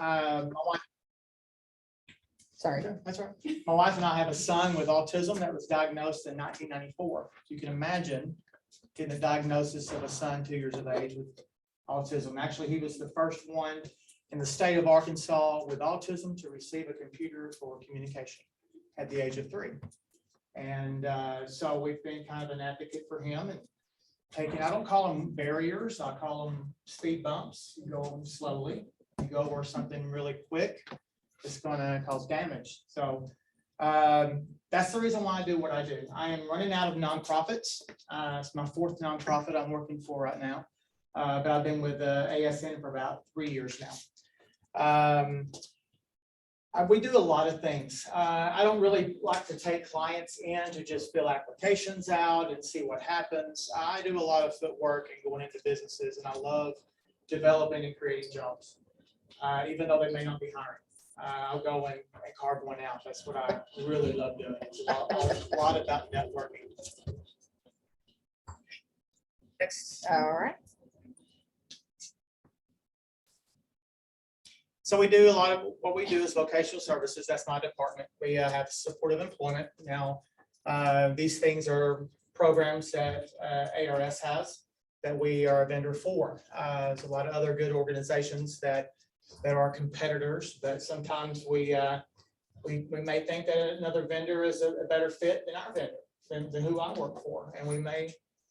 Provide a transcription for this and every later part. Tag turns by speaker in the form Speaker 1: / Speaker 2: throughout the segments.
Speaker 1: My wife,
Speaker 2: Sorry.
Speaker 1: that's right. My wife and I have a son with autism that was diagnosed in 1994. You can imagine getting a diagnosis of a son 2 years of age with autism. Actually, he was the first one in the state of Arkansas with autism to receive a computer for communication at the age of 3. And so we've been kind of an advocate for him and taking, I don't call them barriers, I call them speed bumps. You go slowly, you go over something really quick, it's gonna cause damage. So that's the reason why I do what I do. I am running out of nonprofits. It's my 4th nonprofit I'm working for right now. But I've been with ASN for about 3 years now. We do a lot of things. I don't really like to take clients in to just fill applications out and see what happens. I do a lot of footwork and going into businesses, and I love developing and creating jobs, even though they may not be hiring. I'll go and carve one out. That's what I really love doing. It's a lot about networking. Next.
Speaker 2: All right.
Speaker 1: So we do a lot of what we do is vocational services. That's my department. We have supportive employment. Now, these things are programs that ARS has that we are a vendor for. There's a lot of other good organizations that are competitors, but sometimes we may think that another vendor is a better fit than our vendor, than who I work for. And we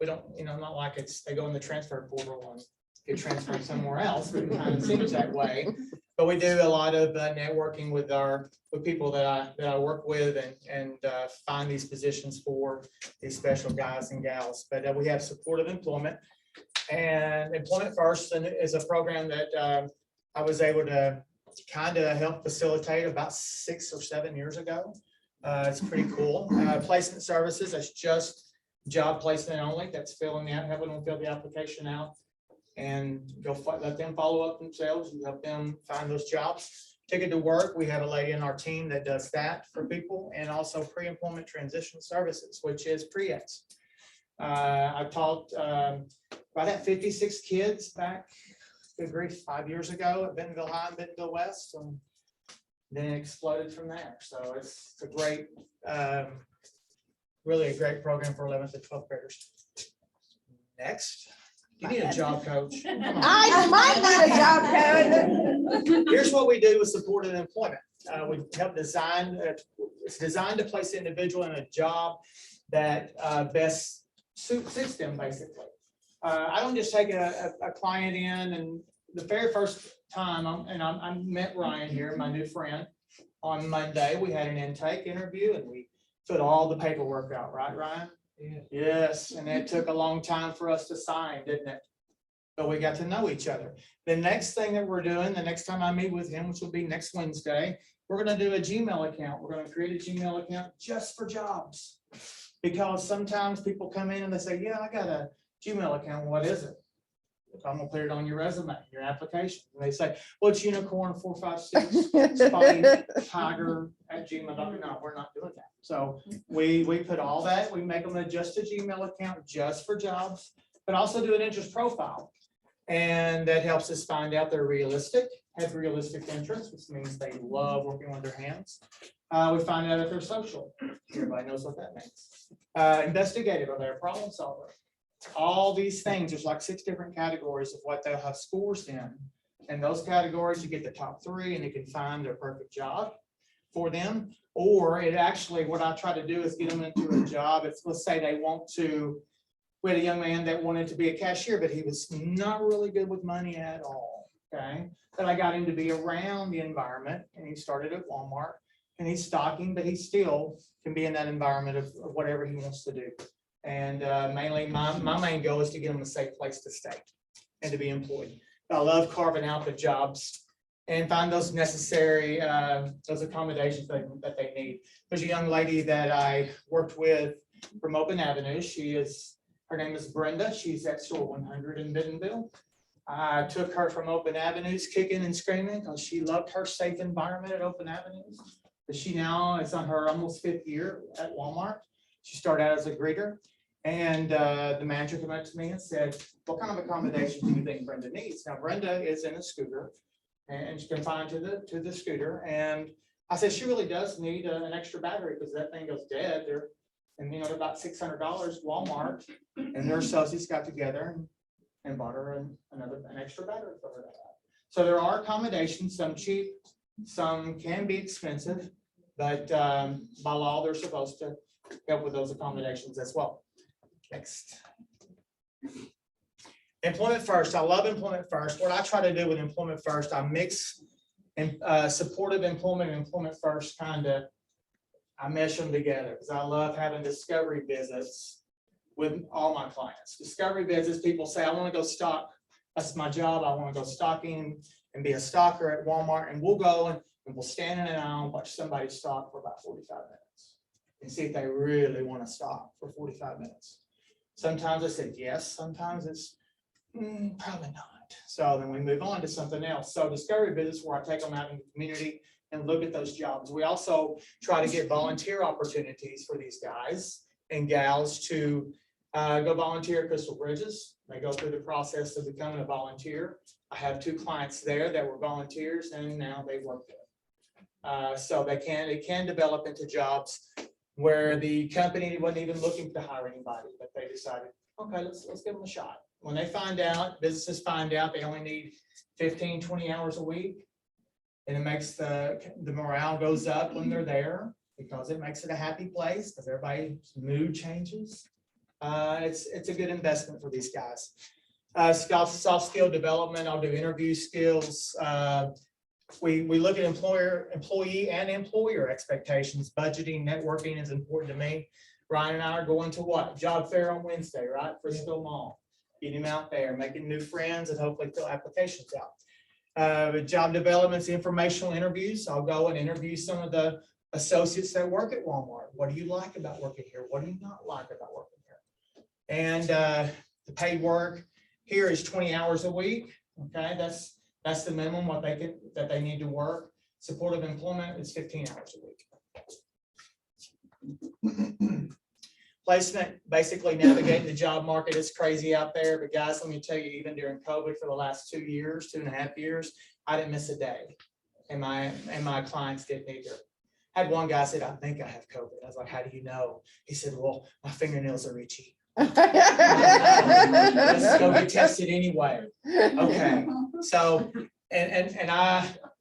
Speaker 1: don't, not like they go in the transfer portal and get transferred somewhere else. It kind of seems that way. But we do a lot of networking with people that I work with and find these positions for these special guys and gals. But we have supportive employment, and Employment First is a program that I was able to kind of help facilitate about 6 or 7 years ago. It's pretty cool. Placement services, that's just job placement only. That's filling out, having them fill the application out and let them follow up themselves and help them find those jobs. Ticket to Work, we have a lady in our team that does that for people, and also pre-employment transition services, which is pre-EX. I taught right at 56 kids back, good grief, 5 years ago at Bentonville High and Bentonville West, and then it exploded from there. So it's a great, really a great program for 11th and 12th graders. Next. You need a job coach.
Speaker 2: I might need a job coach.
Speaker 1: Here's what we do with supported employment. We help design, it's designed to place the individual in a job that best suits them, basically. I don't just take a client in, and the very first time, I met Ryan here, my new friend, on Monday. We had an intake interview and we put all the paperwork out, right, Ryan? Yeah. Yes, and it took a long time for us to sign, didn't it? But we got to know each other. The next thing that we're doing, the next time I meet with him, which will be next Wednesday, we're going to do a Gmail account. We're going to create a Gmail account just for jobs. Because sometimes people come in and they say, yeah, I got a Gmail account. What is it? I'm going to put it on your resume, your application. And they say, well, it's unicorn 456 spotty tiger at gmail.com. No, we're not doing that. So we put all that. We make them just a Gmail account just for jobs, but also do an interest profile. And that helps us find out they're realistic, have realistic interests, which means they love working with their hands. We find out if they're social. Everybody knows what that means. Investigative, are they a problem solver? All these things, there's like 6 different categories of what they'll have scores in. And those categories, you get the top 3 and you can find their perfect job for them. Or it actually, what I try to do is get them into a job. It's, let's say they want to, we had a young man that wanted to be a cashier, but he was not really good with money at all. Okay. But I got him to be around the environment, and he started at Walmart, and he's stocking, but he still can be in that environment of whatever he wants to do. And mainly my main goal is to get them a safe place to stay and to be employed. I love carving out the jobs and find those necessary, those accommodations that they need. There's a young lady that I worked with from Open Avenue. Her name is Brenda. She's at Store 100 in Bentonville. I took her from Open Avenues kicking and screaming because she loved her safe environment at Open Avenues. But she now is on her almost 5th year at Walmart. She started out as a greeter. And the manager came up to me and said, what kind of accommodation do you think Brenda needs? Now, Brenda is in a scooter. and she's confined to the scooter. And I said, she really does need an extra battery because that thing goes dead there. And they're about $600 Walmart, and their associates got together and bought her an extra battery for her. So there are accommodations, some cheap, some can be expensive, but by law, they're supposed to help with those accommodations as well. Next. Employment First. I love Employment First. What I try to do with Employment First, I mix supportive employment and Employment First I mesh them together because I love having discovery visits with all my clients. Discovery visits, people say, I want to go stock. That's my job. I want to go stocking and be a stalker at Walmart. And we'll go and we'll stand in an aisle and watch somebody stock for about 45 minutes and see if they really want to stock for 45 minutes. Sometimes I said yes, sometimes it's probably not. So then we move on to something else. So discovery visits where I take them out in the community and look at those jobs. We also try to get volunteer opportunities for these guys and gals to go volunteer at Crystal Bridges. They go through the process of becoming a volunteer. I have 2 clients there that were volunteers and now they work there. So it can develop into jobs where the company wasn't even looking to hire anybody, but they decided, okay, let's give them a shot. When they find out, businesses find out they only need 15, 20 hours a week, and it makes the morale goes up when they're there because it makes it a happy place because everybody's mood changes. It's a good investment for these guys. Soft skill development. I'll do interview skills. We look at employee and employer expectations. Budgeting, networking is important to me. Ryan and I are going to what? Job fair on Wednesday, right? Frisco Mall. Get him out there, making new friends and hopefully fill applications out. Job developments, informational interviews. I'll go and interview some of the associates that work at Walmart. What do you like about working here? What do you not like about working here? And the paid work here is 20 hours a week. Okay, that's the minimum that they need to work. Supportive employment is 15 hours a week. Placement, basically navigating the job market is crazy out there. But guys, let me tell you, even during COVID for the last 2 years, 2.5 years, I didn't miss a day. And my clients didn't either. I had one guy said, I think I have COVID. I was like, how do you know? He said, well, my fingernails are itchy. Let's go get tested anyway. Okay. So, and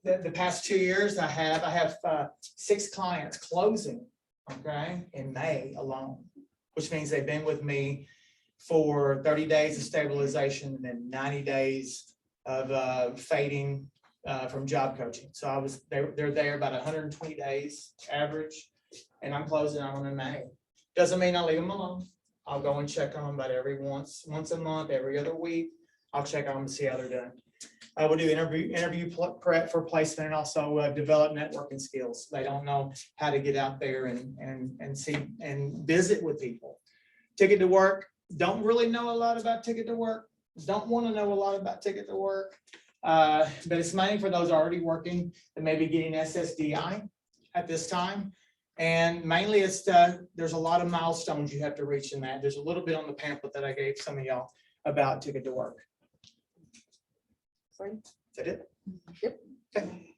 Speaker 1: the past 2 years I have 6 clients closing, okay, in May alone, which means they've been with me for 30 days of stabilization and then 90 days of fading from job coaching. So they're there about 120 days average, and I'm closing on them in May. Doesn't mean I leave them alone. I'll go and check on them about every once a month, every other week. I'll check on them to see how they're doing. I will do interview prep for placement and also develop networking skills. They don't know how to get out there and see and visit with people. Ticket to Work, don't really know a lot about Ticket to Work. Don't want to know a lot about Ticket to Work. But it's mainly for those already working that may be getting SSDI at this time. And mainly it's there's a lot of milestones you have to reach in that. There's a little bit on the pamphlet that I gave some of y'all about Ticket to Work. Is that it?
Speaker 2: Yep.
Speaker 1: Okay.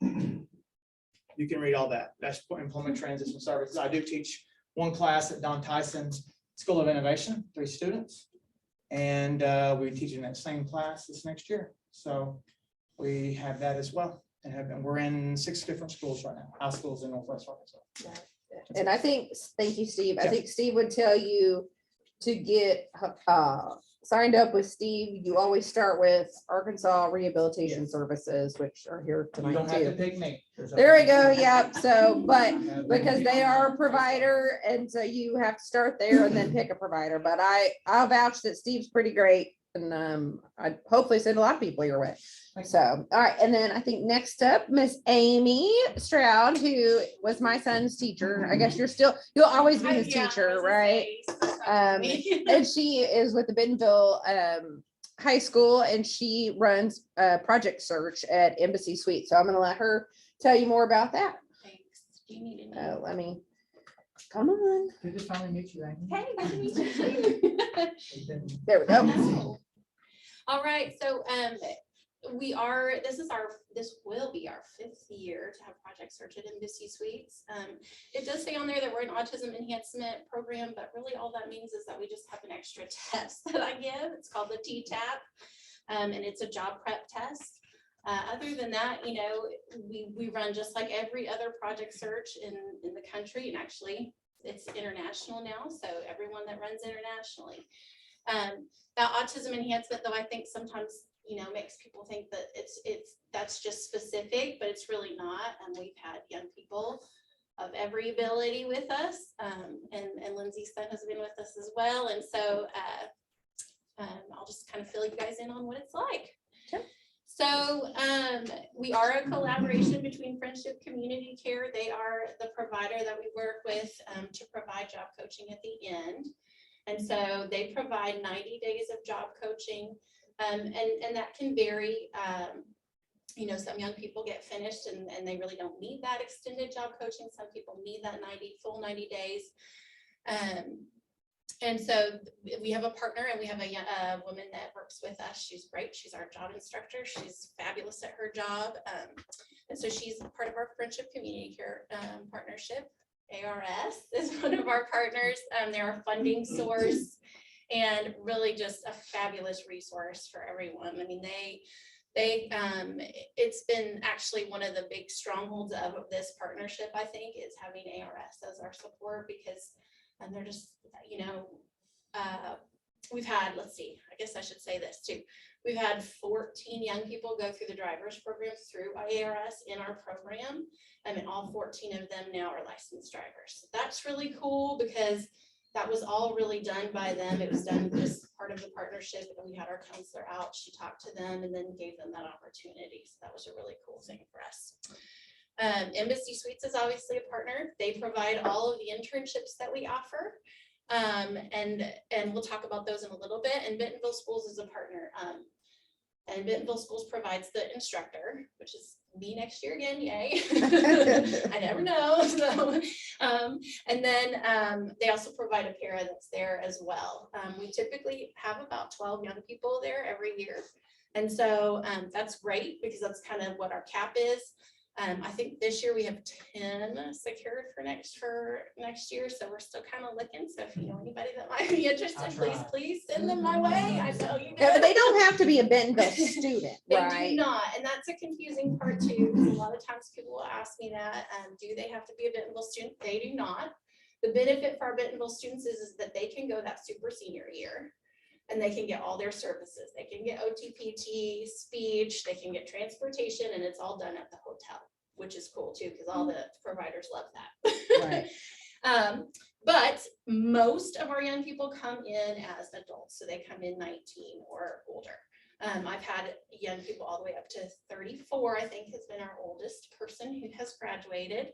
Speaker 1: You can read all that. That's Employment Transition Services. I do teach one class at Don Tyson School of Innovation, 3 students. And we're teaching that same class this next year. So we have that as well. And we're in 6 different schools right now, high schools in Northwest Arkansas.
Speaker 2: And I think, thank you, Steve. I think Steve would tell you to get signed up with Steve. You always start with Arkansas Rehabilitation Services, which are here
Speaker 1: You
Speaker 2: tonight
Speaker 1: don't have to
Speaker 2: too.
Speaker 1: pick me.
Speaker 2: There we go. Yep. So, but because they are a provider, and so you have to start there and then pick a provider. But I'll vouch that Steve's pretty great, and I hopefully send a lot of people your way. So, all right. And then I think next up, Miss Amy Stroud, who was my son's teacher. I guess you'll always be his teacher, right? And she is with the Bentonville High School, and she runs Project Search at Embassy Suite. So I'm going to let her tell you more about that.
Speaker 3: Thanks. Do you need any?
Speaker 2: Let me, come on.
Speaker 1: Good to finally meet you, Amy.
Speaker 3: Hey, good to meet you too.
Speaker 2: There we go.
Speaker 3: All right, so this will be our 5th year to have Project Search at Embassy Suites. It does say on there that we're an autism enhancement program, but really all that means is that we just have an extra test that I give. It's called the T-TAP, and it's a job prep test. Other than that, you know, we run just like every other Project Search in the country, and actually it's international now, so everyone that runs internationally. That autism enhancement, though, I think sometimes, you know, makes people think that that's just specific, but it's really not. And we've had young people of every ability with us, and Lindsay's son has been with us as well. And so I'll just kind of fill you guys in on what it's like.
Speaker 2: Sure.
Speaker 3: So we are a collaboration between Friendship Community Care. They are the provider that we work with to provide job coaching at the end. And so they provide 90 days of job coaching. And that can vary. You know, some young people get finished and they really don't need that extended job coaching. Some people need that full 90 days. And so we have a partner, and we have a woman that works with us. She's great. She's our job instructor. She's fabulous at her job. And so she's part of our Friendship Community Care partnership. ARS is one of our partners. They're a funding source and really just a fabulous resource for everyone. I mean, it's been actually one of the big strongholds of this partnership, I think, is having ARS as our support, because they're just, you know, we've had, let's see, I guess I should say this too. We've had 14 young people go through the driver's program through ARS in our program. I mean, all 14 of them now are licensed drivers. That's really cool, because that was all really done by them. It was done just part of the partnership. And we had our counselor out. She talked to them and then gave them that opportunity. So that was a really cool thing for us. Embassy Suites is obviously a partner. They provide all of the internships that we offer. And we'll talk about those in a little bit. And Bentonville Schools is a partner. And Bentonville Schools provides the instructor, which is me next year again, yay. I never know. So, and then they also provide a para that's there as well. We typically have about 12 young people there every year. And so that's great, because that's kind of what our cap is. I think this year we have 10 secured for next year. So we're still kind of looking. So if you know anybody that might be interested, please send them my way. I know you
Speaker 2: Yeah,
Speaker 3: know.
Speaker 2: but they don't have to be a Bentonville student,
Speaker 3: They
Speaker 2: right?
Speaker 3: do not, and that's a confusing part too, because a lot of times people will ask me that, do they have to be a Bentonville student? They do not. The benefit for our Bentonville students is that they can go that super senior year, and they can get all their services. They can get OTPT, speech, they can get transportation, and it's all done at the hotel, which is cool too, because all the providers love that.
Speaker 2: Right.
Speaker 3: But most of our young people come in as adults, so they come in 19 or older. I've had young people all the way up to 34, I think, has been our oldest person who has graduated.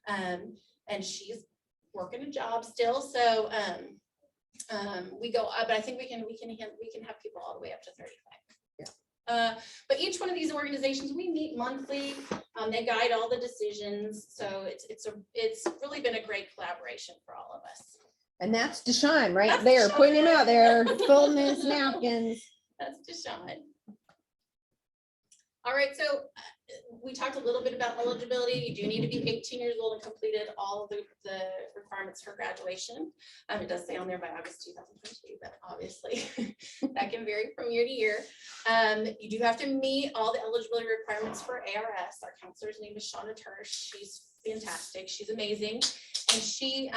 Speaker 3: And she's working a job still. So we go up, but I think we can have people all the way up to 35. But each one of these organizations, we meet monthly. They guide all the decisions. So it's really been a great collaboration for all of us.
Speaker 2: And that's Deshaun right
Speaker 3: That's
Speaker 2: there,
Speaker 3: Deshaun.
Speaker 2: putting him out there, folding his napkins.
Speaker 3: That's Deshaun. All right, so we talked a little bit about eligibility. You do need to be 18 years old and completed all of the requirements for graduation. It does say on there by August 2022, but obviously that can vary from year to year. You do have to meet all the eligibility requirements for ARS. Our counselor's name is Shauna Turner. She's fantastic. She's amazing. And she,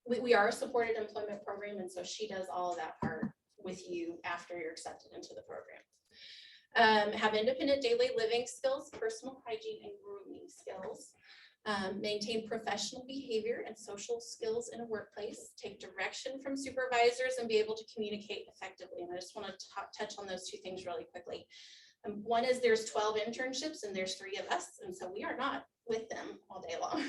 Speaker 3: we are a supported employment program. And so she does all of that part with you after you're accepted into the program. Have independent daily living skills, personal hygiene and grooming skills, maintain professional behavior and social skills in a workplace, take direction from supervisors and be able to communicate effectively. And I just want to touch on those two things really quickly. One is there's 12 internships and there's 3 of us. And so we are not with them all day long.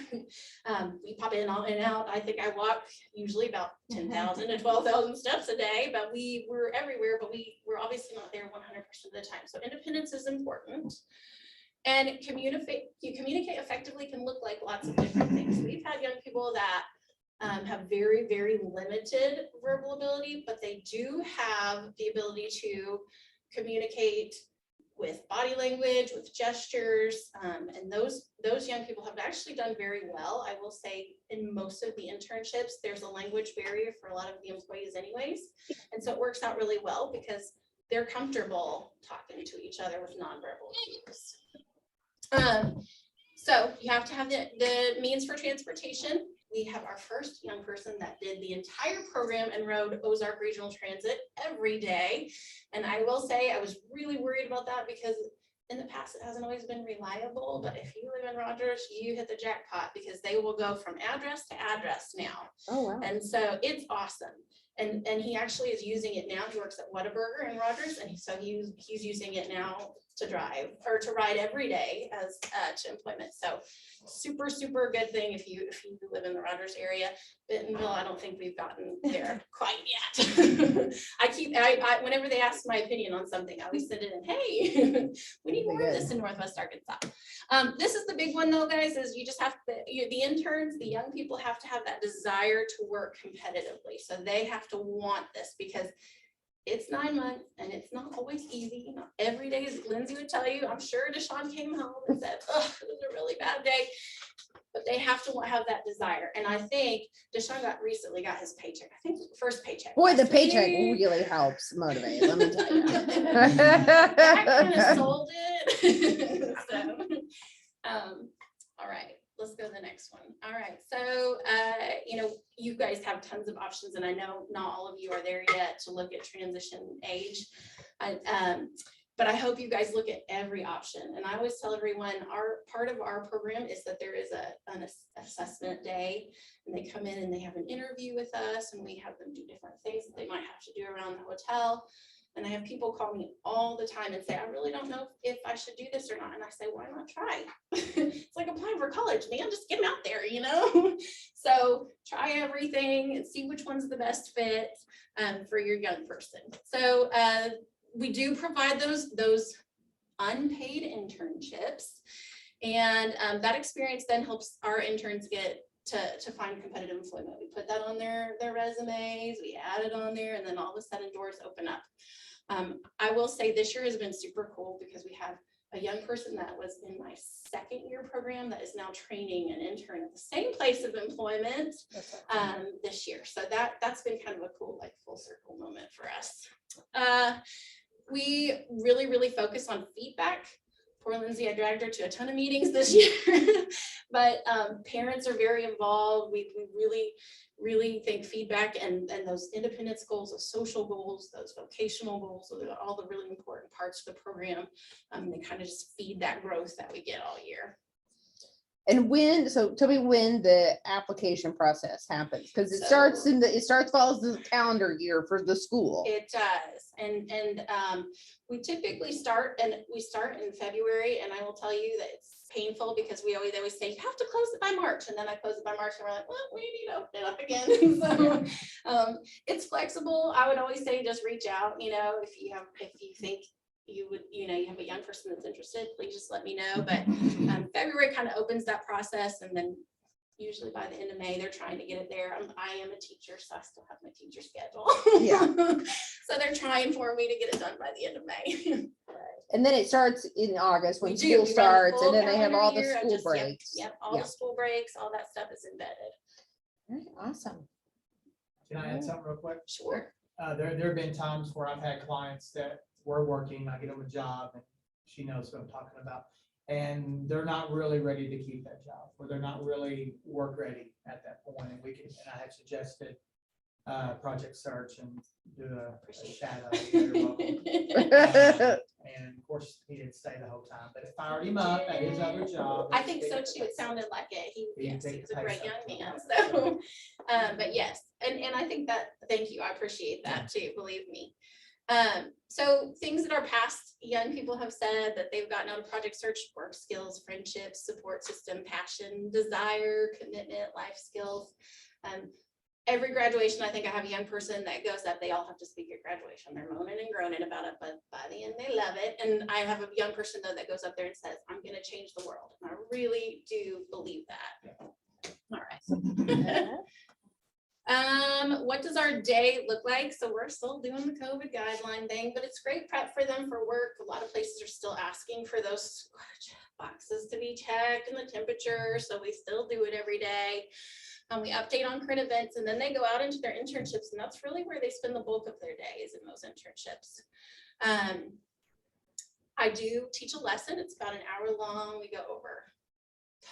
Speaker 3: We pop in and out. I think I walk usually about 10,000 to 12,000 steps a day, but we're everywhere, but we're obviously not there 100% of the time. So independence is important. And communicate effectively can look like lots of different things. We've had young people that have very, very limited verbal ability, but they do have the ability to communicate with body language, with gestures, and those young people have actually done very well. I will say in most of the internships, there's a language barrier for a lot of the employees anyways. And so it works out really well because they're comfortable talking to each other with nonverbal cues. So you have to have the means for transportation. We have our first young person that did the entire program and rode Ozark Regional Transit every day. And I will say I was really worried about that because in the past it hasn't always been reliable, but if you live in Rogers, you hit the jackpot because they will go from address to address now.
Speaker 2: Oh, wow.
Speaker 3: And so it's awesome. And he actually is using it now. He works at Whataburger in Rogers, and so he's using it now to drive or to ride every day as to employment. So super, super good thing if you live in the Rogers area. Bentonville, I don't think we've gotten there quite yet. I whenever they ask my opinion on something, I always send it in, hey, we need more of this in Northwest Arkansas. This is the big one though, guys, is you just have to, the interns, the young people have to have that desire to work competitively. So they have to want this because it's 9 months and it's not always easy. Not every day, as Lindsay would tell you, I'm sure Deshaun came home and said, oh, it was a really bad day. But they have to have that desire. And I think Deshaun recently got his paycheck. I think first paycheck.
Speaker 2: Boy, the paycheck really helps motivate, let me tell you.
Speaker 3: That kind of sold it. So, all right, let's go to the next one. All right, so, you guys have tons of options, and I know not all of you are there yet to look at transition age. But I hope you guys look at every option. And I always tell everyone, part of our program is that there is an assessment day, and they come in and they have an interview with us, and we have them do different things that they might have to do around the hotel. And I have people call me all the time and say, I really don't know if I should do this or not. And I say, why not try? It's like applying for college, man, just get them out there, So try everything and see which one's the best fit for your young person. So we do provide those unpaid internships. And that experience then helps our interns get to find competitive employment. We put that on their resumes, we add it on there, and then all of a sudden doors open up. I will say this year has been super cool because we have a young person that was in my second year program that is now training an intern at the same place of employment this year. So that's been kind of a cool, like, full circle moment for us. We really, really focus on feedback. Poor Lindsay, I dragged her to a ton of meetings this year, but parents are very involved. We really think feedback and those independence goals, those social goals, those vocational goals, so they're all the really important parts of the program. They kind of just feed that growth that we get all year.
Speaker 2: And so tell me when the application process happens, because it follows the calendar year for the school.
Speaker 3: It does. And we typically start in February, and I will tell you that it's painful because they always say you have to close it by March, and then I close it by March and we're like, well, we need to open it up again. So it's flexible. I would always say just reach out, if you think you have a young person that's interested, please just let me know. But February kind of opens that process, and then usually by the end of May, they're trying to get it there. I am a teacher, so I still have my teacher schedule.
Speaker 2: Yeah.
Speaker 3: So they're trying for me to get it done by the end of May.
Speaker 2: And then it starts in August when school starts, and then they have all the school breaks.
Speaker 3: Yep, all the school breaks, all that stuff is embedded.
Speaker 2: Awesome.
Speaker 1: Can I add something real quick?
Speaker 3: Sure.
Speaker 1: There have been times where I've had clients that were working, I get them a job, and she knows what I'm talking about, and they're not really ready to keep that job, or they're not really work ready at that point. And I had suggested Project Search and do a shadow. You're welcome. And of course, he didn't stay the whole time, but it fired him up at his other job.
Speaker 3: I think so too. It sounded like it. He's a great young man. So, but yes, and I think that, thank you. I appreciate that too. Believe me. So things that our past young people have said that they've gotten out of Project Search: work skills, friendships, support system, passion, desire, commitment, life skills. Every graduation, I think I have a young person that goes up, they all have to speak at graduation. They're moaning and groaning about it, but by the end they love it. And I have a young person though that goes up there and says, I'm going to change the world. And I really do believe that. All right. What does our day look like? So we're still doing the COVID guideline thing, but it's great prep for them for work. A lot of places are still asking for those boxes to be checked and the temperature, so we still do it every day. We update on current events, and then they go out into their internships, and that's really where they spend the bulk of their days in those internships. I do teach a lesson. It's about an hour long. We go over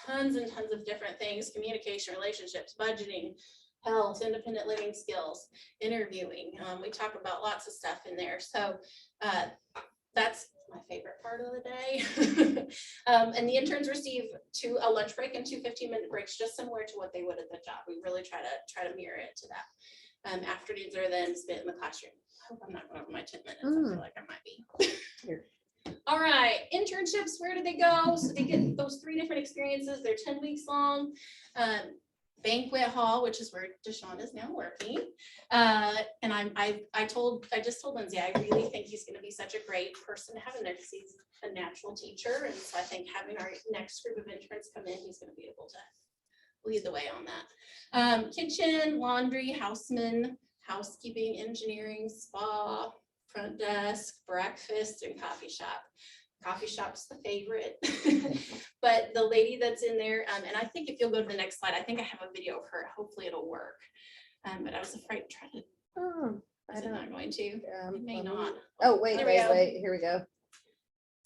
Speaker 3: tons and tons of different things: communication, relationships, budgeting, health, independent living skills, interviewing. We talk about lots of stuff in there. So that's my favorite part of the day. And the interns receive a lunch break and 2 15-minute breaks, just similar to what they would at the job. We really try to mirror it to that. Afternoons are then spent in the classroom. I hope I'm not going over my 10 minutes. I feel like I might be. All right, internships, where do they go? So they get those 3 different experiences. They're 10 weeks long. Banquet hall, which is where Deshaun is now working. And I just told Lindsay, I really think he's going to be such a great person to have in there because he's a natural teacher. And so I think having our next group of interns come in, he's going to be able to lead the way on that. Kitchen, laundry, houseman, housekeeping, engineering, spa, front desk, breakfast, and coffee shop. Coffee shop's the favorite. But the lady that's in there, and I think if you'll go to the next slide, I think I have a video of her. Hopefully it'll work. But I was afraid to try to.
Speaker 2: Oh,
Speaker 3: Is it not going to? It may not.
Speaker 2: Oh, wait,
Speaker 3: There we go.
Speaker 2: wait, here we go.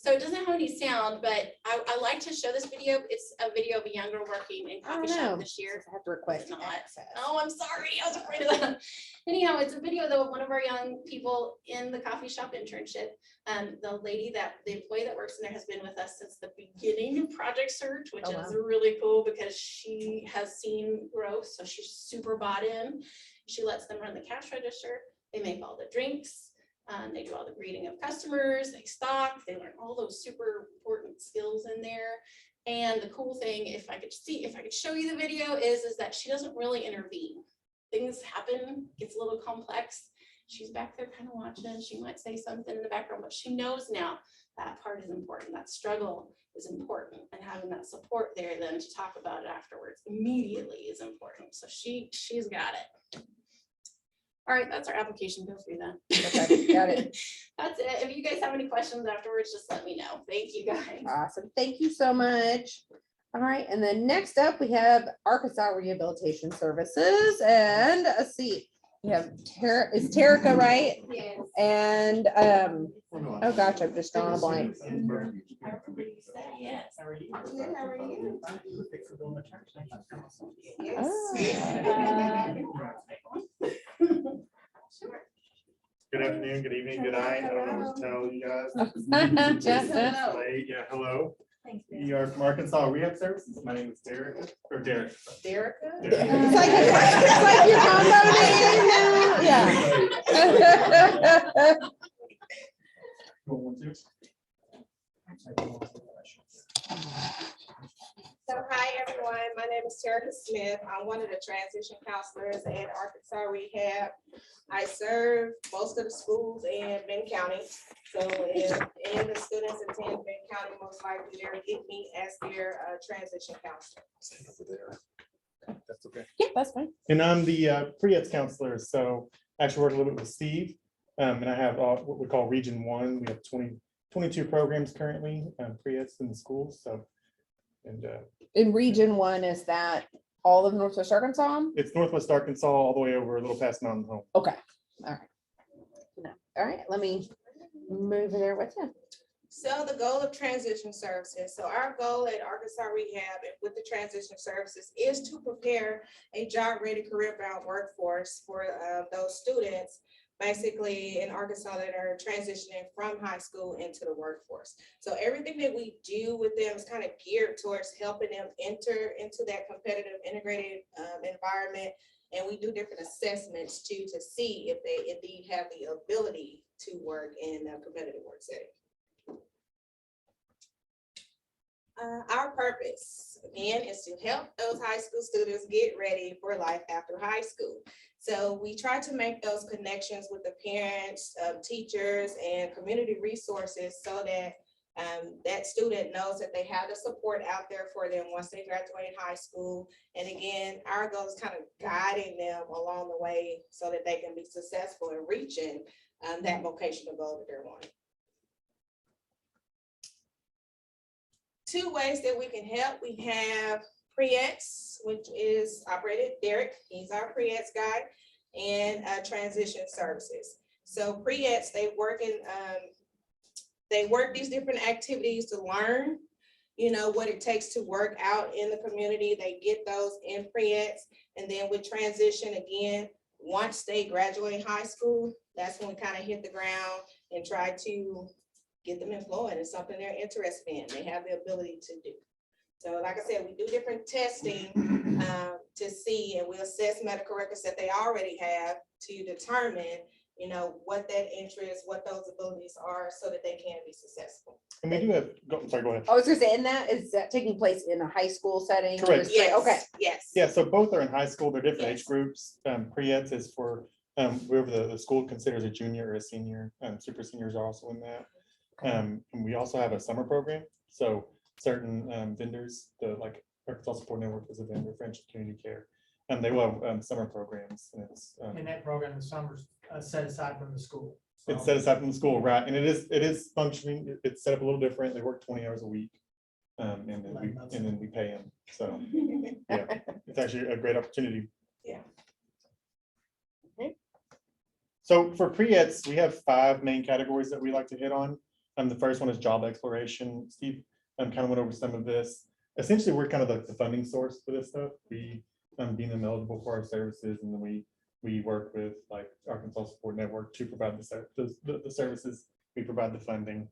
Speaker 3: So it doesn't have any sound, but I like to show this video. It's a video of a younger working in coffee shop this year.
Speaker 2: I have to request
Speaker 3: Not.
Speaker 2: access.
Speaker 3: Oh, I'm sorry. I was afraid of that. Anyhow, it's a video though of one of our young people in the coffee shop internship. The employee that works in there has been with us since the beginning of Project Search, which is really cool because she has seen growth. So she's super bought in. She lets them run the cash register. They make all the drinks. They do all the greeting of customers. They stock. They learn all those super important skills in there. And the cool thing, if I could show you the video, is that she doesn't really intervene. Things happen, gets a little complex. She's back there kind of watching. She might say something in the background, but she knows now that part is important. That struggle is important, and having that support there then to talk about it afterwards immediately is important. So she's got it. All right, that's our application. Go through that.
Speaker 2: Okay, got it.
Speaker 3: That's it. If you guys have any questions afterwards, just let me know. Thank you, guys.
Speaker 2: Awesome. Thank you so much. All right, and then next up we have Arkansas Rehabilitation Services, and let's see, we have is Terica, right?
Speaker 3: Yes.
Speaker 2: And oh gosh, I've just drawn a blank.
Speaker 3: I remember you said yes.
Speaker 1: How are you?
Speaker 3: Good, how are you? Sure.
Speaker 4: Good afternoon, good evening, good night. I don't know what to tell you guys.
Speaker 3: Hello.
Speaker 4: Late, yeah, hello. We are from Arkansas Rehab Services. My name is Derek.
Speaker 3: Derek.
Speaker 2: It's like your combo name. Yeah.
Speaker 5: So hi, everyone. My name is Terica Smith. I'm one of the transition counselors at Arkansas Rehab. I serve most of the schools in Benton County. So if any of the students attend Benton County, most likely they'll get me as their transition counselor.
Speaker 4: That's okay.
Speaker 2: Yeah, that's fine.
Speaker 4: And I'm the pre-eds counselor, so I actually work a little bit with Steve. And I have what we call Region 1. We have 22 programs currently, pre-eds in the schools, so. And
Speaker 2: In Region 1, is that all of Northwest Arkansas?
Speaker 4: it's Northwest Arkansas all the way over a little past Mountain Home.
Speaker 2: Okay, all right. No. All right, let me move there with you.
Speaker 5: So the goal of transition services. So our goal at Arkansas Rehab and with the transition services is to prepare a job-ready, career-bound workforce for those students basically in Arkansas that are transitioning from high school into the workforce. So everything that we do with them is kind of geared towards helping them enter into that competitive integrated environment. And we do different assessments too to see if they indeed have the ability to work in a competitive work setting. Our purpose, again, is to help those high school students get ready for life after high school. So we try to make those connections with the parents, teachers, and community resources so that That student knows that they have the support out there for them once they graduate high school. And again, our goal is kind of guiding them along the way so that they can be successful in reaching that vocational goal that they're wanting. Two ways that we can help. We have Pre-Ex, which is operated Derek, he's our Pre-Ex guy, and transition services. So Pre-Ex, they work these different activities to learn, you know, what it takes to work out in the community. They get those in Pre-Ex, and then with transition, again, once they graduate high school, that's when we kind of hit the ground and try to get them employed in something they're interested in, they have the ability to do. So like I said, we do different testing to see, and we assess medical records that they already have to determine, you know, what that interest, what those abilities are so that they can be successful.
Speaker 4: And we do have, I'm sorry, go ahead.
Speaker 2: I was gonna say, and that is that taking place in a high school setting? or
Speaker 4: Correct.
Speaker 2: is it- Okay.
Speaker 5: Yes.
Speaker 4: Yeah, so both are in high school. They're different age
Speaker 5: Yes.
Speaker 4: groups. Pre-eds is for whoever the school considers a junior or a senior. Super seniors are also in that. And we also have a summer program. So certain vendors, like Arkansas Support Network is a vendor, Friendship Community Care, and they will have summer programs. And
Speaker 1: And that program in summer's set aside from the school. So-
Speaker 4: it's set aside from the school, right? And it is functioning. It's set up a little different. They work 20 hours a week. And then we pay them. So yeah, it's actually a great opportunity.
Speaker 5: Yeah.
Speaker 2: Okay.
Speaker 4: So for pre-eds, we have 5 main categories that we like to hit on. The first one is job exploration. Steve kind of went over some of this. Essentially, we're kind of like the funding source for this stuff. We deem them eligible for our services, and then we work with like Arkansas Support Network to provide the services. We provide the funding.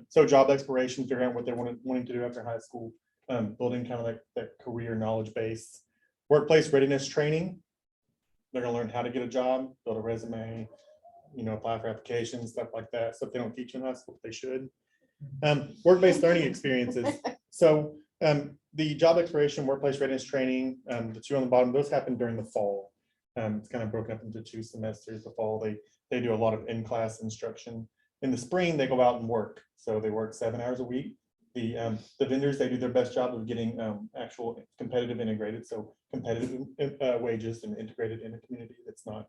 Speaker 4: So job exploration, figuring out what they're wanting to do after high school, building kind of like that career knowledge base. Workplace readiness training. They're gonna learn how to get a job, build a resume, you know, apply for applications, stuff like that. Stuff they don't teach in high school, they should. Work-based learning experiences. So the job exploration, workplace readiness training, the 2 on the bottom, those happen during the fall. It's kind of broken up into 2 semesters. The fall, they do a lot of in-class instruction. In the spring, they go out and work. So they work 7 hours a week. The vendors, they do their best job of getting actual competitive integrated. So competitive wages and integrated in a community that's not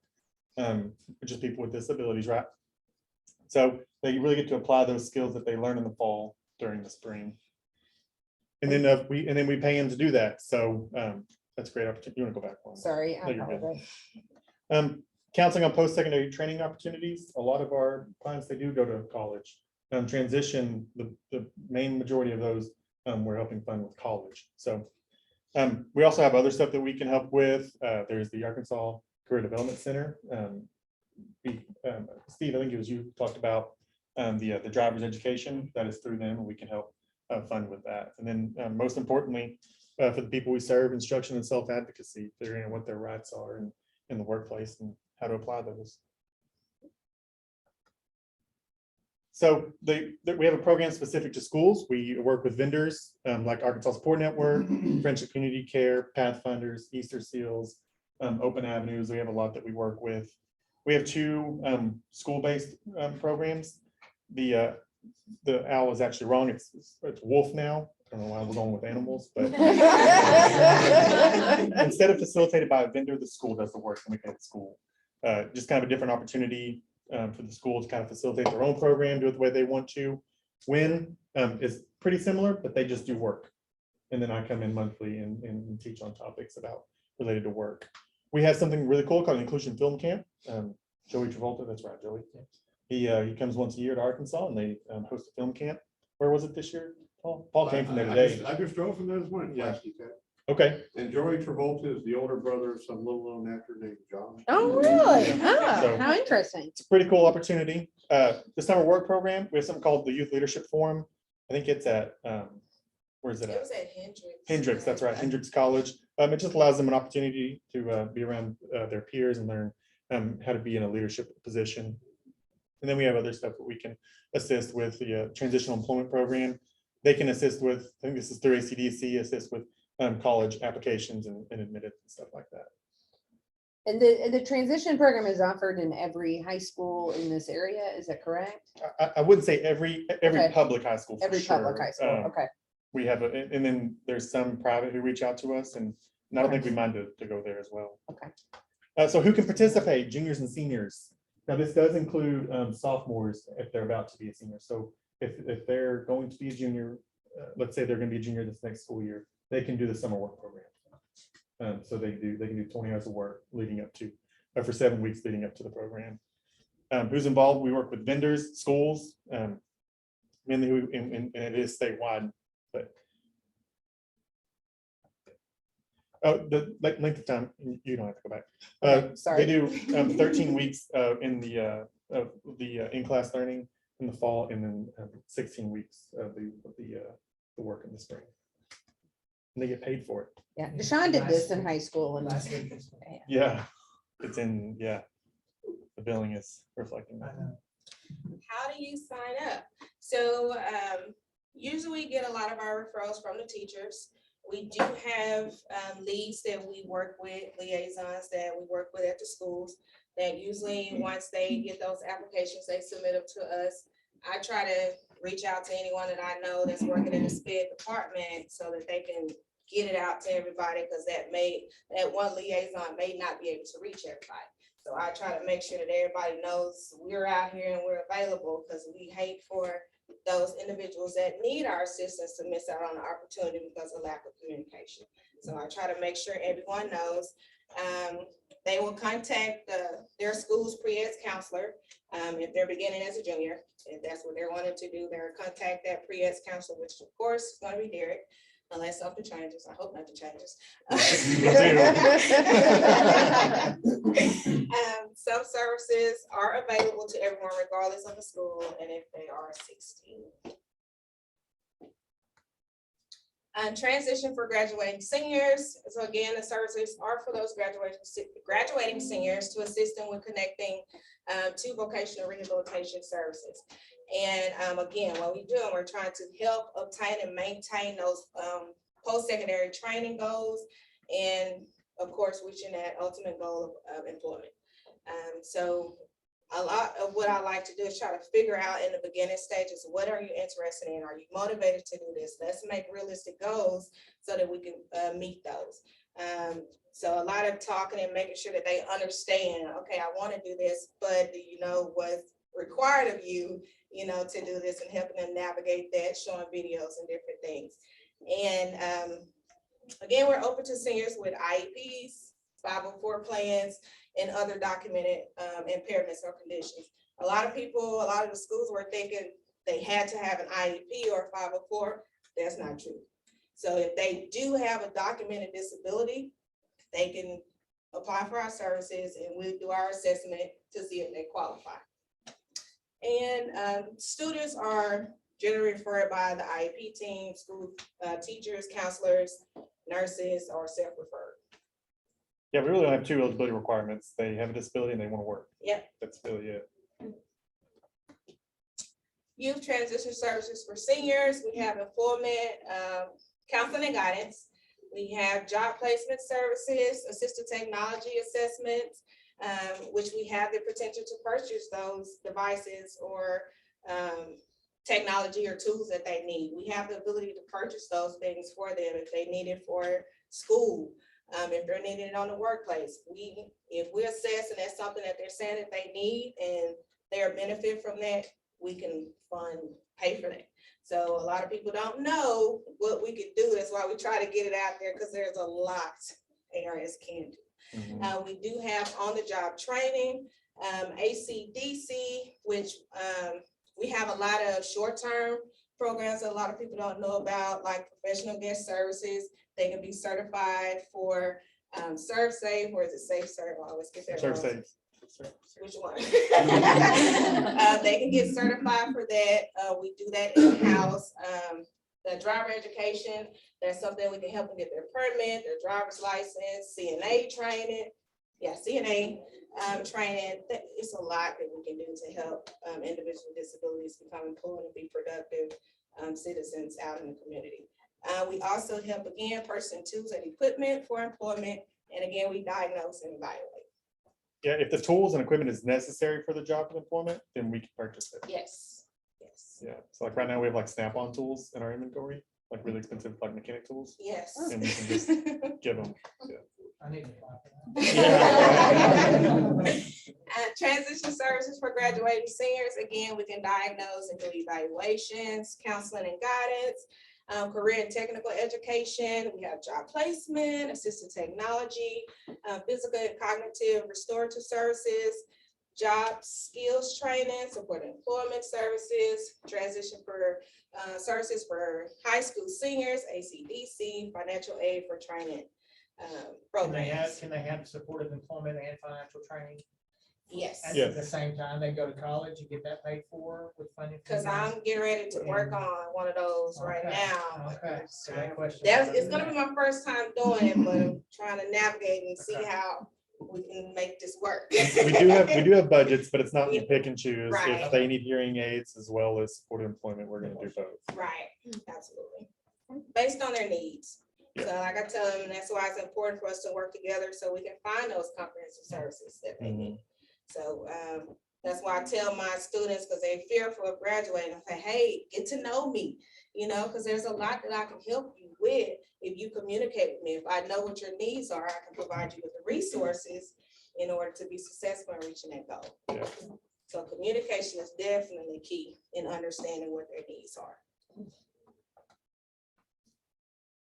Speaker 4: just people with disabilities, right? So they really get to apply those skills that they learn in the fall during the spring. And then we pay them to do that. So that's a great opportunity. You want to go back one?
Speaker 2: Sorry, I
Speaker 4: No, you're good.
Speaker 2: apologize.
Speaker 4: Counseling on post-secondary training opportunities. A lot of our clients, they do go to college. Transition, the main majority of those we're helping fund with college. So we also have other stuff that we can help with. There's the Arkansas Career Development Center. Steve, I think it was you talked about the driver's education that is through them, and we can help fund with that. And then most importantly, for the people we serve, instruction and self-advocacy, figuring out what their rights are in the workplace and how to apply those. So we have a program specific to schools. We work with vendors like Arkansas Support Network, Friendship Community Care, Pathfinders, Easter Seals, Open Avenues. We have a lot that we work with. We have 2 school-based programs. The owl is actually wrong. It's wolf now. I don't know why we're going with animals, but instead of facilitated by a vendor, the school does the work and we pay the school. Just kind of a different opportunity for the school to kind of facilitate their own program, do it the way they want to. WIN is pretty similar, but they just do work. And then I come in monthly and teach on topics related to work. We have something really cool called Inclusion Film Camp. Joey Travolta, that's right, Joey. He comes once a year to Arkansas and they host a film camp. Where was it this year, Paul? Paul came from there today.
Speaker 6: I just drove from there this morning.
Speaker 4: Yeah.
Speaker 6: Last weekend.
Speaker 4: Okay,
Speaker 6: And Joey Travolta is the older brother of some little known actor named John.
Speaker 2: Oh, really?
Speaker 4: So-
Speaker 2: Oh, how interesting.
Speaker 4: it's a pretty cool opportunity. The summer work program, we have something called the Youth Leadership Forum. I think it's at, where is it
Speaker 5: It
Speaker 4: at?
Speaker 5: was at Hendrix.
Speaker 4: Hendrix, that's right, Hendrix College. It just allows them an opportunity to be around their peers and learn how to be in a leadership position. And then we have other stuff that we can assist with, the transitional employment program. They can assist with, I think this is through ACDC, assist with college applications and admitted and stuff like that.
Speaker 2: And the transition program is offered in every high school in this area, is that correct?
Speaker 4: I wouldn't say every
Speaker 2: Okay.
Speaker 4: public high school. for
Speaker 2: Every public
Speaker 4: sure.
Speaker 2: high school, okay.
Speaker 4: We have, and then there's some private who reach out to us, and I don't think we mind to go there as well.
Speaker 2: Okay.
Speaker 4: So who can participate? Juniors and seniors. Now, this does include sophomores if they're about to be a senior. So if they're going to be a junior, let's say they're going to be a junior this next school year, they can do the summer work program. So they can do 20 hours of work leading up to, for 7 weeks leading up to the program. Who's involved? We work with vendors, schools, mainly who, and it is statewide, but. Oh, the length of time, you don't have to go back.
Speaker 2: Okay, sorry.
Speaker 4: They do 13 weeks in the in-class learning in the fall, and then 16 weeks of the work in the spring. And they get paid for it.
Speaker 2: Yeah, Deshaun did this in high school and
Speaker 1: Last week.
Speaker 4: Yeah, it's in, yeah. The billing is reflecting
Speaker 1: I
Speaker 4: that.
Speaker 1: know.
Speaker 5: How do you sign up? So usually we get a lot of our referrals from the teachers. We do have leads that we work with, liaisons that we work with at the schools, that usually once they get those applications, they submit them to us. I try to reach out to anyone that I know that's working in the SPED department so that they can get it out to everybody, because that one liaison may not be able to reach everybody. So I try to make sure that everybody knows we're out here and we're available, because we hate for those individuals that need our assistance to miss out on the opportunity because of lack of communication. So I try to make sure everyone knows. They will contact their school's pre-ed counselor if they're beginning as a junior. If that's what they're wanting to do, they'll contact that pre-ed counselor, which of course is going to be Derek, unless something changes. I hope nothing changes. Some services are available to everyone regardless of the school and if they are 16. Transition for graduating seniors. So again, the services are for those graduating seniors to assist them with connecting to vocational rehabilitation services. And again, what we do, we're trying to help obtain and maintain those post-secondary training goals, and of course, reaching that ultimate goal of employment. So a lot of what I like to do is try to figure out in the beginning stages, what are you interested in? Are you motivated to do this? Let's make realistic goals so that we can meet those. So a lot of talking and making sure that they understand, okay, I want to do this, but do you know what's required of you, to do this, and helping them navigate that, showing videos and different things. And again, we're open to seniors with IEPs, 504 plans, and other documented impairments or conditions. A lot of the schools were thinking they had to have an IEP or a 504. That's not true. So if they do have a documented disability, they can apply for our services, and we'll do our assessment to see if they qualify. And students are generally referred by the IEP team, school teachers, counselors, nurses, or self-referred.
Speaker 4: Yeah, we really don't have two eligibility requirements. They have a disability and they want to work.
Speaker 5: Yep.
Speaker 4: That's really it.
Speaker 5: Youth transition services for seniors. We have employment, counseling and guidance. We have job placement services, assistive technology assessments, which we have the potential to purchase those devices or technology or tools that they need. We have the ability to purchase those things for them if they need it for school, if they're needing it on the workplace. If we assess and that's something that they're saying that they need and they're benefit from that, we can pay for that. So a lot of people don't know what we could do. That's why we try to get it out there, because there's a lot ARS can do.
Speaker 4: Mhm.
Speaker 5: We do have on-the-job training, ACDC, which we have a lot of short-term programs that a lot of people don't know about, like professional guest services. They can be certified for ServSafe, or is it SafeServe? I always get that wrong.
Speaker 4: ServSafe.
Speaker 5: Which one? They can get certified for that. We do that in-house. The driver education, that's something we can help them get their permit, their driver's license, CNA training. Yeah, CNA training. It's a lot that we can do to help individuals with disabilities become employed and be productive citizens out in the community. We also help, again, person tools and equipment for employment. And again, we diagnose and evaluate.
Speaker 4: Yeah, if the tools and equipment is necessary for the job of employment, then we can purchase it.
Speaker 5: Yes, yes,
Speaker 4: Yeah, so like right now we have like Snap-on tools in our inventory, like really expensive, like mechanic tools,
Speaker 5: yes.
Speaker 4: and we can just give them.
Speaker 1: I need to apply for
Speaker 4: Yeah.
Speaker 5: Transition services for graduating seniors, again, we can diagnose and do evaluations, counseling and guidance, career and technical education, we have job placement, assistive technology, physical and cognitive restorative services, job skills training, support employment services, transition for services for high school seniors, ACDC, financial aid for training programs.
Speaker 1: Can they have supportive employment and financial training?
Speaker 5: Yes.
Speaker 1: At
Speaker 4: Yes.
Speaker 1: the same time, they go to college, you get that paid for with funding? from
Speaker 5: Cause
Speaker 1: them?
Speaker 5: I'm getting ready to work on one of those right
Speaker 1: Okay,
Speaker 5: now.
Speaker 1: Okay, so that question.
Speaker 5: It's gonna be my first time doing it, but I'm trying to navigate and see
Speaker 1: Okay.
Speaker 5: how we can make this work.
Speaker 4: We do have budgets, but it's not you pick and choose.
Speaker 5: Right.
Speaker 4: If they need hearing aids as well as supportive employment, we're gonna do both.
Speaker 5: Right, absolutely. Based on their needs. So like I tell them, that's why it's important for us to work together so we can find those comprehensive services that they need. So that's why I tell my students, because they're fearful of graduating, I say, hey, get to know me, because there's a lot that I can help you with if you communicate with me. If I know what your needs are, I can provide you with the resources in order to be successful in reaching that goal.
Speaker 4: Yeah.
Speaker 5: So communication is definitely key in understanding what their needs are.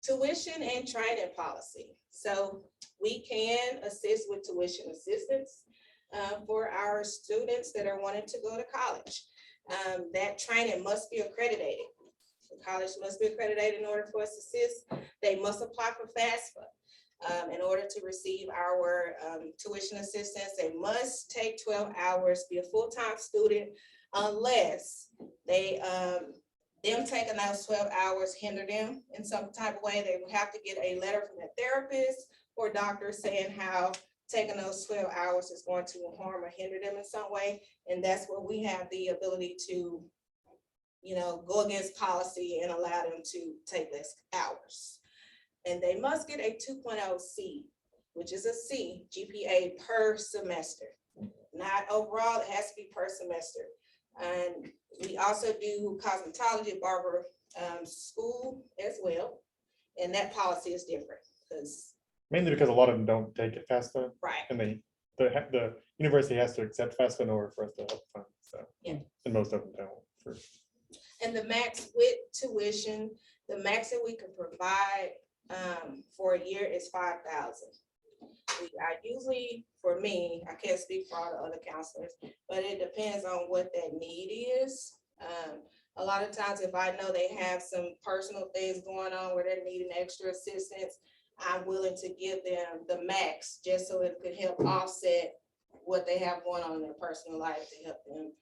Speaker 5: Tuition and training policy. So we can assist with tuition assistance for our students that are wanting to go to college. That training must be accredited. The college must be accredited in order for us to assist. They must apply for FAFSA. In order to receive our tuition assistance, they must take 12 hours, be a full-time student, unless they them taking those 12 hours hinder them in some type of way. They would have to get a letter from their therapist or doctor saying how taking those 12 hours is going to harm or hinder them in some way. And that's where we have the ability to, go against policy and allow them to take less hours. And they must get a 2.0 C, which is a C GPA per semester. Not overall, it has to be per semester. And we also do cosmetology barber school as well. And that policy is different because,
Speaker 4: Mainly because a lot of them don't take it FAFSA,
Speaker 5: right,
Speaker 4: and the university has to accept FAFSA in order for us to help fund, so.
Speaker 5: Yeah.
Speaker 4: And most of them don't.
Speaker 5: and the max with tuition, the max that we can provide for a year is 5,000. I usually, for me, I can't speak for all the other counselors, but it depends on what that need is. A lot of times, if I know they have some personal things going on where they're needing extra assistance, I'm willing to give them the max just so it could help offset what they have going on in their personal life to help them.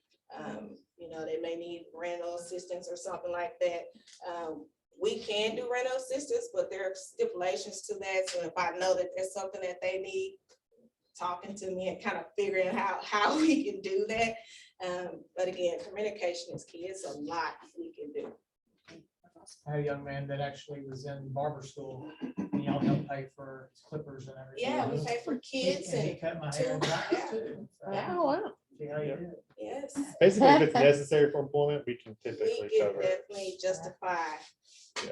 Speaker 5: They may need rental assistance or something like that. We can do rental assistance, but there are stipulations to that. So if I know that there's something that they need, talking to me and kind of figuring out how we can do that. But again, communication is key. It's a lot we can do.
Speaker 1: I had a young man that actually was in barber school, and y'all helped pay for his clippers and everything.
Speaker 5: Yeah, we pay for kids
Speaker 1: And he
Speaker 5: and,
Speaker 1: cut my hair and waxed too. So,
Speaker 2: Oh, wow.
Speaker 1: see how you did it.
Speaker 5: yes,
Speaker 4: Basically, if it's necessary for employment, we can
Speaker 5: we
Speaker 4: typically
Speaker 5: can
Speaker 4: cover it.
Speaker 5: definitely justify
Speaker 4: Yeah.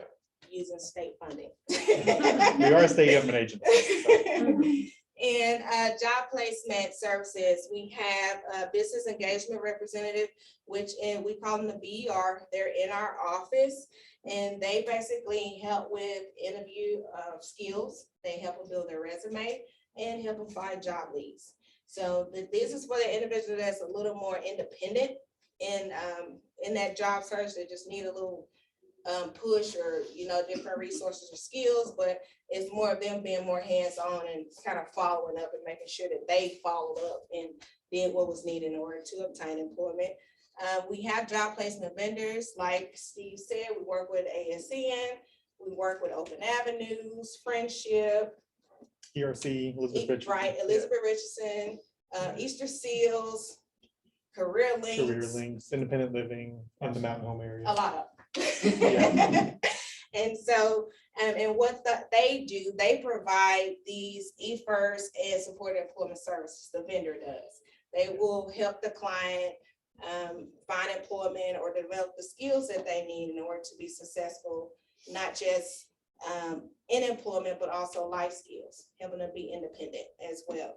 Speaker 5: using state funding.
Speaker 4: We are a state government agency. So.
Speaker 5: And job placement services, we have a business engagement representative, which we call them the BER. They're in our office and they basically help with interview skills. They help them build their resume and help them find job leads. So this is for the individual that's a little more independent in that job search. They just need a little push or, different resources or skills, but it's more of them being more hands-on and kind of following up and making sure that they followed up and did what was needed in order to obtain employment. We have job placement vendors, like Steve said, we work with ASN, we work with Open Avenues, Friendship,
Speaker 4: ERC, Elizabeth Richardson.
Speaker 5: right, Elizabeth Richardson, Easter Seals, Career
Speaker 4: Career
Speaker 5: Links,
Speaker 4: Links, Independent Living in the Mountain Home area.
Speaker 5: a lot of.
Speaker 4: Yeah.
Speaker 5: And so And what they do, they provide these e-first and supported employment services, the vendor does. They will help the client find employment or develop the skills that they need in order to be successful, not just in employment, but also life skills, helping them be independent as well.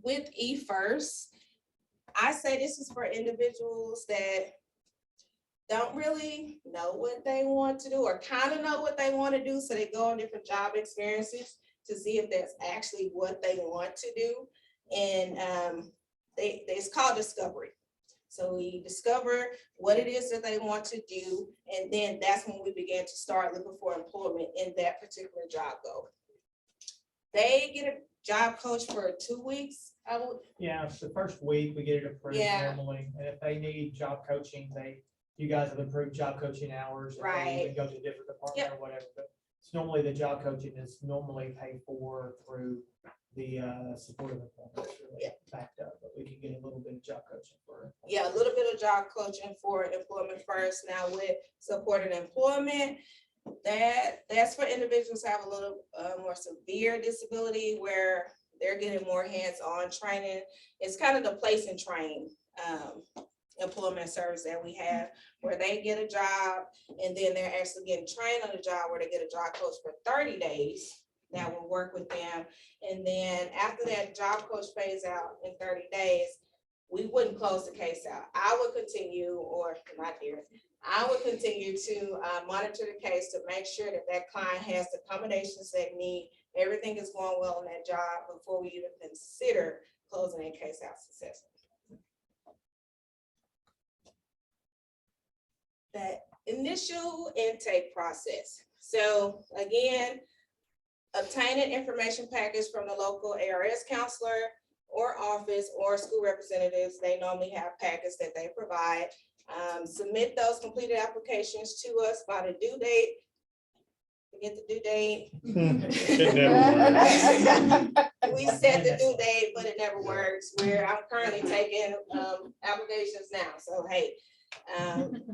Speaker 5: With eFirst, I say this is for individuals that don't really know what they want to do or kind of know what they want to do. So they go on different job experiences to see if that's actually what they want to do. And it's called discovery. So we discover what it is that they want to do. And then that's when we began to start looking for employment in that particular job goal. They get a job coach for 2 weeks.
Speaker 1: Yeah, it's the first week we get it approved
Speaker 5: Yeah.
Speaker 1: normally, and if they need job coaching, you guys have approved job coaching hours. If they even go to a different department or whatever, but it's normally the job coaching is normally paid for through the supportive employment. It's really backed up, but we can get a little bit of job coaching for.
Speaker 5: Yeah, a little bit of job coaching for employment first. Now with supported employment, that's for individuals who have a little more severe disability where they're getting more hands-on training. It's kind of the place and train employment service that we have, where they get a job and then they're actually getting trained on the job, where they get a job coach for 30 days that will work with them. And then after that job coach pays out in 30 days, we wouldn't close the case out. I would continue, or not here, I would continue to monitor the case to make sure that that client has the accommodations they need, everything is going well in that job before we even consider closing that case out successfully. That initial intake process. So again, obtaining information package from the local ARS counselor or office or school representatives. They normally have packets that they provide. Submit those completed applications to us by the due date. Forget the due date.
Speaker 4: It never works.
Speaker 5: We set the due date, but it never works. I'm currently taking applications now. So hey,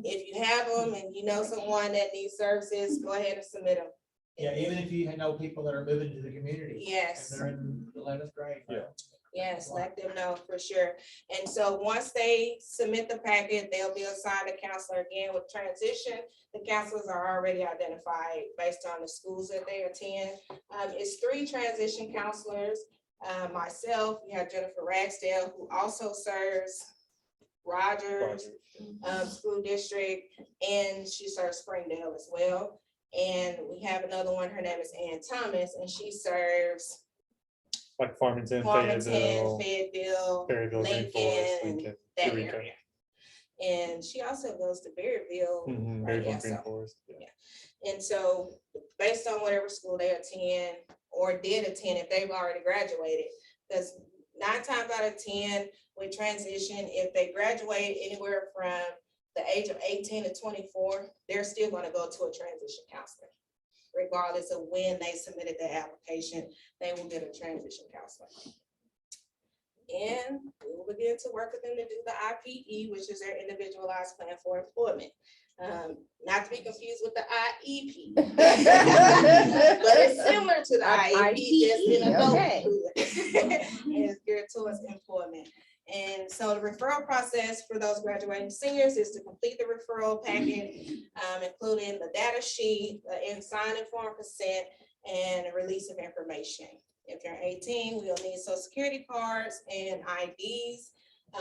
Speaker 5: if you have them and you know someone that needs services, go ahead and submit them.
Speaker 1: Yeah, even if you know people that are moving to the community.
Speaker 5: Yes.
Speaker 1: And they're in the 11th grade.
Speaker 4: Yeah.
Speaker 5: Yes, let them know for sure. And so once they submit the packet, they'll be assigned a counselor. Again, with transition, the counselors are already identified based on the schools that they attend. It's 3 transition counselors. Myself, we have Jennifer Ragsdale, who also serves Rogers School District, and she serves Springdale as well. And we have another one, her name is Ann Thomas, and she serves
Speaker 4: Like Farmington,
Speaker 5: Fayetteville,
Speaker 4: Berryville, Green
Speaker 5: Lincoln,
Speaker 4: Forest, Lincoln,
Speaker 5: that
Speaker 4: Eureka.
Speaker 5: area. And she also goes to Berryville.
Speaker 4: Mhm,
Speaker 5: right,
Speaker 4: Berryville,
Speaker 5: yeah,
Speaker 4: Green
Speaker 5: so-
Speaker 4: Forest. Yeah.
Speaker 5: And so based on whatever school they attend or did attend, if they've already graduated, because 9 times out of 10 with transition, if they graduate anywhere from the age of 18 to 24, they're still going to go to a transition counselor. Regardless of when they submitted their application, they will get a transition counselor. And we will begin to work with them to do the IPE, which is their individualized plan for employment. Not to be confused with the IEP. But it's similar to the IEP, just in adulthood. And it's geared towards employment. And so the referral process for those graduating seniors is to complete the referral packet, including the data sheet, and sign informed consent, and a release of information. If you're 18, we'll need social security cards and IDs.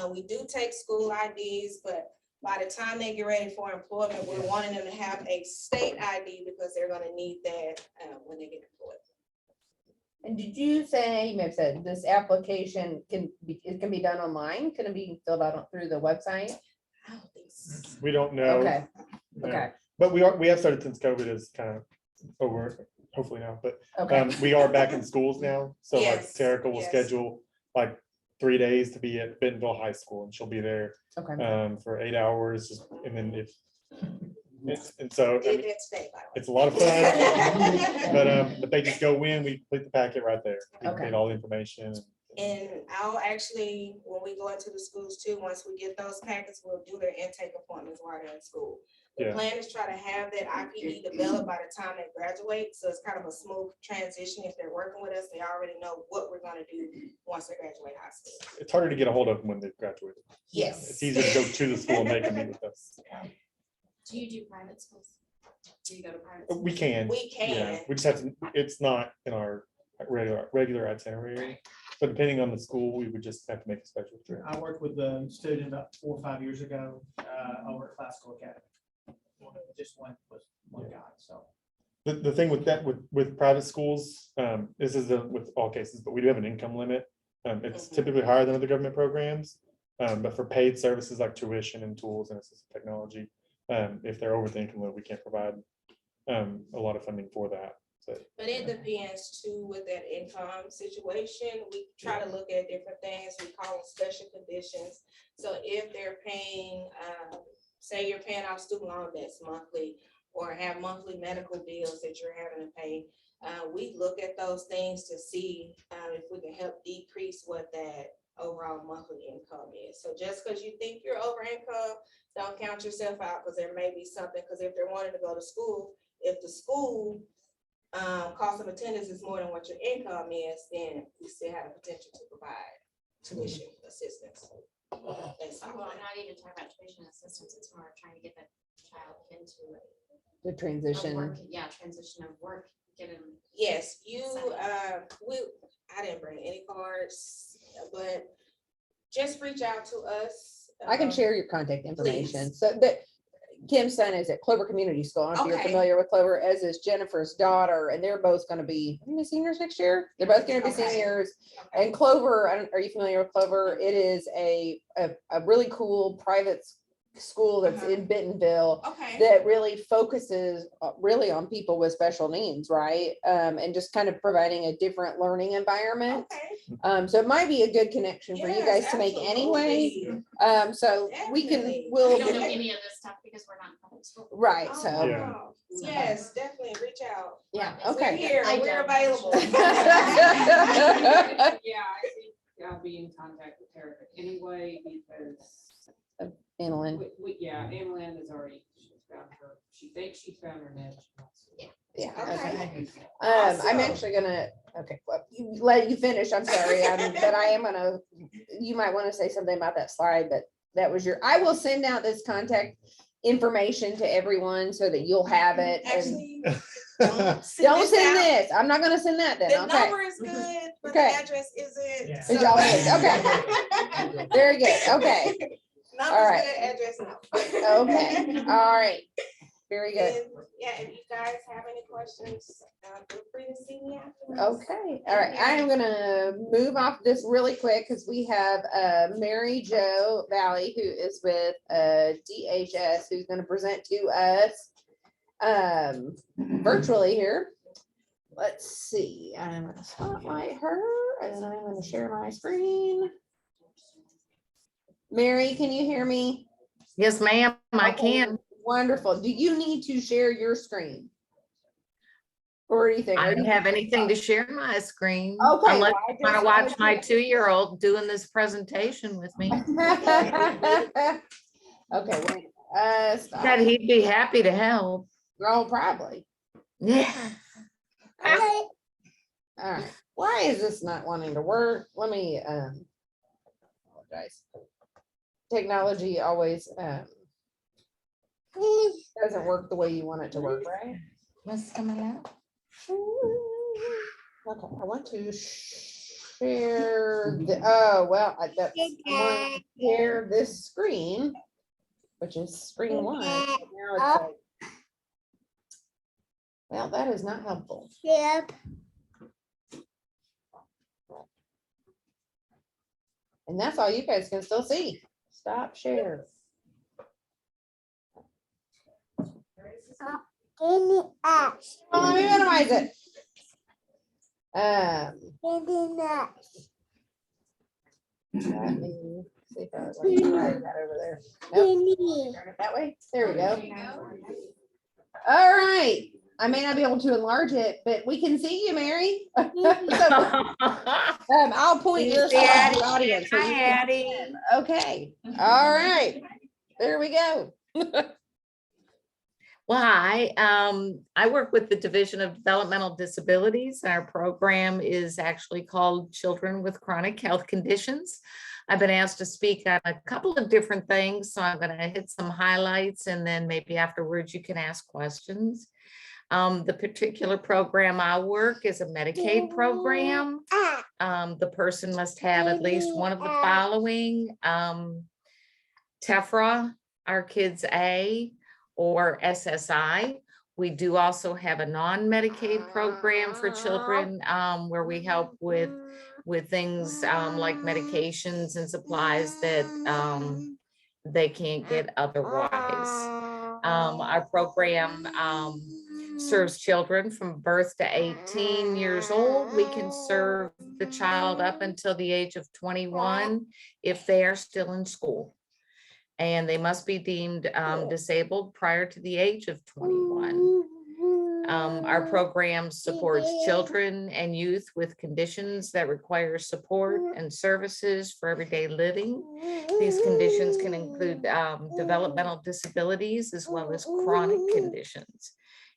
Speaker 5: We do take school IDs, but by the time they get ready for employment, we're wanting them to have a state ID because they're gonna need that when they get employed.
Speaker 2: And did you say, you may have said this application it can be done online? Can it be filled out through the website?
Speaker 5: I don't think so.
Speaker 4: We don't know.
Speaker 2: Okay,
Speaker 4: no.
Speaker 2: okay,
Speaker 4: But we have started since COVID is kind of over, hopefully now, but
Speaker 2: okay.
Speaker 4: we are back in schools now. So like
Speaker 5: Yes,
Speaker 4: Terica will
Speaker 5: yes.
Speaker 4: schedule like 3 days to be at Bentonville High School, and she'll be there
Speaker 2: Okay.
Speaker 4: for 8 hours, and then and so I
Speaker 5: Did
Speaker 4: mean,
Speaker 5: that today, by the
Speaker 4: it's a lot of fun.
Speaker 5: way.
Speaker 4: But they just go in, we complete the packet right there. We
Speaker 2: Okay.
Speaker 4: complete all the information.
Speaker 5: And I'll actually, when we go into the schools too, once we get those packets, we'll do their intake appointments while they're in school. The
Speaker 4: Yeah.
Speaker 5: plan is try to have that IPE developed by the time they graduate, so it's kind of a smooth transition. If they're working with us, they already know what we're gonna do once they graduate high school.
Speaker 4: It's harder to get a hold of them when they've graduated.
Speaker 5: Yes.
Speaker 4: It's easier to go to the school and make them meet with us.
Speaker 3: Do you do private schools? Do you go to private? schools?
Speaker 4: We can.
Speaker 5: We
Speaker 4: Yeah,
Speaker 5: can.
Speaker 4: we just have to, it's not in our regular itinerary. But depending on the school, we would just have to make a special trip.
Speaker 1: I worked with the student about 4 or 5 years ago, over at Classical Academy. Just one guy, so.
Speaker 4: The thing with that, with private schools, this is with all cases, but we do have an income limit. It's
Speaker 5: Mhm.
Speaker 4: typically higher than other government programs. But for paid services like tuition and tools and assistive technology, if they're over the income limit, we can't provide a lot of funding for that. So
Speaker 5: But it depends too with that income situation. We try to look at different things. We call them special conditions. So if they're paying, say you're paying off student loan debts monthly or have monthly medical bills that you're having to pay, we look at those things to see if we can help decrease what that overall monthly income is. So just because you think you're over income, don't count yourself out, because there may be something, because if they're wanting to go to school, if the school cost of attendance is more than what your income is, then we still have the potential to provide tuition assistance. Based on
Speaker 3: Well,
Speaker 5: that.
Speaker 3: not even talking about tuition assistance, it's more trying to get that child into
Speaker 2: The
Speaker 3: a
Speaker 2: transition.
Speaker 3: work, yeah, transition of work, get them.
Speaker 5: Yes, I didn't bring any cards, but just reach out to us.
Speaker 2: I can share your contact information.
Speaker 5: please.
Speaker 2: So that Kim's son is at Clover Community School. I don't know if you're
Speaker 5: Okay.
Speaker 2: familiar with Clover, as is Jennifer's daughter, and they're both gonna be seniors next year. They're both gonna be
Speaker 5: Okay.
Speaker 2: seniors.
Speaker 5: Okay.
Speaker 2: And Clover, are you familiar with Clover? It is a really cool private school that's in Bentonville
Speaker 5: Okay,
Speaker 2: that really focuses really on people with special needs, right? And just kind of providing a different learning environment.
Speaker 5: okay.
Speaker 2: So it might be a good connection for you
Speaker 5: Yes,
Speaker 2: guys to make anyway.
Speaker 5: absolutely.
Speaker 2: So we can,
Speaker 5: Definitely.
Speaker 2: we'll,
Speaker 3: We don't know any of this stuff because we're not in public school.
Speaker 2: right,
Speaker 5: Oh,
Speaker 2: so,
Speaker 4: Yeah.
Speaker 5: wow. Yes, definitely reach out.
Speaker 2: yeah,
Speaker 5: We're
Speaker 2: okay.
Speaker 5: here,
Speaker 3: I
Speaker 5: we're
Speaker 3: don't.
Speaker 5: available.
Speaker 7: Yeah, I think I'll be in contact with her anyway, because
Speaker 2: Annalyn,
Speaker 7: Emmeline has already, she's found her, she thinks she found her niche.
Speaker 2: yeah,
Speaker 5: Okay.
Speaker 2: okay.
Speaker 5: Awesome.
Speaker 2: I'm actually gonna, okay, well, let you finish, I'm sorry, but I am gonna, you might wanna say something about that slide, but that was I will send out this contact information to everyone so that you'll have it. And
Speaker 5: Actually,
Speaker 2: don't
Speaker 5: this
Speaker 2: send
Speaker 5: out.
Speaker 2: this, I'm not gonna send that then,
Speaker 5: The
Speaker 2: okay?
Speaker 5: number is good, but the
Speaker 2: Okay.
Speaker 5: address isn't.
Speaker 1: Yeah.
Speaker 5: so-
Speaker 2: Is y'all good? Okay. Very good, okay,
Speaker 5: Number's
Speaker 2: right.
Speaker 5: good, address no.
Speaker 2: okay, all right, very good.
Speaker 5: And, yeah, if you guys have any questions, feel free to see me afterwards.
Speaker 2: Okay, all right, I am gonna move off this really quick because we have Mary Jo Valley, who is with DHS, who's gonna present to us virtually here. Let's see, I'm gonna spotlight her and I'm gonna share my screen. Mary, can you hear me?
Speaker 8: Yes, ma'am, I
Speaker 2: Okay,
Speaker 8: can.
Speaker 2: Wonderful. Do you need to share your screen? Or anything?
Speaker 8: I
Speaker 2: Or
Speaker 8: don't
Speaker 2: you-
Speaker 8: have anything to share my screen.
Speaker 2: Okay,
Speaker 8: Unless
Speaker 2: well, I
Speaker 8: you want to
Speaker 2: just
Speaker 8: watch
Speaker 2: wanted
Speaker 8: my
Speaker 2: to-
Speaker 8: 2-year-old doing this presentation with me.
Speaker 2: Okay, wait, stop.
Speaker 8: Said he'd be happy to help.
Speaker 2: Oh, probably.
Speaker 8: Yeah.
Speaker 2: All right, why is this not wanting to work? Let me, apologize. Technology always, doesn't work the way you want it to work, right?
Speaker 8: What's coming out?
Speaker 2: Okay, I want to share the, oh, well, I want to share this screen, which is screen one. Now it's like, well, that is not helpful.
Speaker 9: Yep.
Speaker 2: And that's all you guys can still see. Stop share.
Speaker 9: Any apps.
Speaker 2: Oh, let me minimize it. Let me see if I can slide that over there. Nope. Turn it that way. There we go. All right. I may not be able to enlarge it, but we can see you, Mary. So, I'll point your
Speaker 8: See
Speaker 2: side to
Speaker 8: Addie?
Speaker 2: the audience. so you
Speaker 8: Hi,
Speaker 2: can-
Speaker 8: Addie.
Speaker 2: Okay, all right, there we go.
Speaker 8: Well, I work with the Division of Developmental Disabilities. Our program is actually called Children with Chronic Health Conditions. I've been asked to speak on a couple of different things, so I'm going to hit some highlights and then maybe afterwards you can ask questions. The particular program I work is a Medicaid program. The person must have at least one of the following, Tefra, Our Kids A, or SSI. We do also have a non-Medicaid program for children where we help with things like medications and supplies that they can't get otherwise. Our program serves children from birth to 18 years old. We can serve the child up until the age of 21 if they are still in school. And they must be deemed disabled prior to the age of 21. Our program supports children and youth with conditions that require support and services for everyday living. These conditions can include developmental disabilities as well as chronic conditions.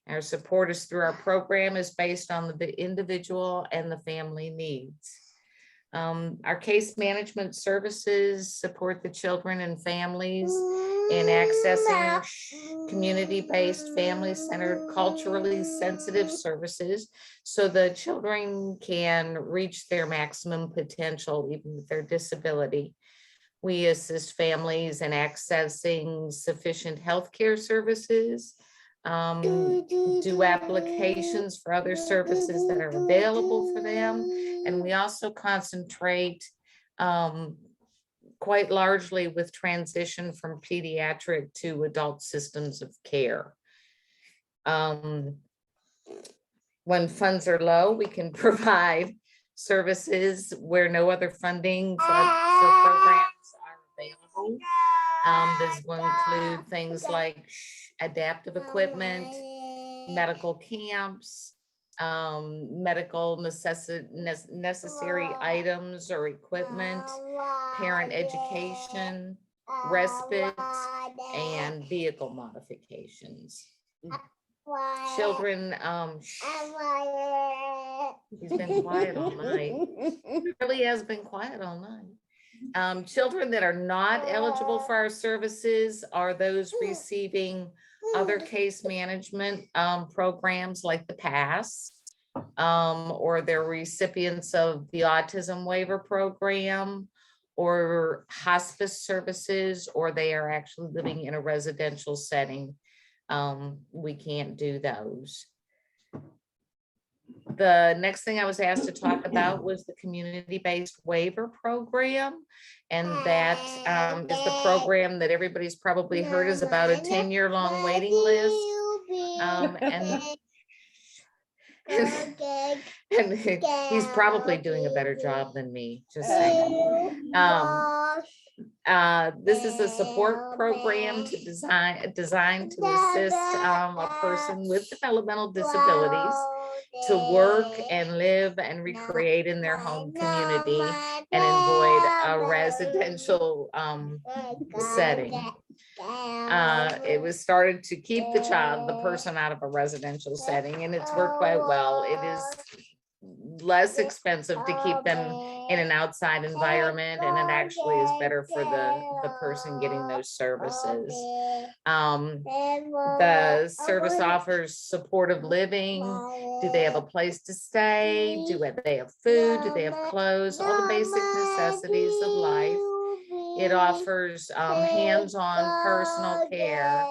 Speaker 8: Our support is through our program is based on the individual and the family needs. Our case management services support the children and families in accessing community-based, family-centered, culturally sensitive services so the children can reach their maximum potential even with their disability. We assist families in accessing sufficient healthcare services, do applications for other services that are available for them. And we also concentrate quite largely with transition from pediatric to adult systems of care. When funds are low, we can provide services where no other funding for programs are available. This will include things like adaptive equipment, medical camps, medical necessary items or equipment, parent education, respite, and vehicle modifications. Children, he's been quiet all night. He really has been quiet all night. Children that are not eligible for our services are those receiving other case management programs like the PASS, or they're recipients of the autism waiver program or hospice services, or they are actually living in a residential setting. We can't do those. The next thing I was asked to talk about was the community-based waiver program. And that is the program that everybody's probably heard is about a 10-year-long waiting list. And he's probably doing a better job than me, just saying. This is a support program designed to assist a person with developmental disabilities to work and live and recreate in their home community and avoid a residential setting. It was started to keep the person out of a residential setting, and it's worked quite well. It is less expensive to keep them in an outside environment, and it actually is better for the person getting those services. The service offers supportive living. Do they have a place to stay? Do they have food? Do they have clothes? All the basic necessities of life. It offers hands-on personal care.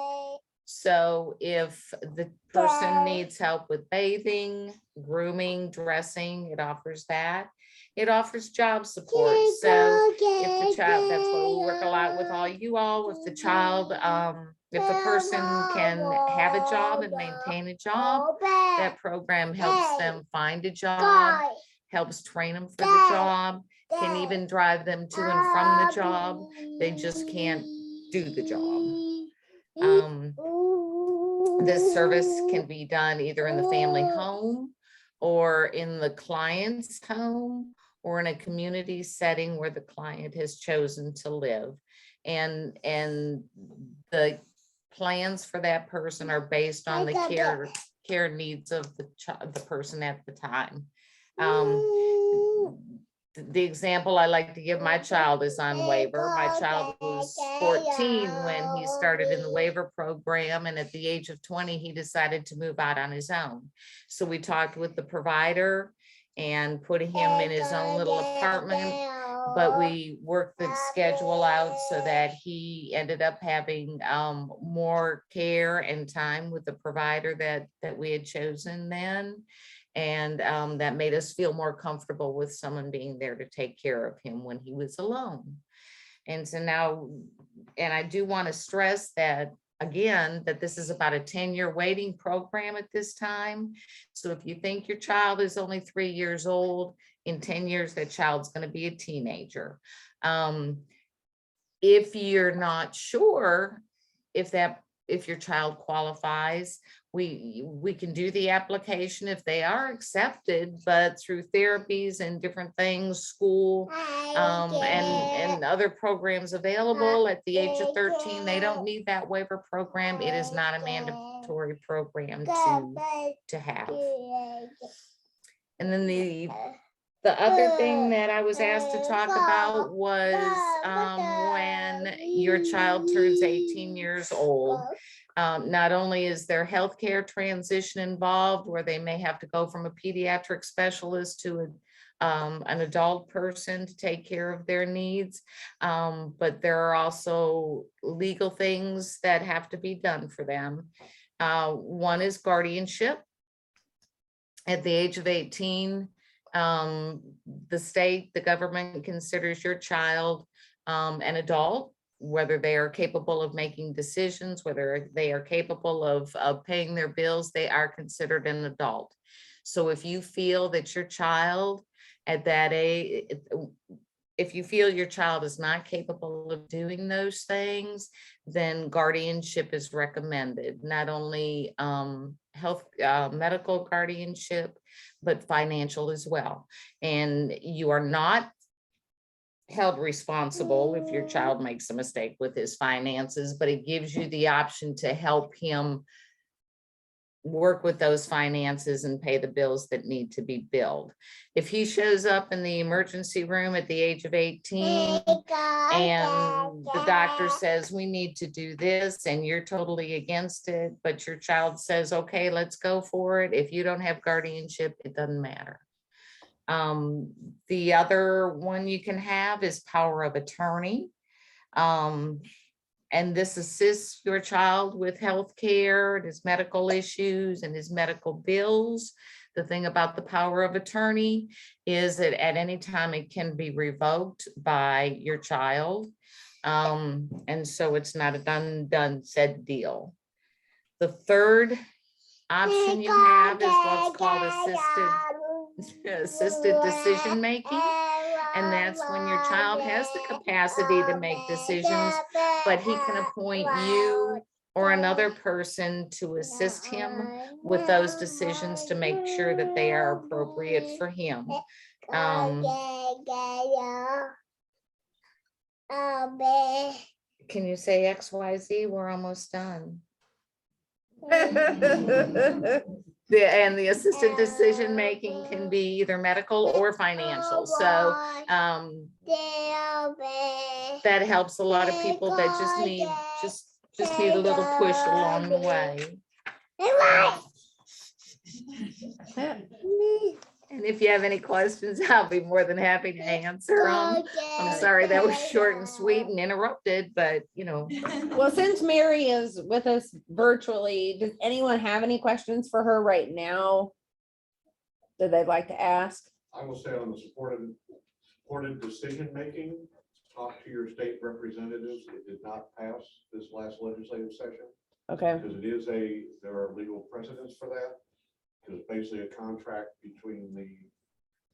Speaker 8: So if the person needs help with bathing, grooming, dressing, it offers that. It offers job support. So if the child, that's what we work a lot with all you all, if the child, if the person can have a job and maintain a job, that program helps them find a job, helps train them for the job, can even drive them to and from the job. They just can't do the job. This service can be done either in the family home or in the client's home or in a community setting where the client has chosen to live. And the plans for that person are based on the care needs of the person at the time. The example I like to give my child is on waiver. My child was 14 when he started in the waiver program, and at the age of 20, he decided to move out on his own. So we talked with the provider and put him in his own little apartment, but we worked the schedule out so that he ended up having more care and time with the provider that we had chosen then. And that made us feel more comfortable with someone being there to take care of him when he was alone. And so now, and I do want to stress that, again, that this is about a 10-year waiting program at this time. So if you think your child is only 3 years old, in 10 years, that child's going to be a teenager. If you're not sure if your child qualifies, we can do the application if they are accepted, but through therapies and different things, school, and other programs available at the age of 13, they don't need that waiver program. It is not a mandatory program to have. And then the other thing that I was asked to talk about was when your child turns 18 years old. Not only is there healthcare transition involved where they may have to go from a pediatric specialist to an adult person to take care of their needs, but there are also legal things that have to be done for them. One is guardianship. At the age of 18, the government considers your child an adult, whether they are capable of making decisions, whether they are capable of paying their bills, they are considered an adult. So if you feel that your child at that age, if you feel your child is not capable of doing those things, then guardianship is recommended. Not only medical guardianship, but financial as well. And you are not held responsible if your child makes a mistake with his finances, but it gives you the option to help him work with those finances and pay the bills that need to be billed. If he shows up in the emergency room at the age of 18 and the doctor says we need to do this and you're totally against it, but your child says, okay, let's go for it. If you don't have guardianship, it doesn't matter. The other one you can have is power of attorney. And this assists your child with health care and his medical issues and his medical bills. The thing about the power of attorney is that at any time it can be revoked by your child. And so it's not a done said deal. The third option you have is what's called assisted decision making. And that's when your child has the capacity to make decisions, but he can appoint you or another person to assist him with those decisions to make sure that they are appropriate for him. Can you say XYZ? We're almost done. The assisted decision making can be either medical or financial. So that helps a lot of people that just need a little push along the way. And if you have any questions, I'll be more than happy to answer them. I'm sorry that was short and sweet and interrupted, but you know.
Speaker 2: Well, since Mary is with us virtually, does anyone have any questions for her right now that they'd like to ask?
Speaker 6: I will say on the supported decision-making, talk to your state representatives. It did not pass this last legislative session.
Speaker 2: Okay.
Speaker 6: Because there are legal precedents for that. Because basically a contract between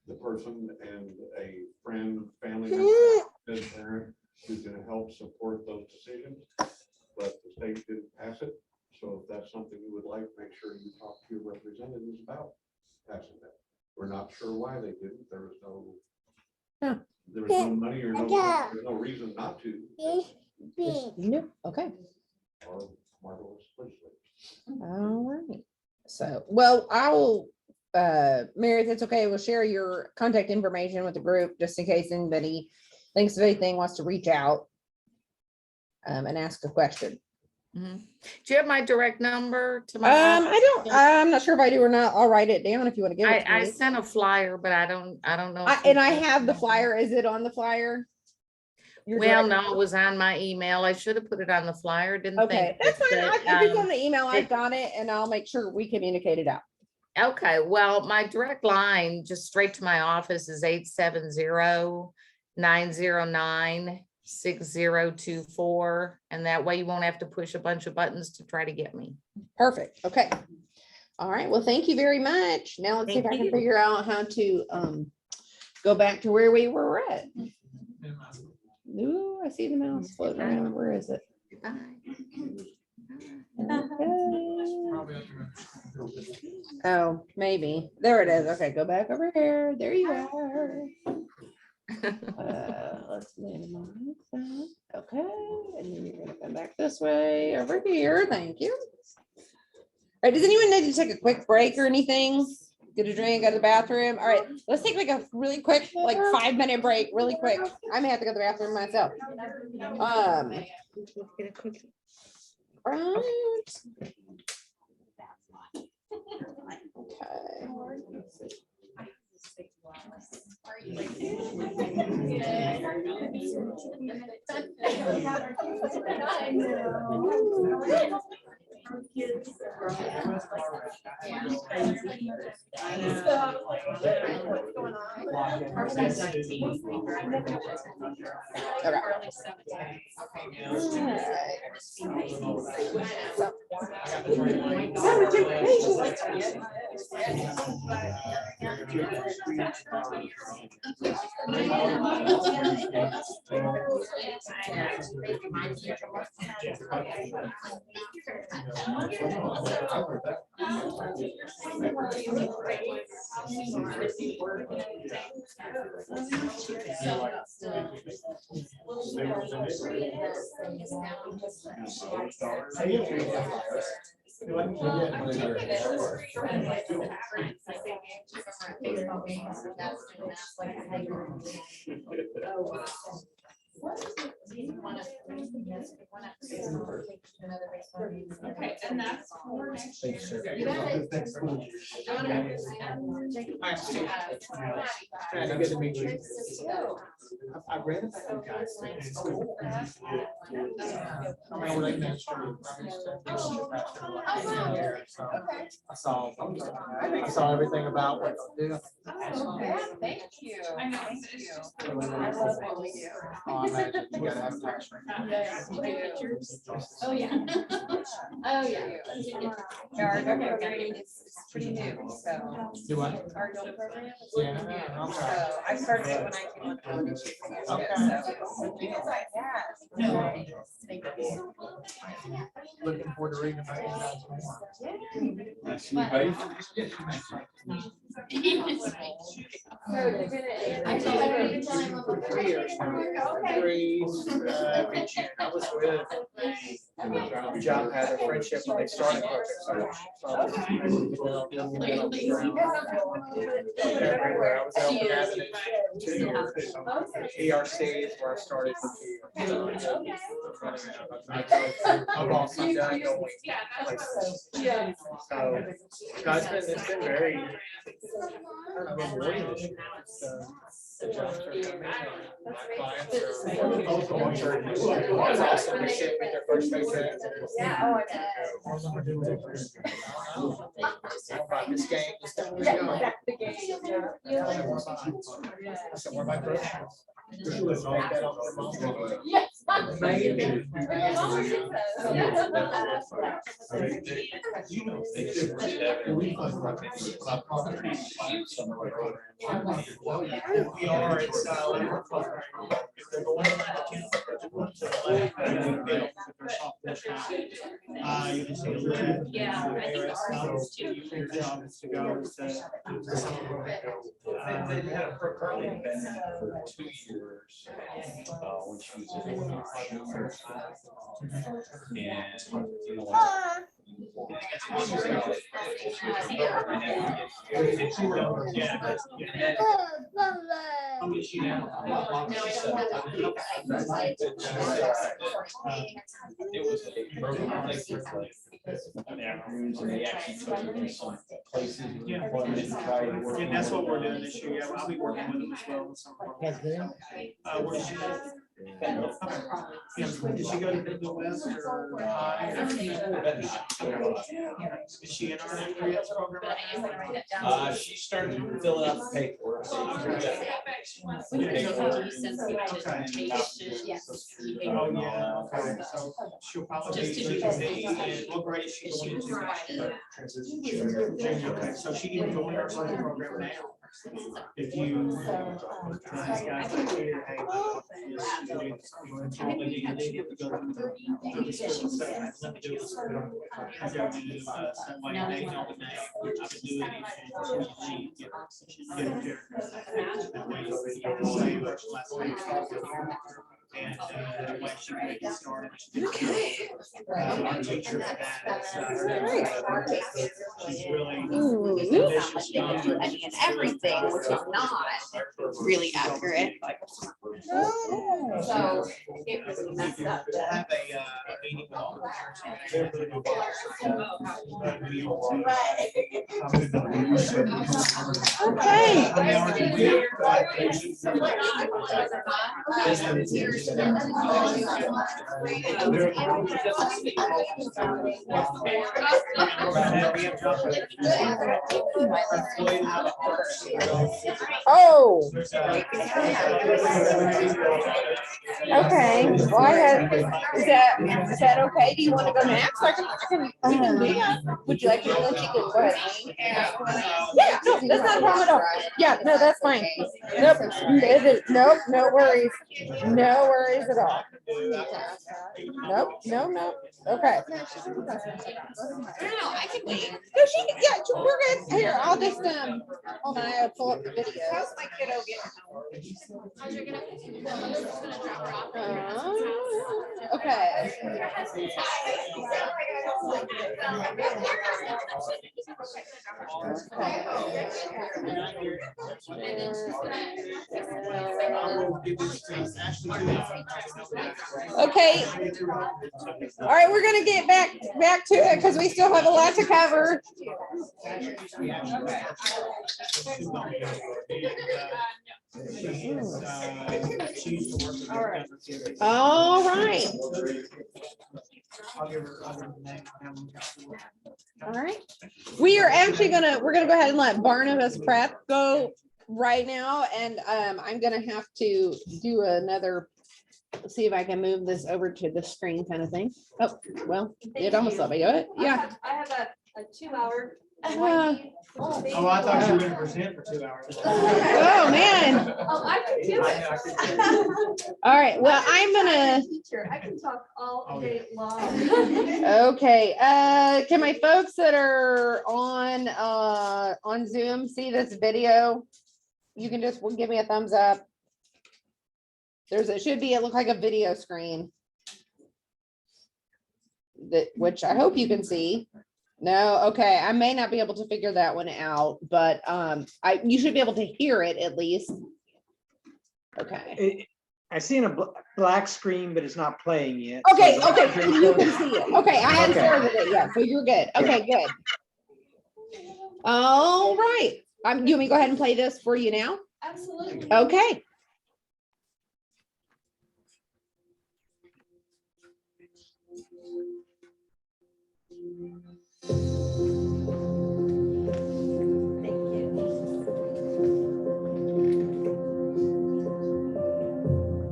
Speaker 6: the person and a friend, family member, parent who's going to help support those decisions. But the state didn't pass it. So if that's something you would like, make sure you talk to your representatives about passing that. We're not sure why they didn't. There was no.
Speaker 2: Huh.
Speaker 6: There was no money or there's no reason not to.
Speaker 2: No, okay.
Speaker 6: Or marvelous legislators.
Speaker 2: All right. So, well, I will, Mary, if it's okay, we'll share your contact information with the group just in case anybody thinks of anything, wants to reach out and ask a question.
Speaker 8: Mhm. Do you have my direct number to my?
Speaker 2: I'm not sure if I do or not. I'll write it down if you want to give it to
Speaker 8: I
Speaker 2: me.
Speaker 8: sent a flyer, but I don't know. if
Speaker 2: And
Speaker 8: you
Speaker 2: I
Speaker 8: got
Speaker 2: have the
Speaker 8: it.
Speaker 2: flyer. Is it on the flyer? Your
Speaker 8: Well,
Speaker 2: direct-
Speaker 8: no, it was on my email. I should have put it on the flyer. Didn't
Speaker 2: Okay,
Speaker 8: think.
Speaker 2: that's fine.
Speaker 8: that,
Speaker 2: If it's on the email, I've
Speaker 8: it-
Speaker 2: got it and I'll make sure we communicate it out.
Speaker 8: Okay, well, my direct line, just straight to my office is 870-909-6024. And that way you won't have to push a bunch of buttons to try to get me.
Speaker 2: Perfect. Okay. All right. Well, thank you very much. Now let's see if I
Speaker 8: Thank
Speaker 2: can
Speaker 8: you.
Speaker 2: figure out how to go back to where we were at. Ooh, I see the mouse floating around. Where is it?
Speaker 8: Goodbye.
Speaker 2: Okay. Oh, maybe. There it is. Okay, go back over here. There you are. Let's minimize that. Okay, and then you're gonna come back this way over here. Thank you. All right, does anyone need to take a quick break or anything? Get a drink, go to the bathroom? All right, let's take like a really quick, like 5-minute break, really quick. I may have to go to the bathroom myself.
Speaker 8: Get a cookie.
Speaker 2: Right.
Speaker 7: Okay, and that's for next year.
Speaker 1: Good to meet you. I read about you guys in school. I'm already master. I saw everything about what you do.
Speaker 7: Thank you. I know, it's just.
Speaker 1: Oh, I imagine you gotta have a tax rate.
Speaker 7: Oh, yeah. Oh, yeah. Our adult program is pretty new, so.
Speaker 1: Do what?
Speaker 7: Our adult program is
Speaker 1: Yeah,
Speaker 7: pretty new.
Speaker 1: okay.
Speaker 7: So I started it when I came on television. So. Yes. Thank you.
Speaker 1: Looking forward to reading about you guys more.
Speaker 3: I told her to tell him about the
Speaker 1: 3 years. 3, June. I was with John, had a friendship when they started. Everywhere. I was at Open Avenue 2 years. ERC is where I started for 2 years. I'm also done going places. So, no, it's been very, I don't know, rewarding this year. The jobs are coming in, my clients are. It's awesome to sit with their first paycheck. All of them are doing it. About this game, this stuff. I said, where are my groceries? Make that on their mom. We are, it's, with their sophomore shot. You can see a little bit.
Speaker 3: Yeah, I think
Speaker 1: ARS
Speaker 3: ours
Speaker 1: stuff.
Speaker 3: is too.
Speaker 1: Your job is to go to some of them.
Speaker 10: For Carly, been for 2 years, when she was in. And, you know,
Speaker 1: How many she have?
Speaker 10: it was a broken place. And they actually took her to some places.
Speaker 1: Yeah.
Speaker 10: And tried to work
Speaker 1: And that's what we're doing
Speaker 10: on
Speaker 1: this year. Yeah, I'll be working with them as well. with some of them. Where's she at? Yeah, did she go to the West or high? Is she in our careers program right now?
Speaker 10: She started filling out the paperwork. So you
Speaker 1: Oh, yeah, okay, so she'll probably be, and what grade is she going into? Okay, so she can join our summer program now. If you. These guys are here, hey, probably need to go through the system, so let me do this. I go to, some way, name on the name, which I've been doing it, and she get a character. That way you can save her last name. And that way she can get started.
Speaker 2: Okay.
Speaker 1: Our teacher for that is, she's really.
Speaker 2: Ooh.
Speaker 1: ambitious.
Speaker 7: I mean, everything, which is not really accurate. So it was messed up.
Speaker 1: We'll have a meeting with all the parents.
Speaker 2: Okay.
Speaker 1: How many hours a week?
Speaker 2: Oh, okay. Well, I had, is that okay? Do you want to go next? I can, we can do that. Would you like to let you go? Go ahead. Yeah, no, that's not a problem at all. Yeah, no, that's fine. Nope, nope, no worries. No worries at all. Nope, no, okay.
Speaker 7: No, I can wait.
Speaker 2: No, she, yeah, we're good. Here, I'll just, hold on, I'll pull up the video.
Speaker 7: How's my kiddo getting home?
Speaker 3: How's your gonna? I'm just gonna drop her off.
Speaker 2: Okay. Okay. All right, we're gonna get back to it because we still have a lot to cover. All right. All right. We are actually we're gonna go ahead and let Barnabas Prep go right now, and I'm gonna have to do another. See if I can move this over to the screen kind of thing. Oh, well, it almost let me do it. Yeah.
Speaker 11: I have a 2-hour.
Speaker 1: Oh, I thought you were gonna present for 2 hours.
Speaker 2: Oh, man.
Speaker 11: Oh, I can do it.
Speaker 2: All right, well, I'm gonna,
Speaker 11: Teacher, I can talk all day long.
Speaker 2: okay, can my folks that are on Zoom see this video? You can just give me a thumbs up. It should be, it look like a video screen. Which I hope you can see. No, okay, I may not be able to figure that one out, but you should be able to hear it at least. Okay.
Speaker 12: I seen a black screen, but it's not playing yet.
Speaker 2: Okay,
Speaker 12: So-
Speaker 2: okay, you can see it. Okay, I hadn't
Speaker 12: Okay.
Speaker 2: started it yet, so you're good. Okay, good. All right. You want me to go ahead and play this for you now?
Speaker 11: Absolutely.
Speaker 2: Okay.
Speaker 11: Thank you.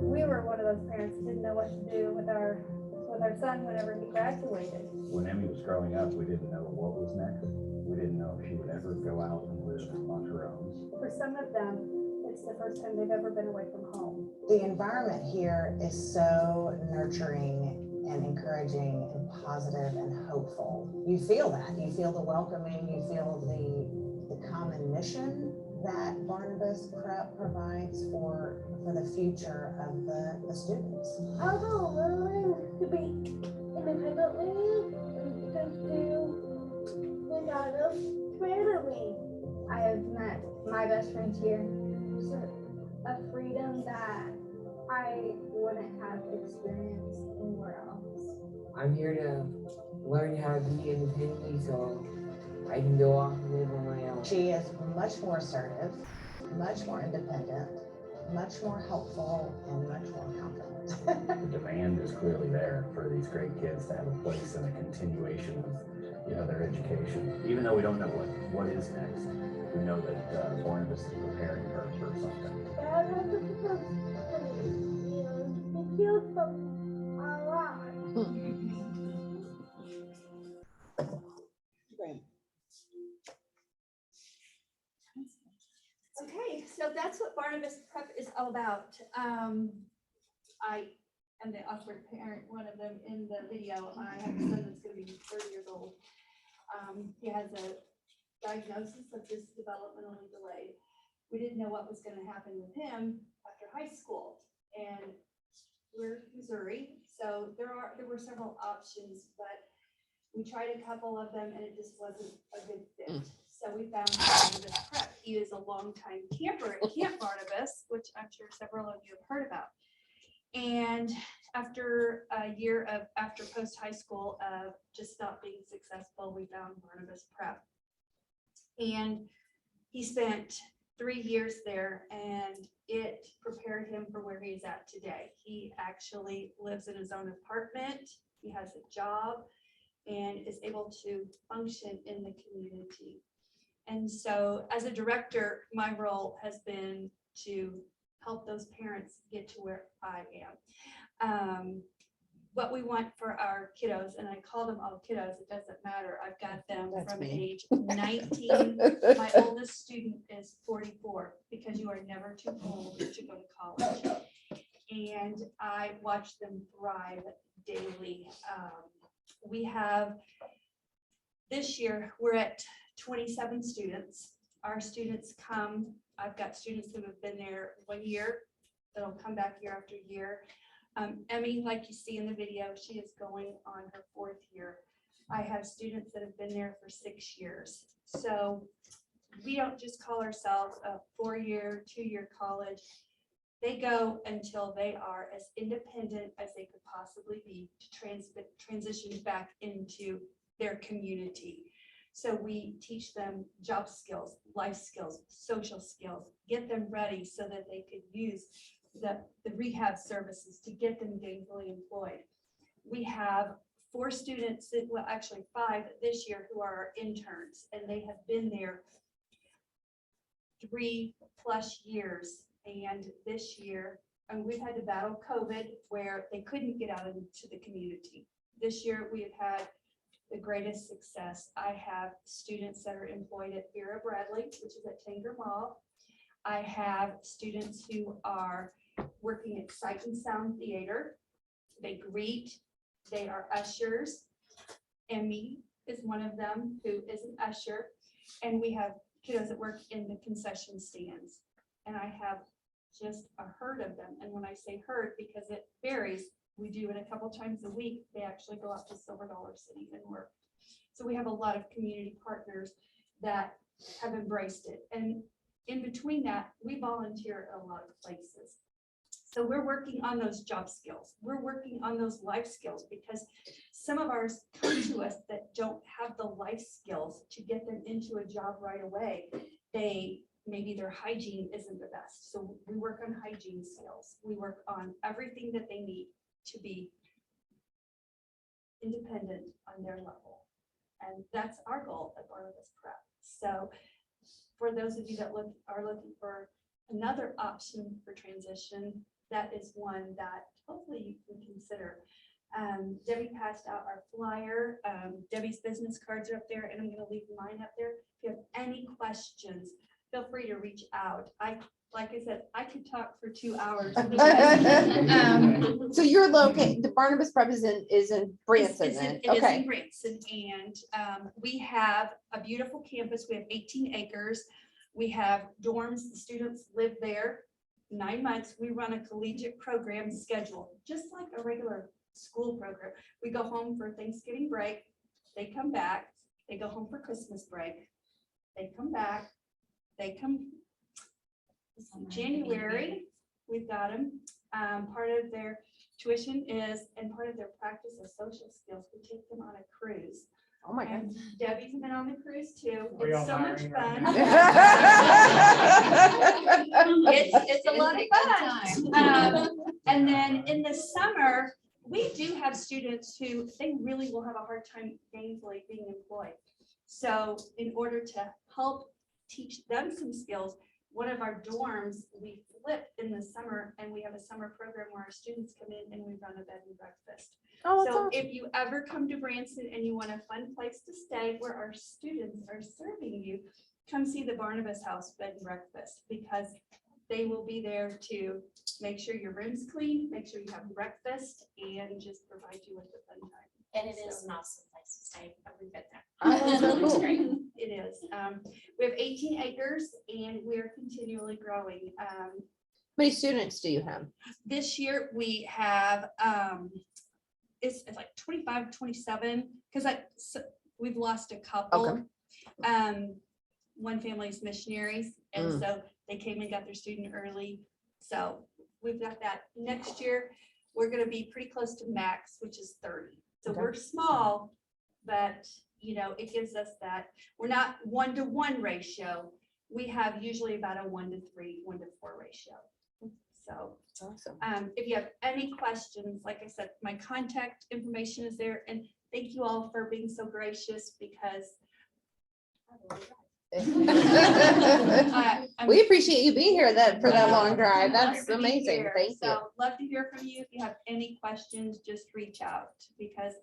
Speaker 11: We were one of those parents who didn't know what to do with our son whenever he graduated.
Speaker 13: When Emmy was growing up, we didn't know what was next. We didn't know if she would ever go out and live on her own.
Speaker 11: For some of them, it's the first time they've ever been away from home.
Speaker 14: The environment here is so nurturing and encouraging and positive and hopeful. You feel that. You feel the welcoming, you feel the common mission that Barnabas Prep provides for the future of the students.
Speaker 11: Also learning to be independently and to think out of creatively. I have met my best friends here. It's a freedom that I wouldn't have experienced anywhere else.
Speaker 15: I'm here to learn how to be independently so I can go off and live on my own.
Speaker 14: She is much more assertive, much more independent, much more helpful, and much more confident.
Speaker 13: The demand is clearly there for these great kids to have a place in a continuation of, their education. Even though we don't know what is next, we know that Barnabas is preparing her for something.
Speaker 11: Dad has a purpose for me. He feels from a lot.
Speaker 16: Okay, so that's what Barnabas Prep is all about. I am the awkward parent, one of them in the video. I have a son that's gonna be 30 years old. He has a diagnosis of this developmentally delayed. We didn't know what was gonna happen with him after high school. And we're Missouri, so there were several options, but we tried a couple of them and it just wasn't a good fit. So we found Barnabas Prep. He is a longtime camper at Camp Barnabas, which I'm sure several of you have heard about. And after a year after post high school of just not being successful, we found Barnabas Prep. And he spent 3 years there and it prepared him for where he's at today. He actually lives in his own apartment. He has a job and is able to function in the community. And so as a director, my role has been to help those parents get to where I am. What we want for our kiddos, and I call them all kiddos, it doesn't matter. I've got them from age 19. My oldest student is 44 because you are never too old to go to college. And I watch them thrive daily. We have, this year, we're at 27 students. Our students come, I've got students who have been there 1 year, that'll come back year after year. Emmy, like you see in the video, she is going on her 4th year. I have students that have been there for 6 years. So we don't just call ourselves a 4-year, 2-year college. They go until they are as independent as they could possibly be to transition back into their community. So we teach them job skills, life skills, social skills, get them ready so that they could use the rehab services to get them gainfully employed. We have 4 students, well, actually 5 this year who are our interns, and they have been there 3+ years. And this year, and we've had to battle COVID where they couldn't get out into the community. This year, we have had the greatest success. I have students that are employed at Vera Bradley, which is at Tanger Mall. I have students who are working at Sight and Sound Theater. They greet, they are ushers. Emmy is one of them who is an usher. And we have kiddos that work in the concession stands. And I have just a herd of them. And when I say herd, because it varies, we do it a couple times a week. They actually go out to Silver Dollar City and work. So we have a lot of community partners that have embraced it. And in between that, we volunteer at a lot of places. So we're working on those job skills. We're working on those life skills because some of ours come to us that don't have the life skills to get them into a job right away. Maybe their hygiene isn't the best. So we work on hygiene skills. We work on everything that they need to be independent on their level. And that's our goal at Barnabas Prep. So for those of you that are looking for another option for transition, that is one that hopefully you can consider. Debbie passed out our flyer. Debbie's business cards are up there, and I'm going to leave mine up there. If you have any questions, feel free to reach out. Like I said, I could talk for 2 hours.
Speaker 2: So you're located, the Barnabas Prep is in Branson
Speaker 16: It
Speaker 2: then?
Speaker 16: is
Speaker 2: Okay.
Speaker 16: in Branson, and we have a beautiful campus. We have 18 acres. We have dorms. The students live there 9 months. We run a collegiate program schedule, just like a regular school program. We go home for Thanksgiving break. They come back. They go home for Christmas break. They come back. They come January. We've got them. Part of their tuition is, and part of their practice of social skills, we take them on a cruise.
Speaker 2: Oh my God.
Speaker 16: And Debbie's been on the cruise too.
Speaker 1: Are y'all
Speaker 16: It's so much
Speaker 1: hiring
Speaker 16: fun.
Speaker 1: right
Speaker 16: It's a lot of fun. And then in the summer, we do have students who, they really will have a hard time gainfully being employed. So in order to help teach them some skills, one of our dorms, we flip in the summer, and we have a summer program where our students come in and we run a bed and breakfast.
Speaker 2: Oh, that's
Speaker 16: So
Speaker 2: awesome.
Speaker 16: if you ever come to Branson and you want a fun place to stay where our students are serving you, come see the Barnabas House Bed and Breakfast, because they will be there to make sure your room's clean, make sure you have breakfast, and just provide you with a fun time.
Speaker 3: And it is an awesome place to stay. We've been there.
Speaker 2: Oh, that's so
Speaker 3: It's
Speaker 2: cool.
Speaker 3: great.
Speaker 16: It is. We have 18 acres and we're continually growing.
Speaker 2: How many students do you have?
Speaker 16: This year we have, it's like 25, 27, because we've lost a couple.
Speaker 2: Okay.
Speaker 16: One family is missionaries, and
Speaker 2: Mm.
Speaker 16: so they came and got their student early. So we've got that. Next year, we're gonna be pretty close to max, which is 30. So
Speaker 2: Okay.
Speaker 16: we're small, but you know, it gives us that, we're not 1-to-1 ratio. We have usually about a 1-to-3, 1-to-4 ratio. So
Speaker 2: Awesome.
Speaker 16: if you have any questions, like I said, my contact information is there, and thank you all for being so gracious, because
Speaker 2: We appreciate you being here for that long drive. That's
Speaker 16: Honored to be
Speaker 2: amazing.
Speaker 16: here.
Speaker 2: Thank you.
Speaker 16: So love to hear from you. If you have any questions, just reach out,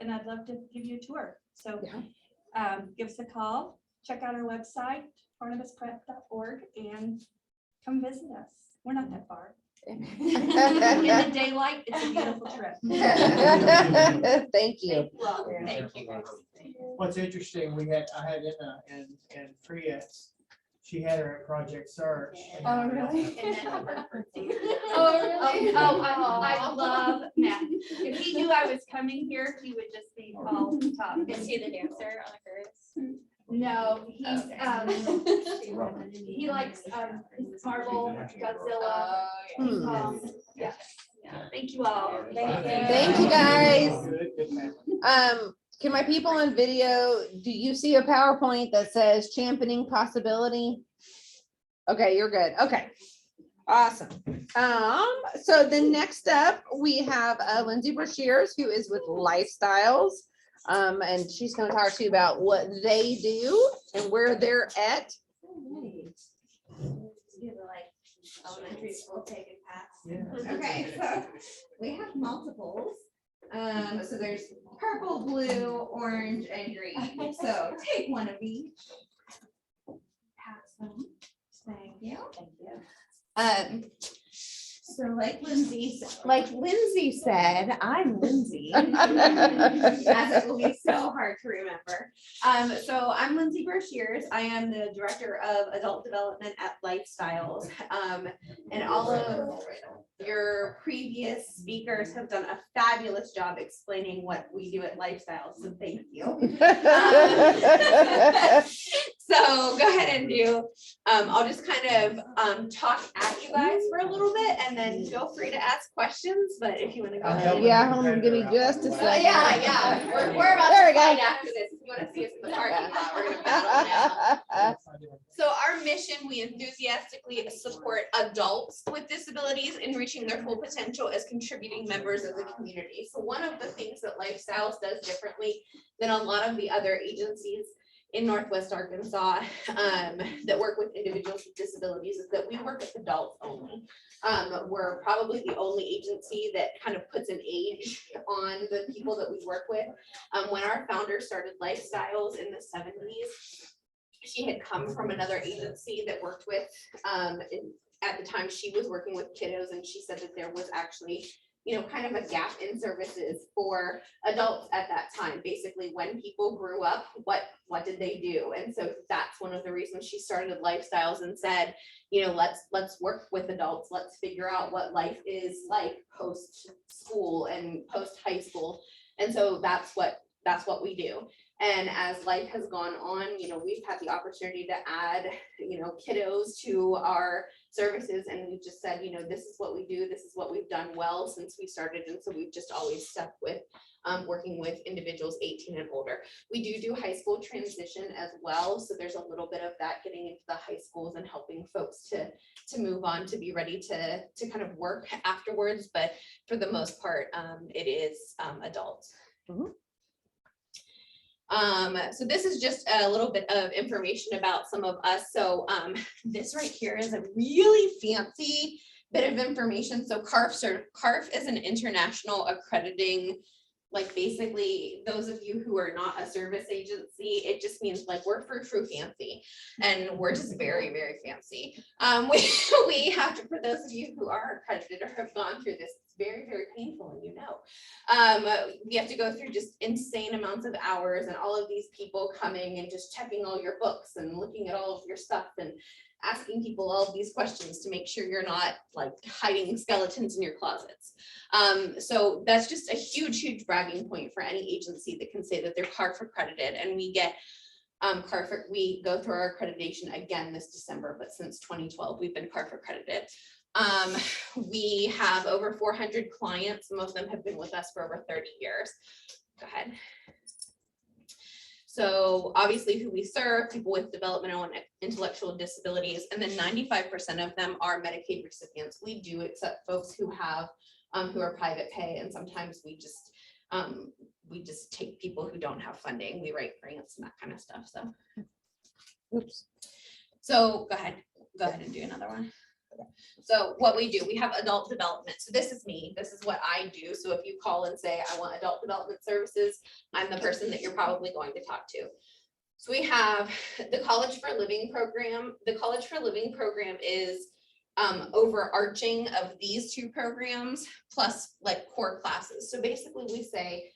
Speaker 16: and I'd love to give you a tour. So give us a call, check out our website, barnabasprep.org, and come visit us. We're not that far. In the daylight, it's a beautiful trip.
Speaker 2: Thank you.
Speaker 16: Well, thank you guys.
Speaker 1: What's interesting, I had in Prius, she had her at Project Search.
Speaker 16: Oh, really?
Speaker 3: Oh,
Speaker 16: I love Matt. If he knew I was coming here, he would just be all top.
Speaker 3: Is he the dancer on a cruise?
Speaker 16: No, he's, he likes, Marvel, Godzilla. Yeah. Thank you all.
Speaker 2: Thank you, guys. Can my people on video, do you see a PowerPoint that says championing possibility? Okay, you're good. Okay. Awesome. So the next up, we have Lindsay Brashears, who is with Lifestyles. And she's going to talk to you about what they do and where they're at.
Speaker 3: Elementary school taken pass.
Speaker 17: Okay, so we have multiples. So there's purple, blue, orange, and green. So take one of each. Pass them. Thank you. So like Lindsay said, I'm Lindsay. As it will be so hard to remember. So I'm Lindsay Brashears. I am the Director of Adult Development at Lifestyles. And all of your previous speakers have done a fabulous job explaining what we do at Lifestyles, so thank you. So go ahead and do, I'll just kind of talk at you guys for a little bit, and then feel free to ask questions, but if you want to go ahead.
Speaker 2: Yeah, hold on, give me just a second.
Speaker 17: Yeah, we're about
Speaker 2: There
Speaker 17: to
Speaker 2: we go.
Speaker 17: fight after this. If you want to see us in the parking lot, we're gonna battle now. So our mission, we enthusiastically support adults with disabilities in reaching their full potential as contributing members of the community. So one of the things that Lifestyles does differently than a lot of the other agencies in Northwest Arkansas that work with individuals with disabilities is that we work with adults only. We're probably the only agency that kind of puts an age on the people that we work with. When our founder started Lifestyles in the 70s, She had come from another agency that worked with, at the time she was working with kiddos, and she said that there was actually, you know, kind of a gap in services for adults at that time. Basically, when people grew up, what did they do? And so that's one of the reasons she started Lifestyles and said, you know, let's work with adults. Let's figure out what life is like post school and post high school. And so that's what we do. And as life has gone on, you know, we've had the opportunity to add, you know, kiddos to our services. And we've just said, you know, this is what we do. This is what we've done well since we started. And so we've just always stuck with working with individuals 18 and older. We do high school transition as well. So there's a little bit of that getting into the high schools and helping folks to move on, to be ready to kind of work afterwards. But for the most part, it is adults. So this is just a little bit of information about some of us. So this right here is a really fancy bit of information. So CARF is an international accrediting, like basically those of you who are not a service agency, it just means like we're frou fancy, and we're just very, very fancy. We have to, for those of you who are accredited or have gone through this, it's very, very painful, and you know, we have to go through just insane amounts of hours and all of these people coming and just checking all your books and looking at all of your stuff and asking people all of these questions to make sure you're not like hiding skeletons in your closets. So that's just a huge bragging point for any agency that can say that they're CARF accredited, and we get CARF, we go through our accreditation again this December, but since 2012, we've been CARF accredited. We have over 400 clients. Some of them have been with us for over 30 years. Go ahead. So obviously who we serve, people with developmental and intellectual disabilities, and then 95% of them are Medicaid recipients. We do accept folks who have, who are private pay, and sometimes we just take people who don't have funding. We write grants and that kind of stuff, so.
Speaker 2: Oops.
Speaker 17: So go ahead and do another one. So what we do, we have adult development. So this is me, this is what I do. So if you call and say, I want adult development services, I'm the person that you're probably going to talk to. So we have the College for Living program. The College for Living program is overarching of these two programs plus like core classes. So basically we say,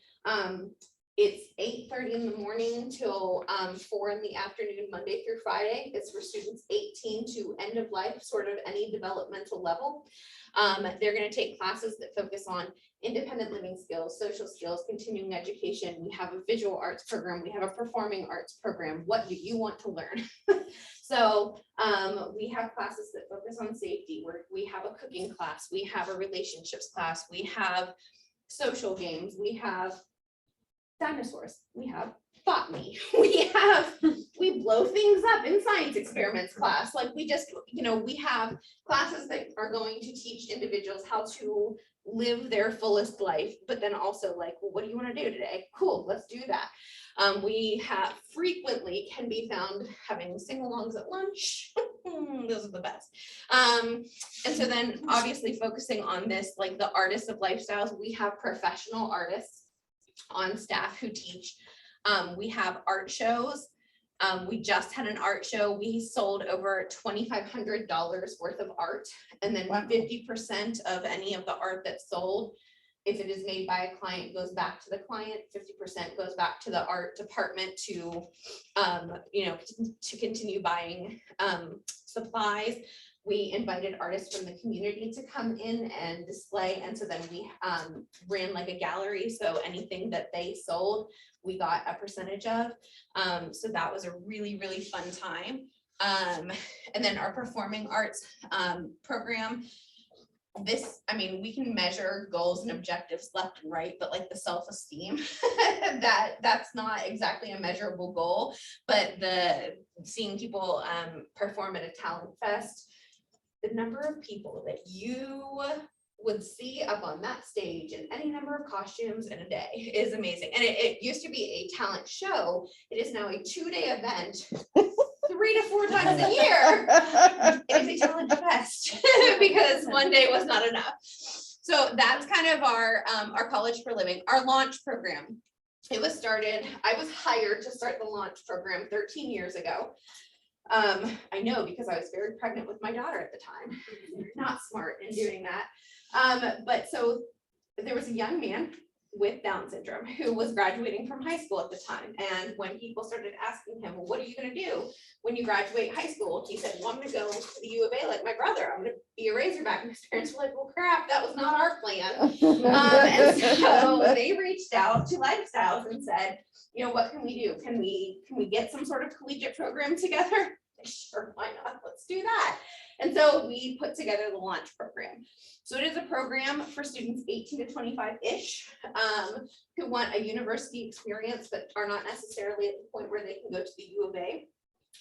Speaker 17: it's 8:30 in the morning till 4 in the afternoon, Monday through Friday. It's for students 18 to end of life, sort of any developmental level. They're going to take classes that focus on independent living skills, social skills, continuing education. We have a visual arts program. We have a performing arts program. What do you want to learn? So we have classes that focus on safety. We have a cooking class. We have a relationships class. We have social games. We have dinosaurs, we have botany, we blow things up in science experiments class. Like we just, you know, we have classes that are going to teach individuals how to live their fullest life, but then also like, well, what do you want to do today? Cool, let's do that. We have frequently can be found having sing-alongs at lunch. Those are the best. And so then obviously focusing on this, like the artists of lifestyles, we have professional artists on staff who teach. We have art shows. We just had an art show. We sold over $2,500 worth of art, and then 50% of any of the art that's sold, if it is made by a client, goes back to the client. 50% goes back to the art department to, you know, to continue buying supplies. We invited artists from the community to come in and display. And so then we ran like a gallery. So anything that they sold, we got a percentage of. So that was a really, really fun time. And then our performing arts program, this, I mean, we can measure goals and objectives left and right, but like the self-esteem, that's not exactly a measurable goal, but the seeing people perform at a talent fest, the number of people that you would see up on that stage in any number of costumes in a day is amazing. And it used to be a talent show. It is now a 2-day event, 3 to 4 times a year. It is a talent fest because one day was not enough. So that's kind of our College for Living. Our launch program. It was started, I was hired to start the launch program 13 years ago. I know because I was very pregnant with my daughter at the time. Not smart in doing that. But so there was a young man with Down syndrome who was graduating from high school at the time. And when people started asking him, well, what are you going to do when you graduate high school? He said, well, I'm going to go to the U of A like my brother. I'm going to be a Razorback. And his parents were like, well, crap, that was not our plan. And so they reached out to Lifestyles and said, you know, what can we do? Can we get some sort of collegiate program together? Sure, why not? Let's do that. And so we put together the launch program. So it is a program for students 18 to 25-ish who want a university experience but are not necessarily at the point where they can go to the U of A.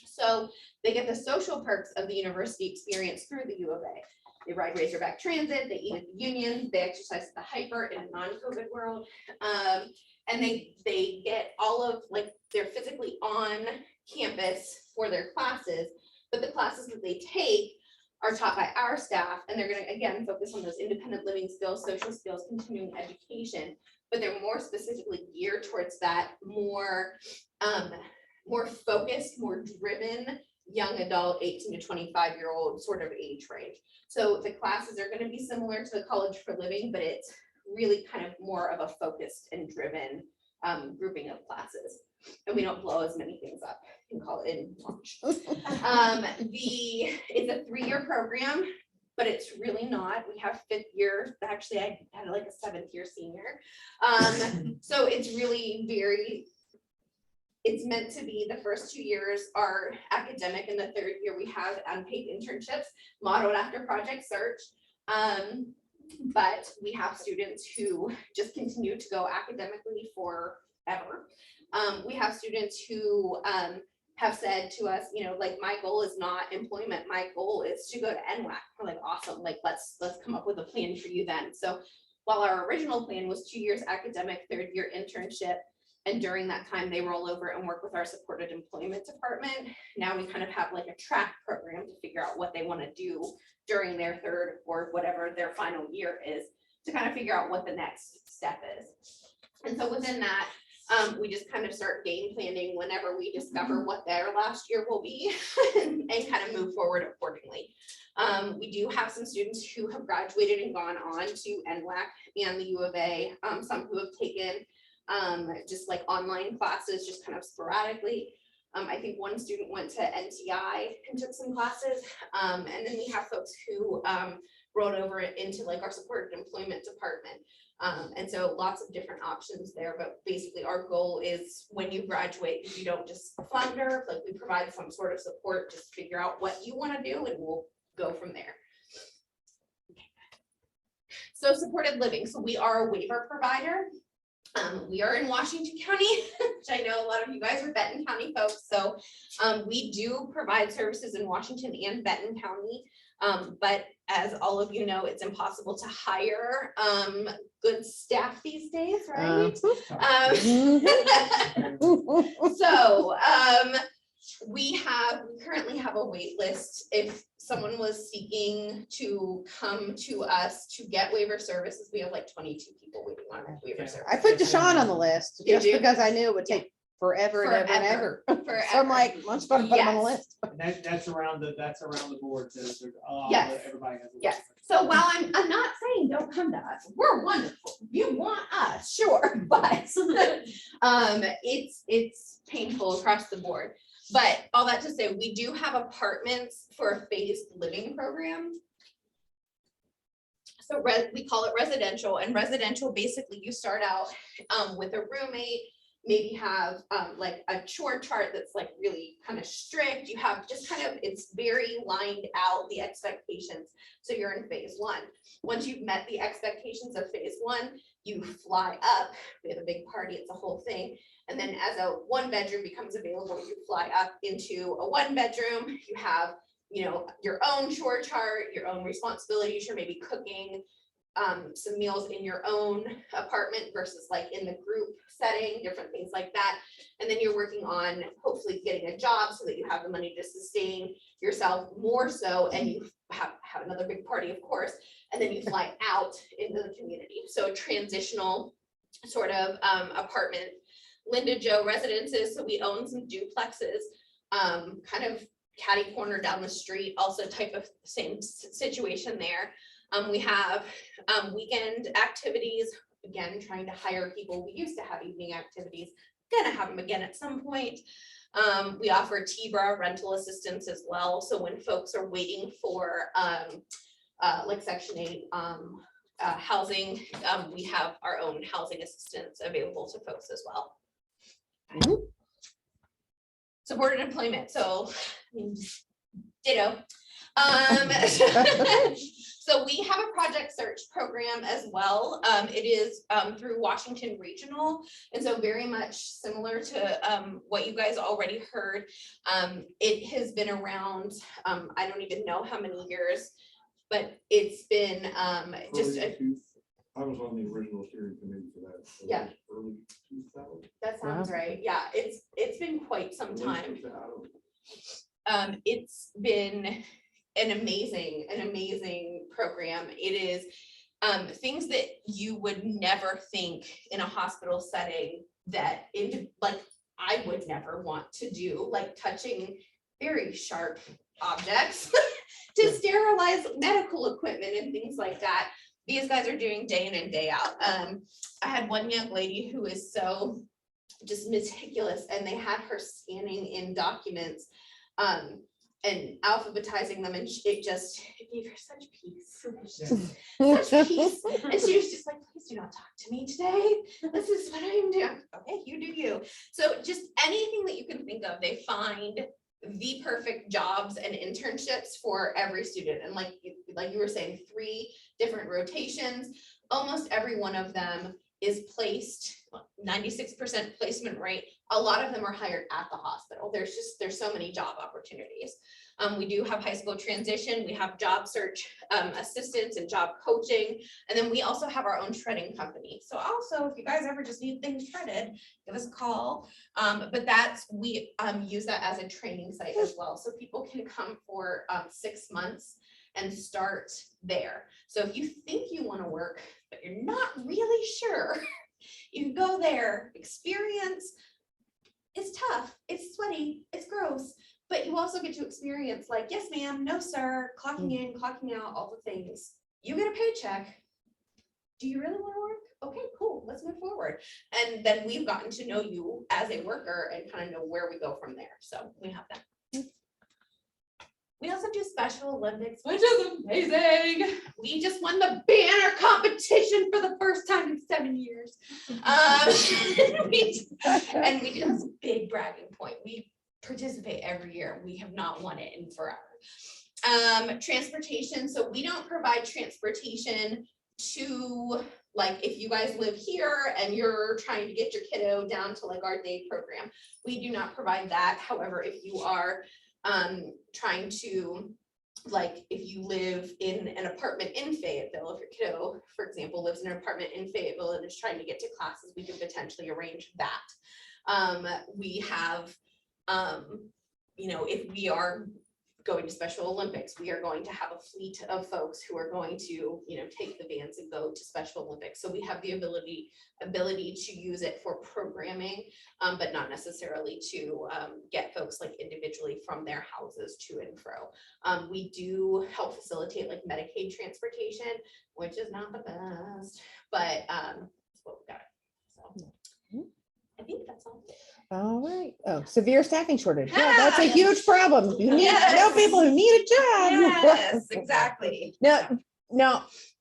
Speaker 17: So they get the social perks of the university experience through the U of A. They ride Razorback Transit, they eat at the Union, they exercise at the Hyper in a non-COVID world. And they get all of, like, they're physically on campus for their classes, but the classes that they take are taught by our staff, and they're going to, again, focus on those independent living skills, social skills, continuing education, but they're more specifically geared towards that more focused, more driven young adult, 18 to 25-year-old sort of age range. So the classes are going to be similar to the College for Living, but it's really kind of more of a focused and driven grouping of classes. And we don't blow as many things up in launch. It's a 3-year program, but it's really not. We have 5th year. Actually, I had like a 7th year senior. So it's really it's meant to be the first 2 years are academic, and the 3rd year we have unpaid internships modeled after Project Search. But we have students who just continue to go academically forever. We have students who have said to us, you know, like, my goal is not employment. My goal is to go to NWAC. We're like, awesome. Like, let's come up with a plan for you then. So while our original plan was 2 years academic, 3rd year internship, and during that time they roll over and work with our supported employment department. Now we kind of have like a track program to figure out what they want to do during their 3rd or whatever their final year is, to kind of figure out what the next step is. And so within that, we just kind of start game planning whenever we discover what their last year will be and kind of move forward accordingly. We do have some students who have graduated and gone on to NWAC and the U of A, some who have taken just like online classes, just kind of sporadically. I think one student went to NTI and took some classes. And then we have folks who rolled over into like our supported employment department. And so lots of different options there, but basically our goal is when you graduate, you don't just flounder, like we provide some sort of support, just figure out what you want to do and we'll go from there. So supported living. So we are a waiver provider. We are in Washington County, which I know a lot of you guys are Benton County folks. So we do provide services in Washington and Benton County. But as all of you know, it's impossible to hire good staff these days, right? So we currently have a wait list. If someone was seeking to come to us to get waiver services, we have like 22 people waiting on waiver service.
Speaker 2: I put Deshaun on the list
Speaker 17: Did
Speaker 2: just
Speaker 17: you?
Speaker 2: because I knew it would take forever and ever and ever. So I'm like, let's go put him on the list.
Speaker 1: That's around the board.
Speaker 17: Yes.
Speaker 1: Everybody has.
Speaker 17: Yes. So while I'm not saying don't come to us, we're wonderful. You want us, sure, but it's painful across the board. But all that to say, we do have apartments for a phased living program. So we call it residential, and residential, basically you start out with a roommate, maybe have like a chore chart that's like really kind of strict. You have just kind of, it's very lined out, the expectations. So you're in phase 1. Once you've met the expectations of phase 1, you fly up. We have a big party, it's a whole thing. And then as a 1-bedroom becomes available, you fly up into a 1-bedroom. You have, you know, your own chore chart, your own responsibilities. You're maybe cooking some meals in your own apartment versus like in the group setting, different things like that. And then you're working on hopefully getting a job so that you have the money to sustain yourself more so, and you have another big party, of course, and then you fly out into the community. So a transitional sort of apartment Linda Joe Residences, so we own some duplexes, kind of catty corner down the street, also type of same situation there. We have weekend activities, again, trying to hire people. We used to have evening activities, gonna have them again at some point. We offer TBRA rental assistance as well. So when folks are waiting for like Section 8 housing, we have our own housing assistance available to folks as well. Supported employment, so I mean, ditto. So we have a project search program as well. It is through Washington Regional, and so very much similar to what you guys already heard. It has been around, I don't even know how many years, but it's been just a,
Speaker 6: I was on the original steering committee for that. So
Speaker 17: Yeah.
Speaker 6: it was early 2000.
Speaker 17: that sounds right. Yeah, it's been quite some
Speaker 6: At least
Speaker 17: time.
Speaker 6: 2000.
Speaker 17: It's been an amazing program. It is things that you would never think in a hospital setting that like I would never want to do, like touching very sharp objects to sterilize medical equipment and things like that. These guys are doing day in and day out. I had one young lady who is so just meticulous, and they had her scanning in documents and alphabetizing them, and it gave her such peace. Such peace. And she was just like, please do not talk to me today. This is what I'm doing. Okay, you do you. So just anything that you can think of, they find the perfect jobs and internships for every student. And like you were saying, 3 different rotations. Almost every one of them is placed, 96% placement rate. A lot of them are hired at the hospital. There's so many job opportunities. We do have high school transition. We have job search assistance and job coaching. And then we also have our own shredding company. So also, if you guys ever just need things shredded, give us a call. But we use that as a training site as well. So people can come for 6 months and start there. So if you think you want to work, but you're not really sure, you can go there, experience. It's tough, it's sweaty, it's gross, but you also get to experience like, yes, ma'am, no, sir, clocking in, clocking out, all the things. You get a paycheck. Do you really want to work? Okay, cool, let's move forward. And then we've gotten to know you as a worker and kind of know where we go from there. So we have that. We also do Special Olympics, which is amazing. We just won the banner competition for the first time in 7 years. And we do have a big bragging point. We participate every year. We have not won it in forever. Transportation. So we don't provide transportation to, like, if you guys live here and you're trying to get your kiddo down to like our day program, we do not provide that. However, if you are trying to, like, if you live in an apartment in Fayetteville, if your kiddo, for example, lives in an apartment in Fayetteville and is trying to get to classes, we can potentially arrange that. We have, you know, if we are going to Special Olympics, we are going to have a fleet of folks who are going to, you know, take the vans and go to Special Olympics. So we have the ability to use it for programming, but not necessarily to get folks like individually from their houses to and fro. We do help facilitate like Medicaid transportation, which is not the best, but that's what we got. So I think that's all.
Speaker 2: All right. Oh, severe staffing shortage. Yeah, that's a huge problem. You need to know people who need a job.
Speaker 17: Yes, exactly.
Speaker 2: Now,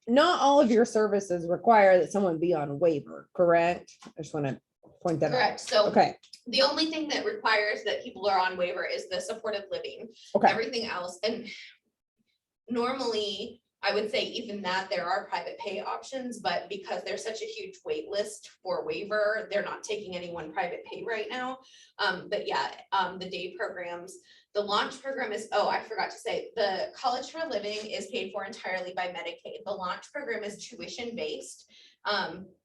Speaker 2: not all of your services require that someone be on a waiver, correct? I just want to point that out.
Speaker 17: Correct. So
Speaker 2: Okay.
Speaker 17: the only thing that requires that people are on waiver is the supported living.
Speaker 2: Okay.
Speaker 17: Everything else, and normally I would say even that there are private pay options, but because there's such a huge wait list for waiver, they're not taking anyone private pay right now. But yeah, the day programs, the launch program is, oh, I forgot to say, the College for a Living is paid for entirely by Medicaid. The launch program is tuition based,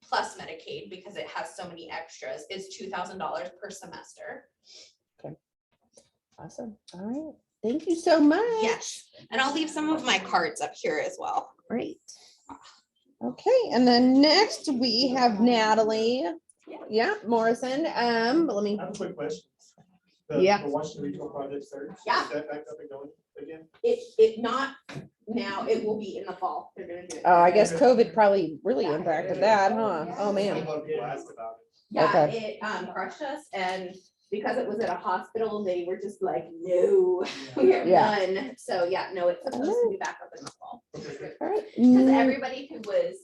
Speaker 17: plus Medicaid, because it has so many extras. It's $2,000 per semester.
Speaker 2: Okay. Awesome. All right. Thank you so much.
Speaker 17: Yes, and I'll leave some of my cards up here as well.
Speaker 2: Great. Okay, and then next we have Natalie. Yeah, Morrison, but let me,
Speaker 4: I have a quick question.
Speaker 2: Yeah.
Speaker 4: The Washington Regional Project Search.
Speaker 17: Yeah.
Speaker 4: Is that back up and going again?
Speaker 17: It not now, it will be in the fall. They're gonna do it.
Speaker 2: I guess COVID probably really
Speaker 17: Yeah.
Speaker 2: impacted that, huh? Oh,
Speaker 4: A
Speaker 2: man.
Speaker 4: lot of people asked about it.
Speaker 17: Yeah,
Speaker 2: Okay.
Speaker 17: it crushed us, and because it was at a hospital, they were just like, no, we are
Speaker 2: Yeah.
Speaker 17: done. So yeah, no, it's supposed to be back up in the fall.
Speaker 2: All right.
Speaker 17: Because everybody who was,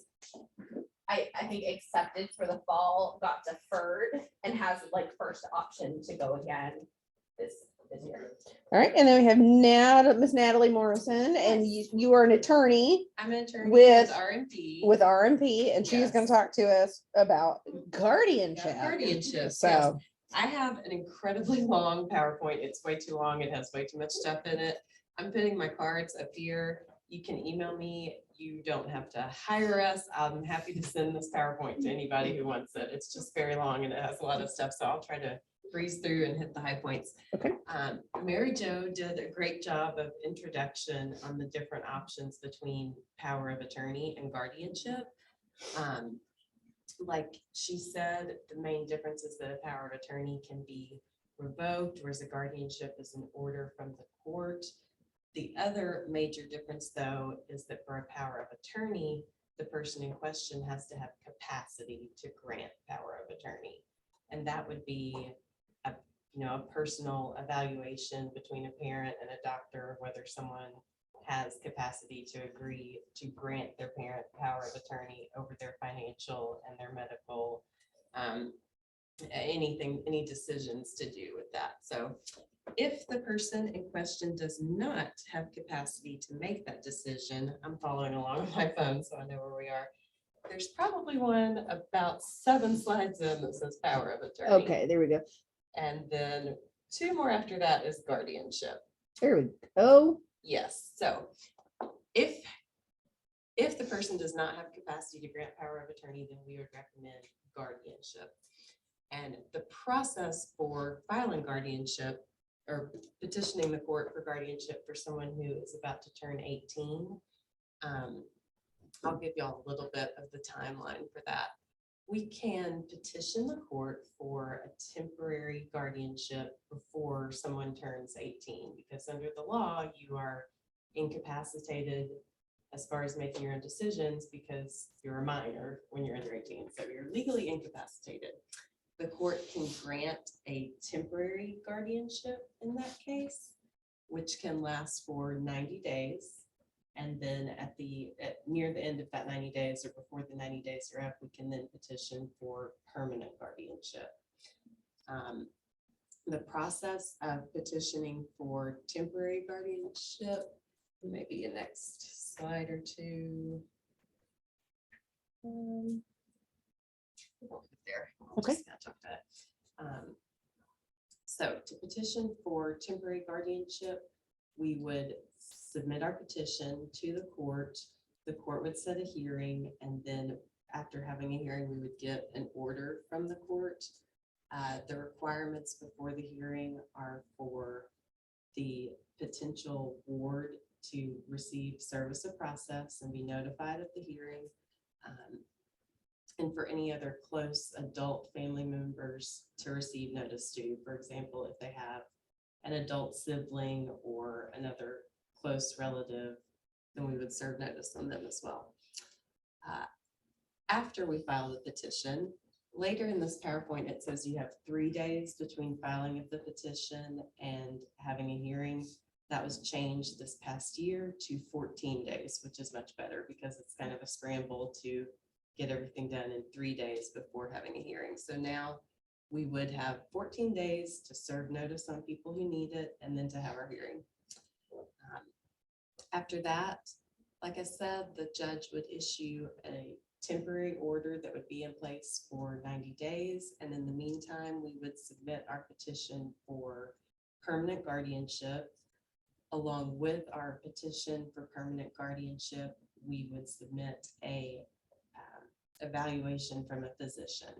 Speaker 17: I think accepted for the fall got deferred and has like first option to go again this year.
Speaker 2: All right, and then we have Miss Natalie Morrison, and you are an attorney
Speaker 7: I'm an attorney
Speaker 2: with
Speaker 7: with RMP.
Speaker 2: with RMP, and she's gonna
Speaker 7: Yes.
Speaker 2: talk to us about guardianship.
Speaker 7: Guardianship,
Speaker 2: So,
Speaker 7: yes. I have an incredibly long PowerPoint. It's way too long. It has way too much stuff in it. I'm putting my cards up here. You can email me. You don't have to hire us. I'm happy to send this PowerPoint to anybody who wants it. It's just very long and it has a lot of stuff, so I'll try to breeze through and hit the high points.
Speaker 2: Okay.
Speaker 7: Mary Jo did a great job of introduction on the different options between power of attorney and guardianship. Like she said, the main difference is that a power of attorney can be revoked, whereas a guardianship is an order from the court. The other major difference, though, is that for a power of attorney, the person in question has to have capacity to grant power of attorney. And that would be a personal evaluation between a parent and a doctor, whether someone has capacity to agree to grant their parent power of attorney over their financial and their medical, any decisions to do with that. So if the person in question does not have capacity to make that decision, I'm following along on my phone, so I know where we are. There's probably one about 7 slides in that says power of attorney.
Speaker 2: okay, there we go.
Speaker 7: And then 2 more after that is guardianship.
Speaker 2: There we go.
Speaker 7: Yes, so if the person does not have capacity to grant power of attorney, then we would recommend guardianship. And the process for filing guardianship or petitioning the court for guardianship for someone who is about to turn 18, I'll give y'all a little bit of the timeline for that. We can petition the court for a temporary guardianship before someone turns 18, because under the law, you are incapacitated as far as making your own decisions because you're a minor when you're under 18. So you're legally incapacitated. The court can grant a temporary guardianship in that case, which can last for 90 days. And then near the end of that 90 days or before the 90 days are up, we can then petition for permanent guardianship. The process of petitioning for temporary guardianship, maybe a next slide or two. There.
Speaker 2: Okay.
Speaker 7: So to petition for temporary guardianship, we would submit our petition to the court. The court would set a hearing, and then after having a hearing, we would get an order from the court. The requirements before the hearing are for the potential ward to receive service of process and be notified of the hearing. And for any other close adult family members to receive notice to, for example, if they have an adult sibling or another close relative, then we would serve notice on them as well. After we file the petition, later in this PowerPoint, it says you have 3 days between filing of the petition and having a hearing. That was changed this past year to 14 days, which is much better because it's kind of a scramble to get everything done in 3 days before having a hearing. So now we would have 14 days to serve notice on people who need it and then to have our hearing. After that, like I said, the judge would issue a temporary order that would be in place for 90 days. And in the meantime, we would submit our petition for permanent guardianship. Along with our petition for permanent guardianship, we would submit a evaluation from a physician.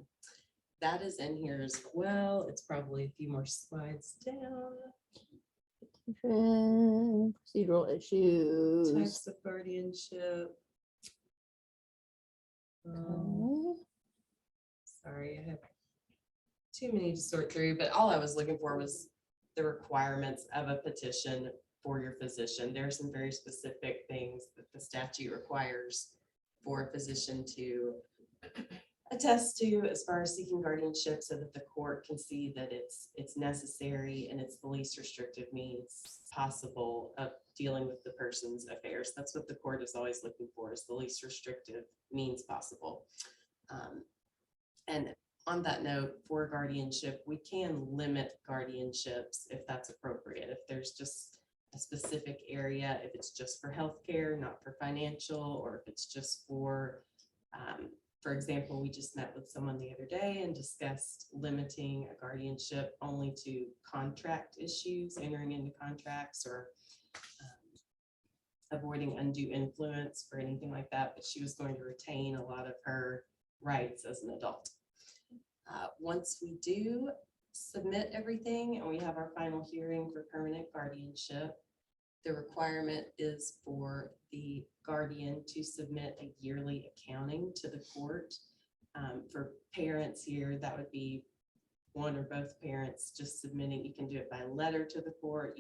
Speaker 7: That is in here as well. It's probably a few more slides down.
Speaker 2: Procedural issues.
Speaker 7: Types of guardianship. Sorry, I have too many to sort through, but all I was looking for was the requirements of a petition for your physician. There are some very specific things that the statute requires for a physician to attest to as far as seeking guardianship, so that the court can see that it's necessary and it's the least restrictive means possible of dealing with the person's affairs. That's what the court is always looking for, is the least restrictive means possible. And on that note, for guardianship, we can limit guardianships if that's appropriate. If there's just a specific area, if it's just for healthcare, not for financial, or if it's just for example, we just met with someone the other day and discussed limiting a guardianship only to contract issues, entering into contracts, or avoiding undue influence for anything like that. But she was going to retain a lot of her rights as an adult. Once we do submit everything and we have our final hearing for permanent guardianship, the requirement is for the guardian to submit a yearly accounting to the court. For parents here, that would be one or both parents just submitting. You can do it by letter to the court.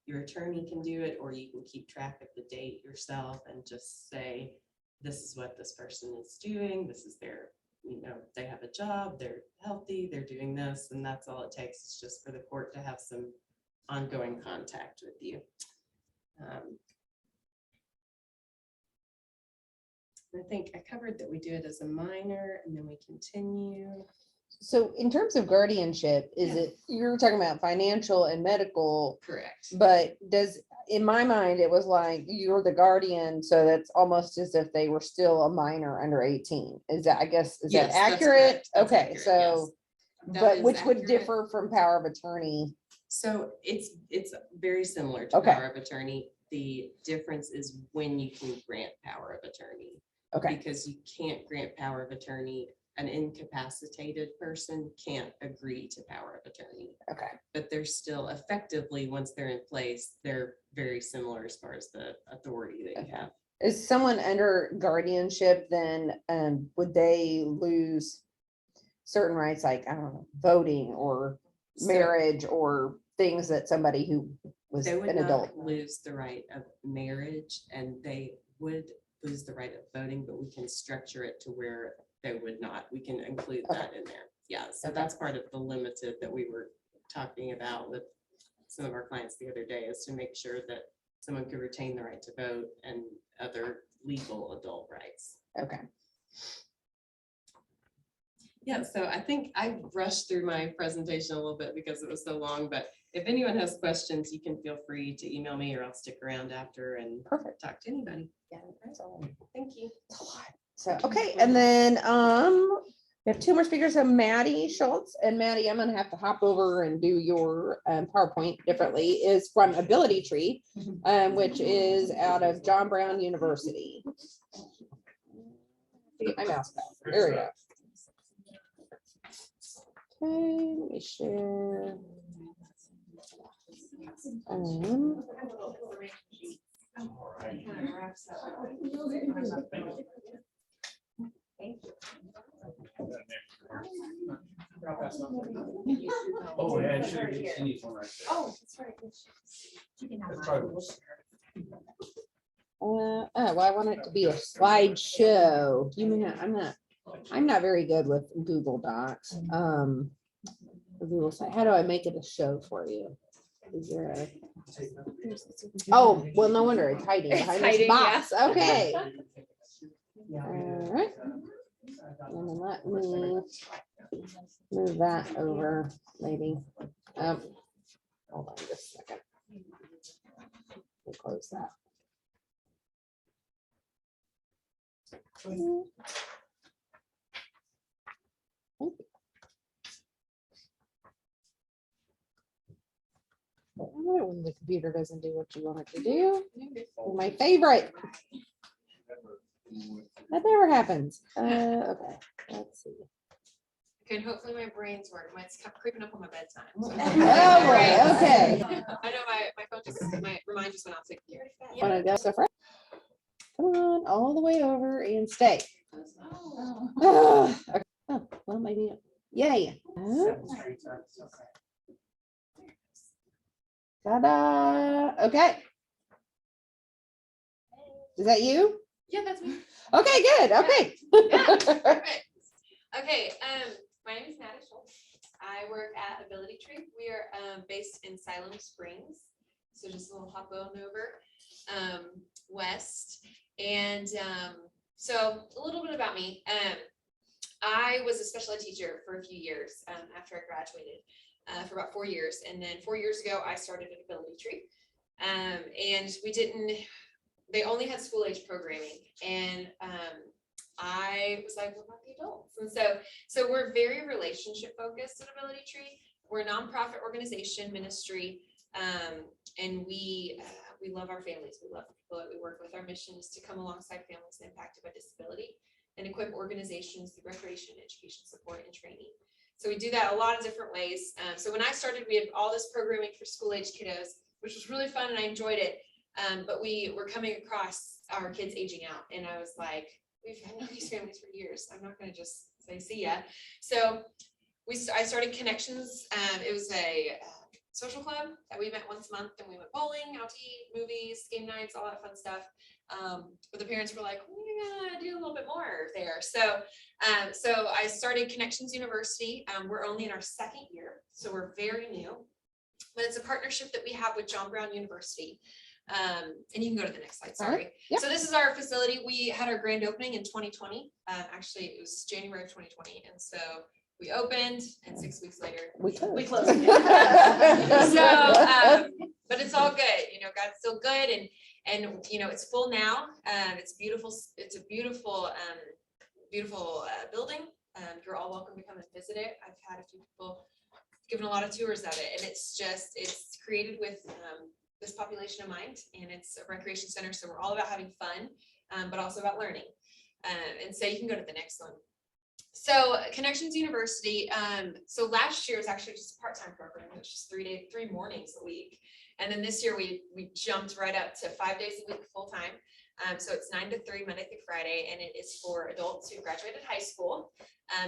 Speaker 7: Your attorney can do it, or you can keep track of the date yourself and just say, this is what this person is doing. This is their, they have a job, they're healthy, they're doing this, and that's all it takes. It's just for the court to have some ongoing contact with you. I think I covered that we do it as a minor and then we continue.
Speaker 2: So in terms of guardianship, you're talking about financial and medical,
Speaker 7: Correct.
Speaker 2: but in my mind, it was like you're the guardian, so that's almost as if they were still a minor under 18. Is that
Speaker 7: Yes,
Speaker 2: that
Speaker 7: that's
Speaker 2: accurate?
Speaker 7: correct. That's
Speaker 2: Okay,
Speaker 7: accurate,
Speaker 2: so,
Speaker 7: yes. That
Speaker 2: but
Speaker 7: is
Speaker 2: which would
Speaker 7: accurate.
Speaker 2: differ from power of attorney?
Speaker 7: So it's very similar to
Speaker 2: Okay.
Speaker 7: power of attorney. The difference is when you can grant power of attorney.
Speaker 2: Okay.
Speaker 7: Because you can't grant power of attorney. An incapacitated person can't agree to power of attorney.
Speaker 2: Okay.
Speaker 7: But they're still effectively, once they're in place, they're very similar as far as the authority that you have.
Speaker 2: Is someone under guardianship, then would they lose certain rights, like, I don't know, voting or marriage or things that somebody who was
Speaker 7: They would
Speaker 2: an
Speaker 7: not
Speaker 2: adult?
Speaker 7: lose the right of marriage, and they would lose the right of voting, but we can structure it to where they would not. We can include that in there. Yeah, so that's part of the limited that we were talking about with some of our clients the other day, is to make sure that someone could retain the right to vote and other legal adult rights.
Speaker 2: Okay.
Speaker 7: Yeah, so I think I rushed through my presentation a little bit because it was so long, but if anyone has questions, you can feel free to email me, or I'll stick around after and talk to anybody.
Speaker 2: Yeah, that's all.
Speaker 7: Thank you.
Speaker 2: So, okay, and then we have two more speakers, so Maddie Schultz, and Maddie, I'm gonna have to hop over and do your PowerPoint differently, is from Ability Tree, which is out of John Brown University. Get my mouse back. There we go. Okay, let me share.
Speaker 10: Oh, yeah, sure. She needs one right there.
Speaker 17: Oh, that's right. You can have
Speaker 10: That's
Speaker 17: mine.
Speaker 10: probably-
Speaker 2: Well, I want it to be a slideshow. You mean, I'm not very good with Google Docs. The Google site, how do I make it a show for you? Is there a? Oh, well, no wonder it's hiding
Speaker 17: It's
Speaker 2: behind this
Speaker 17: hiding,
Speaker 2: box.
Speaker 17: yeah.
Speaker 2: Okay. All right. And then let me move that over, maybe. Hold on just a second. We'll close that. When the computer doesn't do what you want it to do. My favorite. That never happens. Okay, let's see.
Speaker 17: Good, hopefully my brain's working. It's creeping up on my bedtime. so-
Speaker 2: Oh, boy, okay.
Speaker 17: I know my phone just, my reminder just went off. Like, you're already back.
Speaker 2: Want to go so far? Come on, all the way over and stay.
Speaker 17: Oh.
Speaker 2: Okay. Oh, well, maybe Yay.
Speaker 1: Seven streets, okay.
Speaker 2: Ta-da. Okay. Is that you?
Speaker 17: Yeah, that's me.
Speaker 2: Okay, good. Okay.
Speaker 17: Perfect. Okay, my name is Maddie Schultz. I work at Ability Tree. We are based in Siloam Springs, so just a little hop on over west. And so a little bit about me. I was a special ed teacher for a few years after I graduated, for about 4 years. And then 4 years ago, I started at Ability Tree. And they only had school age programming. And I was like, what about the adults? And so we're very relationship focused at Ability Tree. We're a nonprofit organization ministry. And we love our families. We love the people that we work with. Our mission is to come alongside families impacted by disability and equip organizations through recreation, education, support, and training. So we do that a lot of different ways. So when I started, we had all this programming for school age kiddos, which was really fun and I enjoyed it. But we were coming across our kids aging out. And I was like, we've known these families for years. I'm not going to just say, see ya. So I started Connections. It was a social club that we met once a month and we went bowling, out to eat, movies, game nights, all that fun stuff. But the parents were like, we're gonna do a little bit more there. So I started Connections University. We're only in our 2nd year, so we're very new, but it's a partnership that we have with John Brown University. And you can go to the next slide, sorry.
Speaker 2: Yep.
Speaker 17: So this is our facility. We had our grand opening in 2020. Actually, it was January of 2020. And so we opened and 6 weeks later, we closed. So, but it's all good. You know, God's still good. And you know, it's full now. It's beautiful. It's a beautiful, beautiful building. You're all welcome to come and visit it. I've had a few people giving a lot of tours of it, and it's created with this population in mind, and it's a recreation center. So we're all about having fun, but also about learning. And so you can go to the next one. So Connections University. So last year was actually just a part-time program. It was just 3 mornings a week. And then this year we jumped right up to 5 days a week full-time. So it's 9 to 3, Monday through Friday, and it is for adults who graduated high school.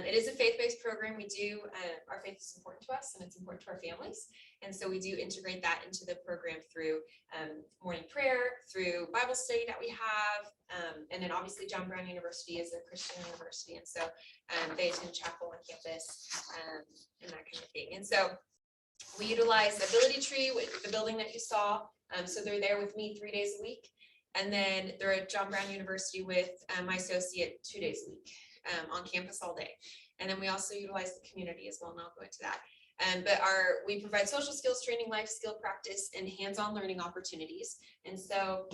Speaker 17: It is a faith-based program. We do, our faith is important to us and it's important to our families. And so we do integrate that into the program through morning prayer, through Bible study that we have. And then obviously John Brown University is a Christian university. And so they attend chapel on campus and that kind of thing. And so we utilize Ability Tree with the building that you saw. So they're there with me 3 days a week. And then they're at John Brown University with my associate 2 days a week on campus all day. And then we also utilize the community as well, and I'll go into that. But we provide social skills training, life skill practice, and hands-on learning opportunities. And so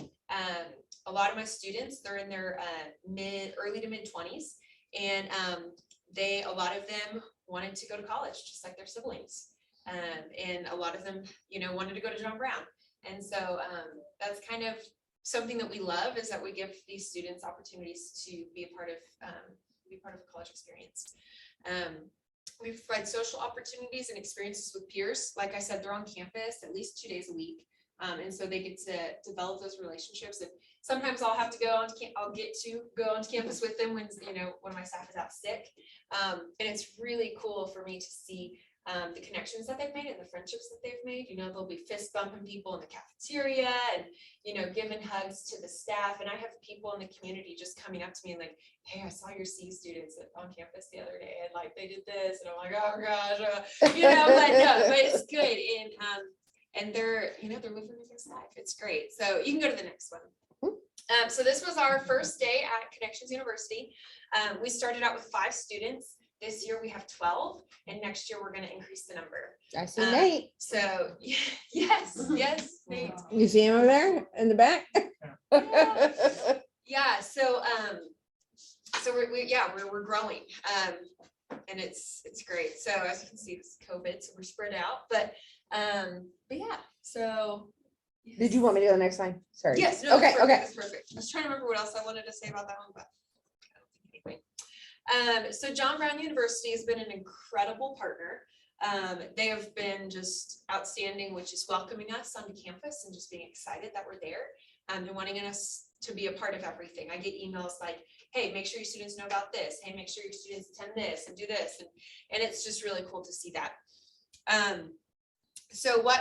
Speaker 17: a lot of my students, they're in their early to mid 20s, and a lot of them wanted to go to college, just like their siblings. And a lot of them, you know, wanted to go to John Brown. And so that's kind of something that we love, is that we give these students opportunities to be a part of a college experience. We provide social opportunities and experiences with peers. Like I said, they're on campus at least 2 days a week. And so they get to develop those relationships. And sometimes I'll have to go on to campus with them when, you know, one of my staff is out sick. And it's really cool for me to see the connections that they've made and the friendships that they've made. You know, they'll be fist bumping people in the cafeteria and, you know, giving hugs to the staff. And I have people in the community just coming up to me and like, hey, I saw your C students on campus the other day and like they did this. And I'm like, oh gosh, you know, but it's good. And they're, you know, they're living their best life. It's great. So you can go to the next one. So this was our first day at Connections University. We started out with 5 students. This year we have 12, and next year we're going to increase the number.
Speaker 2: I see Nate.
Speaker 17: So yes, Nate.
Speaker 2: You see him over there in the back?
Speaker 17: Yeah. So we're growing, and it's great. So as you can see, this is COVID, so we're spread out, but yeah. So.
Speaker 2: Did you want me to go to the next slide? Sorry.
Speaker 17: Yes. No,
Speaker 2: okay.
Speaker 17: That's perfect. I was trying to remember what else I wanted to say about that one, but I don't think anything. So John Brown University has been an incredible partner. They have been just outstanding, which is welcoming us onto campus and just being excited that we're there, and wanting us
Speaker 18: to be a part of everything. I get emails like, hey, make sure your students know about this. Hey, make sure your students attend this and do this. And it's just really cool to see that. So what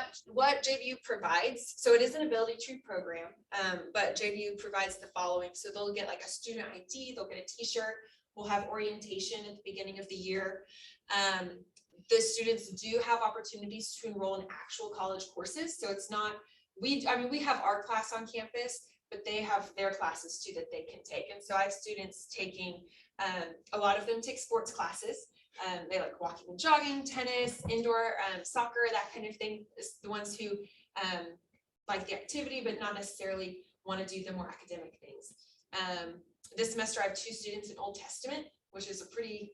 Speaker 18: JVU provides, so it is an ability tree program, but JVU provides the following. So they'll get like a student ID, they'll get a t-shirt, we'll have orientation at the beginning of the year. The students do have opportunities to enroll in actual college courses. So it's not, we have our class on campus, but they have their classes too that they can take. And so I have students taking, a lot of them take sports classes. They like walking and jogging, tennis, indoor soccer, that kind of thing. Is the ones who like the activity, but not necessarily want to do the more academic things. This semester, I have 2 students in Old Testament, which is a pretty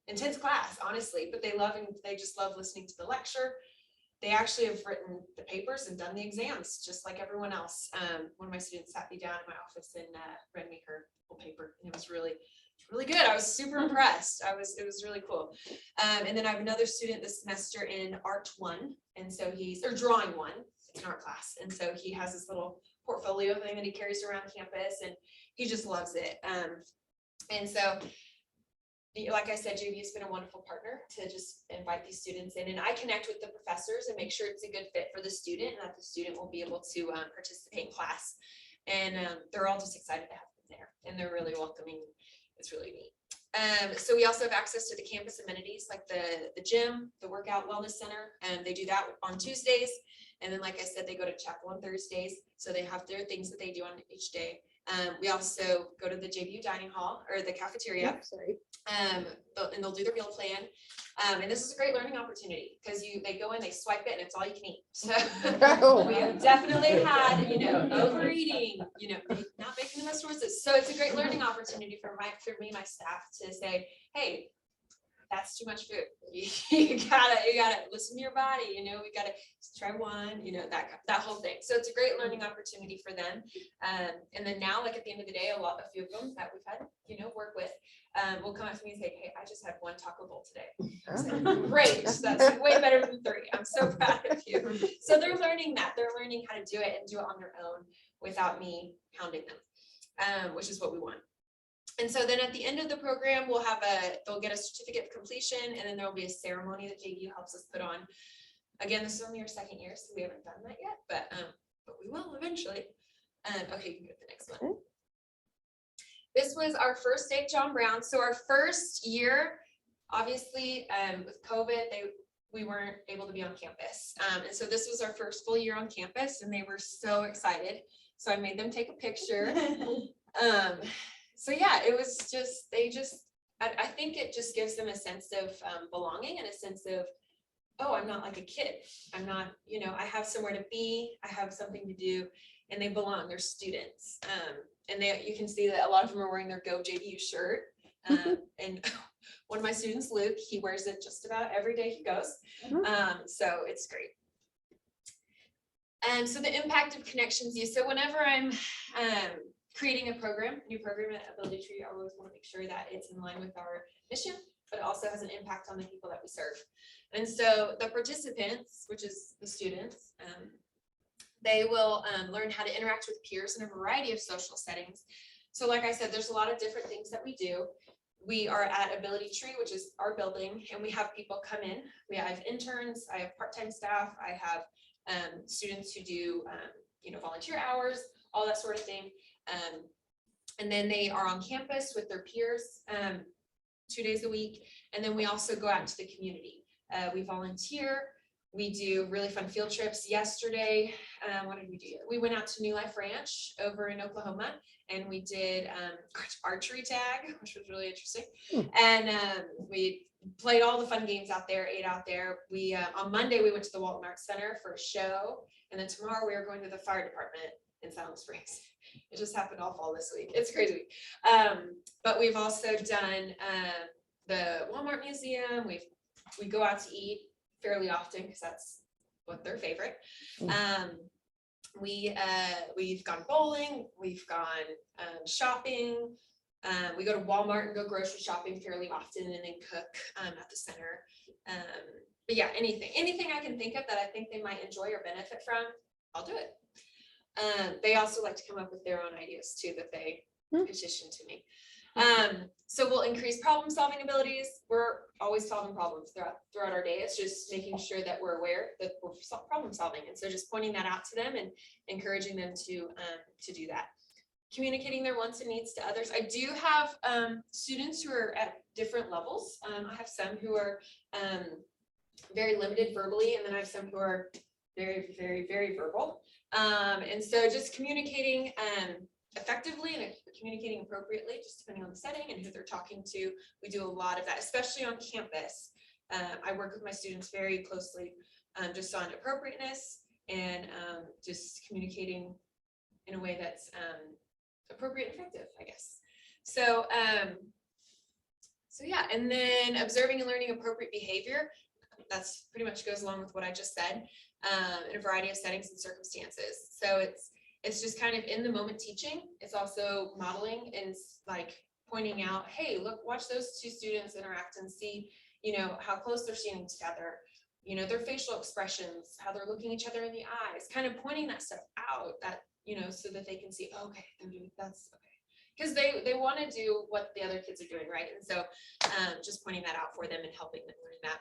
Speaker 18: intense class, honestly, but they just love listening to the lecture. They actually have written the papers and done the exams, just like everyone else. One of my students sat me down in my office and read me her whole paper, and it was really good. I was super impressed. It was really cool. And then I have another student this semester in Art 1, and so or Drawing 1, it's an art class, and so he has this little portfolio thing that he carries around campus, and he just loves it. And so, like I said, JV has been a wonderful partner to just invite these students in, and I connect with the professors and make sure it's a good fit for the student and that the student will be able to participate in class. And they're all just excited to have them there, and they're really welcoming. It's really neat. So we also have access to the campus amenities like the gym, the workout wellness center, and they do that on Tuesdays. And then, like I said, they go to chapel on Thursdays. So they have their things that they do on each day. We also go to the JVU dining hall or the cafeteria. And they'll do their meal plan. And this is a great learning opportunity because they go in, they swipe it, and it's all you can eat. So we have definitely had, overeating, not making the most choices. So it's a great learning opportunity for me, my staff to say, hey, that's too much food. You gotta listen to your body, we gotta try one, that whole thing. So it's a great learning opportunity for them. And then now, like at the end of the day, a few of them that we've had, work with, will come up to me and say, hey, I just had 1 taco bowl today. I said, great, that's way better than 3. I'm so proud of you. So they're learning that. They're learning how to do it and do it on their own without me hounding them, which is what we want. And so then at the end of the program, they'll get a certificate of completion, and then there'll be a ceremony that JVU helps us put on. Again, this is only our 2nd year, so we haven't done that yet, but we will eventually. Okay, you can go to the next one. This was our first day at John Brown. So our first year, obviously, with COVID, we weren't able to be on campus. And so this was our first full year on campus, and they were so excited. So I made them take a picture. So yeah, it was just, I think it just gives them a sense of belonging and a sense of, oh, I'm not like a kid. I'm not, I have somewhere to be, I have something to do, and they belong, they're students. And you can see that a lot of them are wearing their Go JVU shirt. And one of my students, Luke, he wears it just about every day he goes. So it's great. And so the impact of connections use. So whenever I'm creating new program at Ability Tree, I always want to make sure that it's in line with our mission, but it also has an impact on the people that we serve. And so the participants, which is the students, they will learn how to interact with peers in a variety of social settings. So like I said, there's a lot of different things that we do. We are at Ability Tree, which is our building, and we have people come in. We have interns, I have part-time staff, I have students who do volunteer hours, all that sort of thing. And then they are on campus with their peers 2 days a week. And then we also go out into the community. We volunteer. We do really fun field trips. Yesterday, what did we do? We went out to New Life Ranch over in Oklahoma, and we did archery tag, which was really interesting. And we played all the fun games out there, ate out there. We on Monday, we went to the Walton Arts Center for a show. And then tomorrow we are going to the fire department in Silent Springs. It just happened all fall this week. It's crazy. But we've also done the Walmart Museum. We go out to eat fairly often because that's what their favorite. We've gone bowling. We've gone shopping. We go to Walmart and go grocery shopping fairly often, and then cook at the center. But yeah, anything I can think of that I think they might enjoy or benefit from, I'll do it. They also like to come up with their own ideas too, that they
Speaker 2: Hmm.
Speaker 18: petition to me. So we'll increase problem solving abilities. We're always solving problems throughout our day. It's just making sure that we're aware that we're problem solving. And so just pointing that out to them and encouraging them to do that. Communicating their wants and needs to others. I do have students who are at different levels. I have some who are very limited verbally, and then I have some who are very, very, very verbal. And so just communicating effectively and communicating appropriately, just depending on the setting and who they're talking to. We do a lot of that, especially on campus. I work with my students very closely just on appropriateness and just communicating in a way that's appropriate and effective, I guess. So, so yeah, and then observing and learning appropriate behavior. That's pretty much goes along with what I just said, in a variety of settings and circumstances. So it's just kind of in the moment teaching. It's also modeling and like pointing out, hey, look, watch those two students interact and see, you know, how close they're standing together, you know, their facial expressions, how they're looking each other in the eyes, kind of pointing that stuff out, that, you know, so that they can see, okay, they're doing, that's okay. Because they want to do what the other kids are doing, right? And so just pointing that out for them and helping them learn that.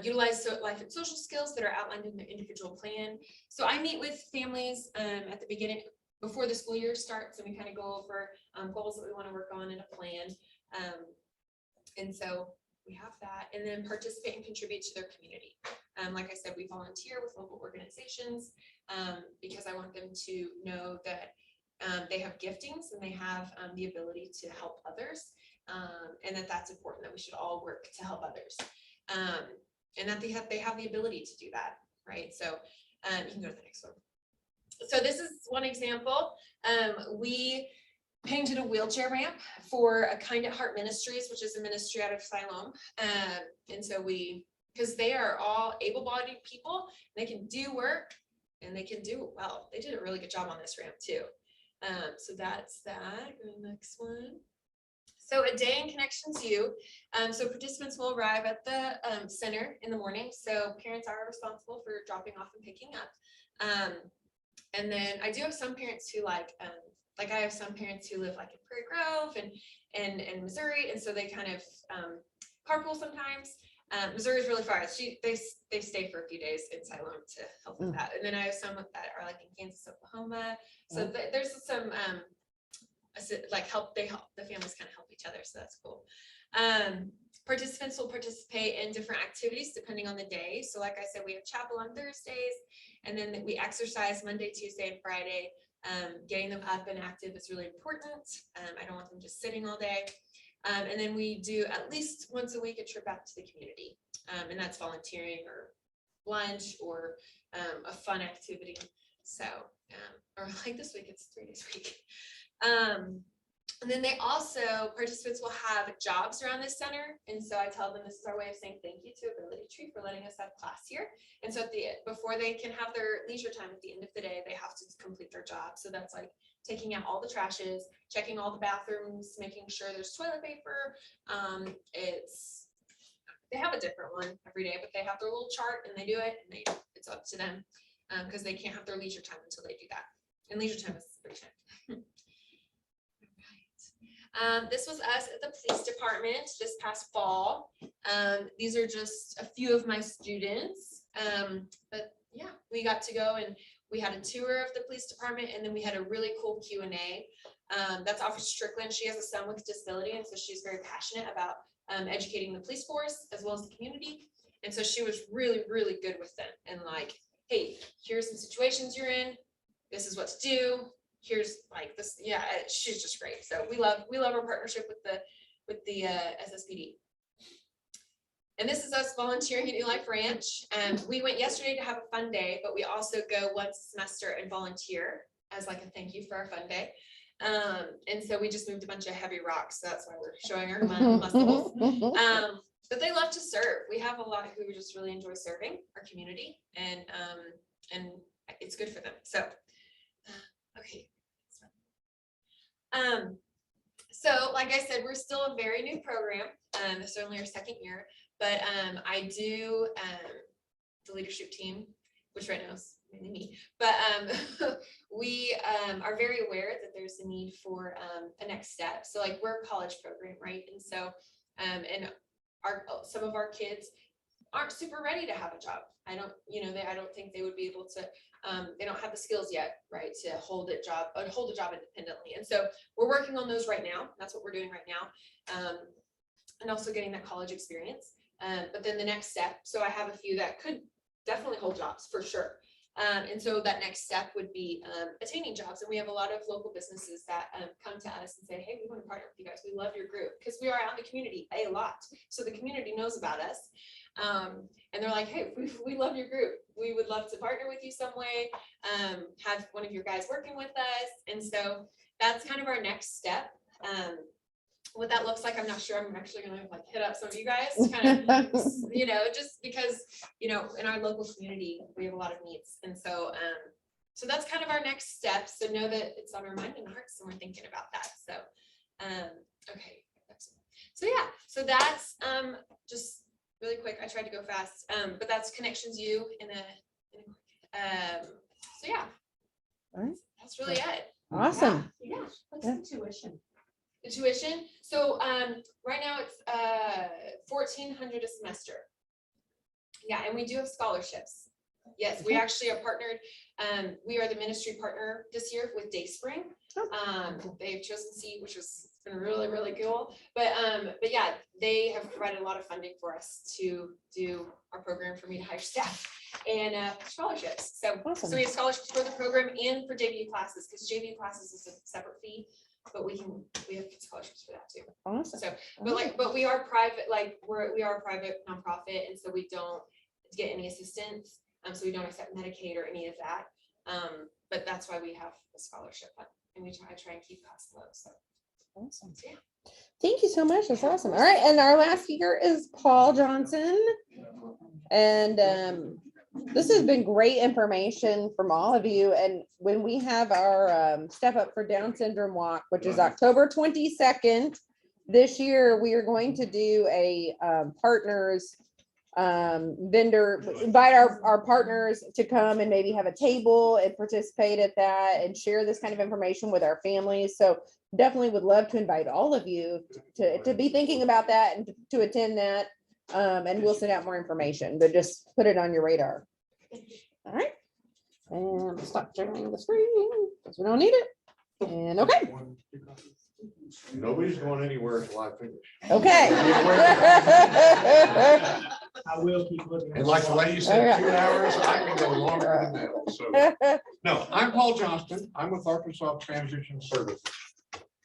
Speaker 18: Utilize life and social skills that are outlined in their individual plan. So I meet with families at the beginning, before the school year starts, and we kind of go over goals that we want to work on in a plan. And so we have that, and then participate and contribute to their community. Like I said, we volunteer with local organizations because I want them to know that they have giftings and they have the ability to help others, and that's important, that we should all work to help others. And that they have the ability to do that, right? So you can go to the next one. So this is one example. We painted a wheelchair ramp for a Kind at Heart Ministries, which is a ministry out of Siloam. And so because they are all able-bodied people, they can do work and they can do it well. They did a really good job on this ramp too. So that's that. Go to the next one. So a day in Connections U. So participants will arrive at the center in the morning. So parents are responsible for dropping off and picking up. And then I do have some parents who like I have some parents who live like in Prairie Grove and Missouri. And so they kind of carpool sometimes. Missouri is really far. They stay for a few days in Siloam to help with that. And then I have some that are like in Kansas, Oklahoma. So there's some like the families kind of help each other, so that's cool. Participants will participate in different activities depending on the day. So like I said, we have chapel on Thursdays, and then we exercise Monday, Tuesday, and Friday. Getting them up and active is really important. I don't want them just sitting all day. And then we do at least once a week a trip out to the community, and that's volunteering or lunch or a fun activity. So or like this week, it's 3 days a week. And then they also, participants will have jobs around this center. And so I tell them this is our way of saying thank you to Ability Tree for letting us have class here. And so before they can have their leisure time at the end of the day, they have to complete their job. So that's like taking out all the trashes, checking all the bathrooms, making sure there's toilet paper. They have a different one every day, but they have their little chart and they do it, and it's up to them because they can't have their leisure time until they do that. And leisure time is free time. This was us at the police department this past fall. These are just a few of my students. But yeah, we got to go and we had a tour of the police department, and then we had a really cool Q&A. That's Officer Strickland. She has a son with a disability, and so she's very passionate about educating the police force as well as the community. And so she was really, really good with them, and like, hey, here's some situations you're in. This is what to do. Here's like this. Yeah, she's just great. So we love our partnership with the SSPD. And this is us volunteering at New Life Ranch. We went yesterday to have a fun day, but we also go once a semester and volunteer as like a thank you for our fun day. And so we just moved a bunch of heavy rocks. So that's why we're showing our muscles. But they love to serve. We have a lot who just really enjoy serving our community, and it's good for them. So, okay. So like I said, we're still a very new program. It's only our second year, but I do the leadership team, which right now is mainly me, but we are very aware that there's a need for a next step. So like we're a college program, right? And so and some of our kids aren't super ready to have a job. I don't think they would be able to, they don't have the skills yet, right, to hold a job independently. And so we're working on those right now. That's what we're doing right now. And also getting that college experience. But then the next step, so I have a few that could definitely hold jobs for sure. And so that next step would be attaining jobs. And we have a lot of local businesses that come to us and say, hey, we want to partner with you guys. We love your group, because we are out in the community a lot. So the community knows about us. And they're like, hey, we love your group. We would love to partner with you some way, have one of your guys working with us. And so that's kind of our next step. What that looks like, I'm not sure. I'm actually gonna like hit up some of you guys, kind of, just because, in our local community, we have a lot of needs. And so, so that's kind of our next step. So know that it's on our mind and hearts, and we're thinking about that. So, okay. So yeah, so that's just really quick. I tried to go fast, but that's Connections U so yeah,
Speaker 2: All right.
Speaker 18: that's really it.
Speaker 2: Awesome.
Speaker 18: Yeah.
Speaker 7: What's the tuition?
Speaker 18: The tuition, so right now it's $1,400 a semester. Yeah, and we do have scholarships. Yes, we actually are partnered. We are the ministry partner this year with Dayspring. They've chosen Seed, which was been really, really cool. But yeah, they have provided a lot of funding for us to do our program for me to hire staff and scholarships. So,
Speaker 2: Awesome.
Speaker 18: so we have scholarships for the program and for JV classes, because JV classes is a separate fee, but we have scholarships for that too.
Speaker 2: Awesome.
Speaker 18: So, but we are private, like we are a private nonprofit, and so we don't get any assistance. So we don't accept Medicaid or any of that. But that's why we have a scholarship fund, and I try and keep costs low. So
Speaker 2: awesome.
Speaker 18: Yeah.
Speaker 2: Thank you so much. That's awesome. All right. And our last speaker is Paul Johnson. And this has been great information from all of you. And when we have our Step Up for Down Syndrome Walk, which is October 22nd, this year, we are going to do a partners vendor, invite our partners to come and maybe have a table and participate at that and share this kind of information with our families. So definitely would love to invite all of you to be thinking about that and to attend that. And we'll send out more information, but just put it on your radar. All right. And stop sharing the screen because we don't need it. And okay.
Speaker 6: Nobody's going anywhere until I finish.
Speaker 2: Okay.
Speaker 1: I will keep looking.
Speaker 6: And like the lady said, 2 hours, I can go longer than that. So, no, I'm Paul Johnston. I'm with Arkansas Transition Services.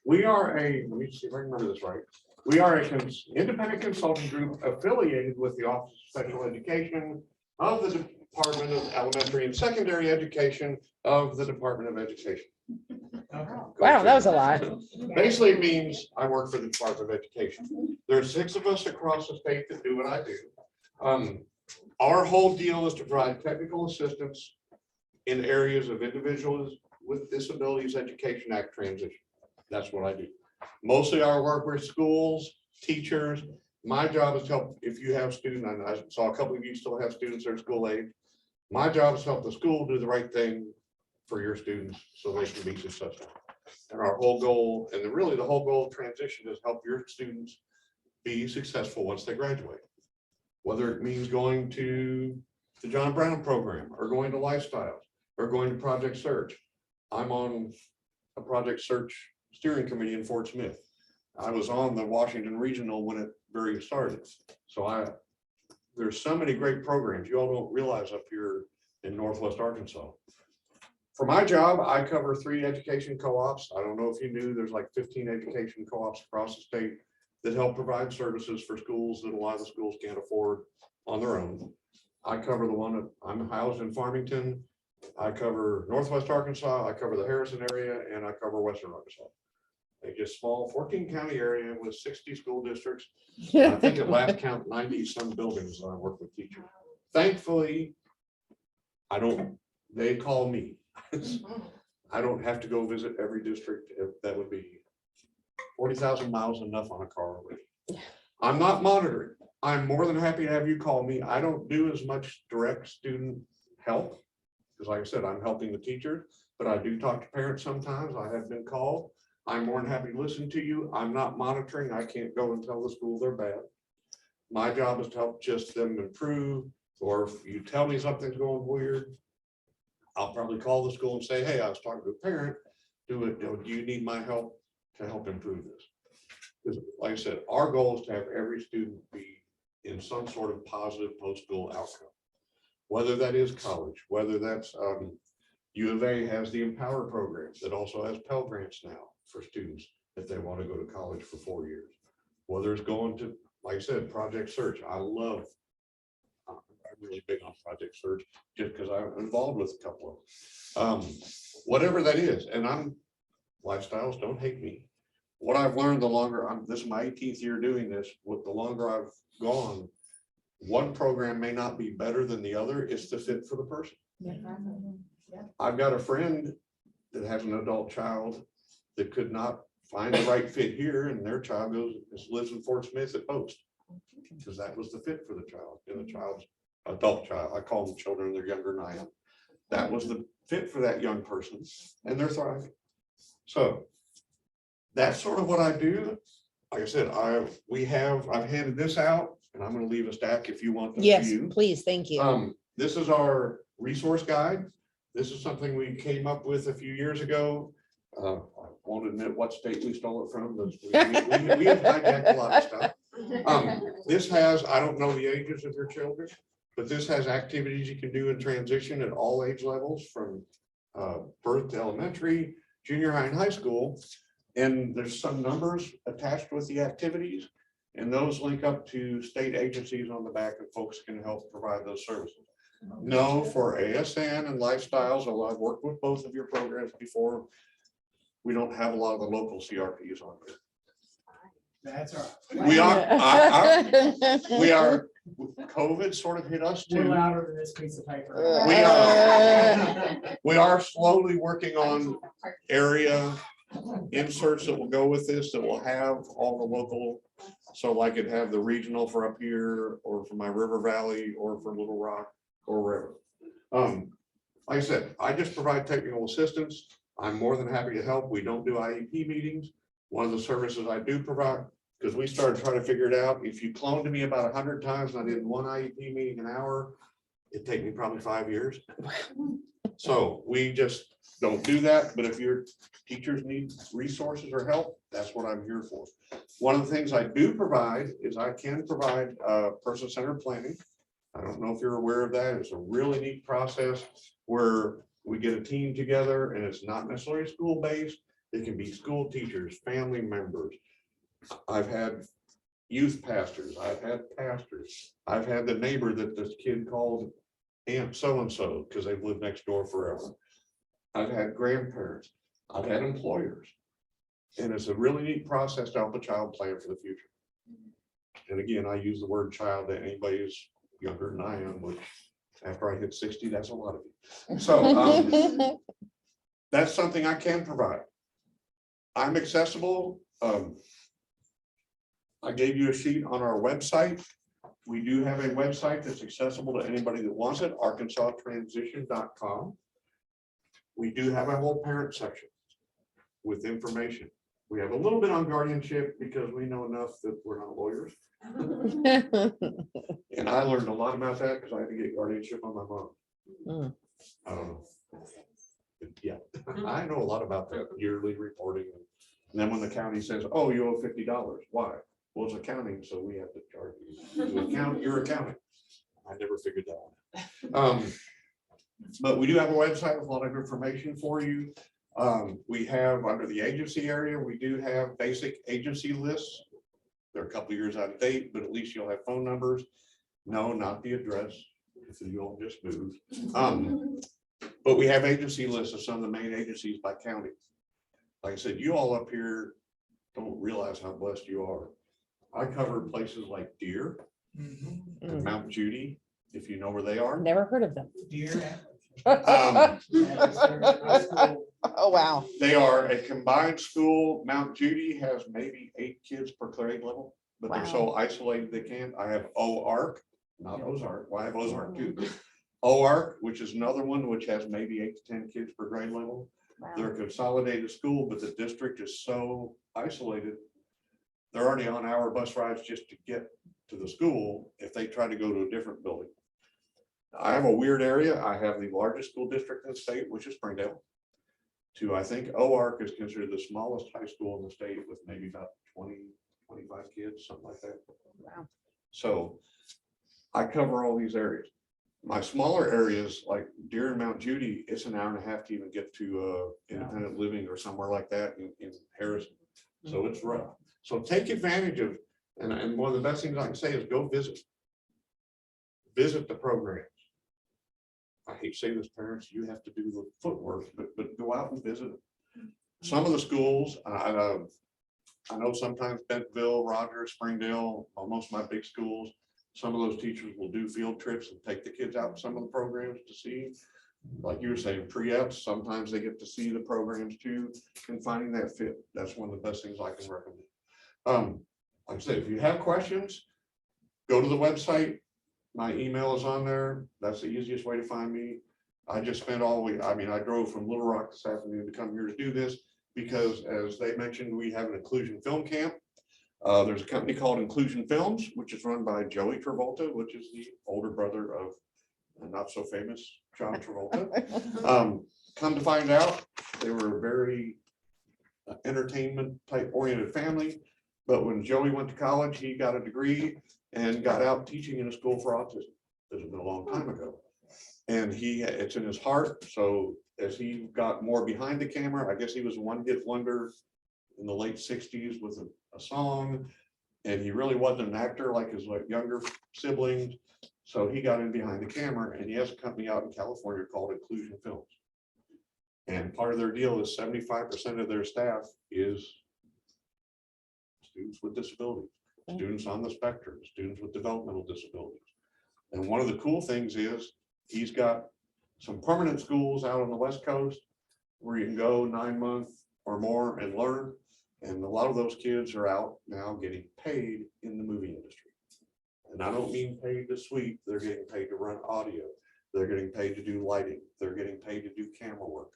Speaker 6: We are let me see if I remember this right. We are an independent consulting group affiliated with the Office of Special Education of the Department of Elementary and Secondary Education of the Department of Education.
Speaker 2: Wow, that was a lot.
Speaker 6: Basically, it means I work for the Department of Education. There's 6 of us across the state that do what I do. Our whole deal is to provide technical assistance in areas of Individuals with Disabilities Education Act transition. That's what I do. Mostly our work with schools, teachers. My job is to help if you have students, and I saw a couple of you still have students that are school age. My job is to help the school do the right thing for your students so they can be successful. And our whole goal, and really the whole goal of transition, is help your students be successful once they graduate. Whether it means going to the John Brown program or going to Lifestyles or going to Project Search. I'm on a Project Search steering committee in Fort Smith. I was on the Washington Regional when it very started. So there's so many great programs you all don't realize up here in Northwest Arkansas. For my job, I cover 3 education co-ops. I don't know if you knew, there's like 15 education co-ops across the state that help provide services for schools that a lot of the schools can't afford on their own. I cover the one that I'm housed in Farmington. I cover Northwest Arkansas. I cover the Harrison area, and I cover Western Arkansas. A just small 14 county area with 60 school districts. I think at last count 90 some buildings that I work with teachers. Thankfully, they call me. I don't have to go visit every district. That would be 40,000 miles enough on a car already. I'm not monitoring. I'm more than happy to have you call me. I don't do as much direct student help because like I said, I'm helping the teachers, but I do talk to parents sometimes. I have been called. I'm more than happy to listen to you. I'm not monitoring. I can't go and tell the school they're bad. My job is to help just them improve, or if you tell me something's going weird, I'll probably call the school and say, hey, I was talking to a parent. Do you need my help to help improve this? Because like I said, our goal is to have every student be in some sort of positive post-school outcome. Whether that is college, whether that's U of A has the Empower program that also has Pell Grants now for students if they want to go to college for 4 years. Whether it's going to, like I said, Project Search. I'm really big on Project Search just because I'm involved with a couple of them. Whatever that is, and lifestyles don't hate me. What I've learned the longer this is my 18th year doing this, the longer I've gone, one program may not be better than the other. It's the fit for the person. I've got a friend that has an adult child that could not find the right fit here, and their child lives in Fort Smith at Post because that was the fit for the child and the child's adult child. I call them children, they're younger than I am. That was the fit for that young person, and they're thriving. So that's sort of what I do. Like I said, I've handed this out, and I'm going to leave a stack if you want them to
Speaker 2: Yes,
Speaker 6: use.
Speaker 2: please, thank you.
Speaker 6: This is our resource guide. This is something we came up with a few years ago. I won't admit what state we stole it from, but we have hijacked a lot of stuff. This has, I don't know the ages of your children, but this has activities you can do in transition at all age levels from birth to elementary, junior high and high school. And there's some numbers attached with the activities, and those link up to state agencies on the back, and folks can help provide those services. No, for ASN and Lifestyles, although I've worked with both of your programs before, we don't have a lot of the local CRPs on there.
Speaker 1: That's all right.
Speaker 6: We are, COVID sort of hit us
Speaker 1: We're
Speaker 6: too.
Speaker 1: louder than this piece of paper.
Speaker 6: We are slowly working on area inserts that will go with this, that will have all the local. So like it have the regional for up here, or for my River Valley, or for Little Rock, or wherever. Like I said, I just provide technical assistance. I'm more than happy to help. We don't do IEP meetings. One of the services I do provide, because we started trying to figure it out. If you cloned me about 100 times and I did one IEP meeting an hour, it'd take me probably 5 years. So we just don't do that. But if your teachers need resources or help, that's what I'm here for. One of the things I do provide is I can provide person-centered planning. I don't know if you're aware of that. It's a really neat process where we get a team together, and it's not necessarily school-based. It can be school teachers, family members. I've had youth pastors. I've had pastors. I've had the neighbor that this kid called Aunt so-and-so because they've lived next door forever. I've had grandparents. I've had employers. And it's a really neat process to help a child plan for the future. And again, I use the word child to anybody who's younger than I am, which after I hit 60, that's a lot of you. So that's something I can provide. I'm accessible. I gave you a sheet on our website. We do have a website that's accessible to anybody that wants it, arkansastransition.com. We do have a whole parent section with information. We have a little bit on guardianship because we know enough that we're not lawyers. And I learned a lot about that because I had to get guardianship on my mom. I don't know. Yeah, I know a lot about that yearly reporting. And then when the county says, oh, you owe $50, why? Well, it's accounting, so we have to charge you to account your accounting. I never figured that one. But we do have a website with a lot of information for you. We have under the agency area, we do have basic agency lists. They're a couple of years out of date, but at least you'll have phone numbers. No, not the address, if you all just moved. But we have agency lists of some of the main agencies by county. Like I said, you all up here don't realize how blessed you are. I covered places like Deer and Mount Judy, if you know where they are.
Speaker 2: Never heard of them.
Speaker 1: Deer.
Speaker 2: Oh, wow.
Speaker 6: They are a combined school. Mount Judy has maybe 8 kids per grade level, but they're so isolated they can't. I have OARC, not Ozark. Well, I have Ozark too. OARC, which is another one, which has maybe 8 to 10 kids per grade level. They're a consolidated school, but the district is so isolated. They're already on hour bus rides just to get to the school if they try to go to a different building. I have a weird area. I have the largest school district in the state, which is Springdale. I think OARC is considered the smallest high school in the state with maybe about 20, 25 kids, something like that.
Speaker 2: Wow.
Speaker 6: So I cover all these areas. My smaller areas like Deer and Mount Judy, it's an hour and a half to even get to independent living or somewhere like that in Harrison. So it's rough. So take advantage of, and one of the best things I can say is go visit. Visit the programs. I hate to say this, parents, you have to do the footwork, but go out and visit them. Some of the schools, I know sometimes Bentonville, Rogers, Springdale, most of my big schools, some of those teachers will do field trips and take the kids out to some of the programs to see. Like you were saying, pre-EPS, sometimes they get to see the programs too, and finding that fit. That's one of the best things I can recommend. Like I said, if you have questions, go to the website. My email is on there. That's the easiest way to find me. I just spent all week, I drove from Little Rock this afternoon to come here to do this because as they mentioned, we have an inclusion film camp. There's a company called Inclusion Films, which is run by Joey Travolta, which is the older brother of a not so famous John Travolta. Come to find out, they were a very entertainment type oriented family. But when Joey went to college, he got a degree and got out teaching in a school for autism. This has been a long time ago. And it's in his heart. So as he got more behind the camera, I guess he was one hit wonder in the late 60s with a song. And he really wasn't an actor like his younger siblings. So he got in behind the camera and he has a company out in California called Inclusion Films. And part of their deal is 75% of their staff is students with disabilities, students on the spectrum, students with developmental disabilities. And one of the cool things is he's got some permanent schools out on the West Coast where you can go 9 months or more and learn. And a lot of those kids are out now getting paid in the movie industry. And I don't mean paid to sweep, they're getting paid to run audio. They're getting paid to do lighting. They're getting paid to do camera work.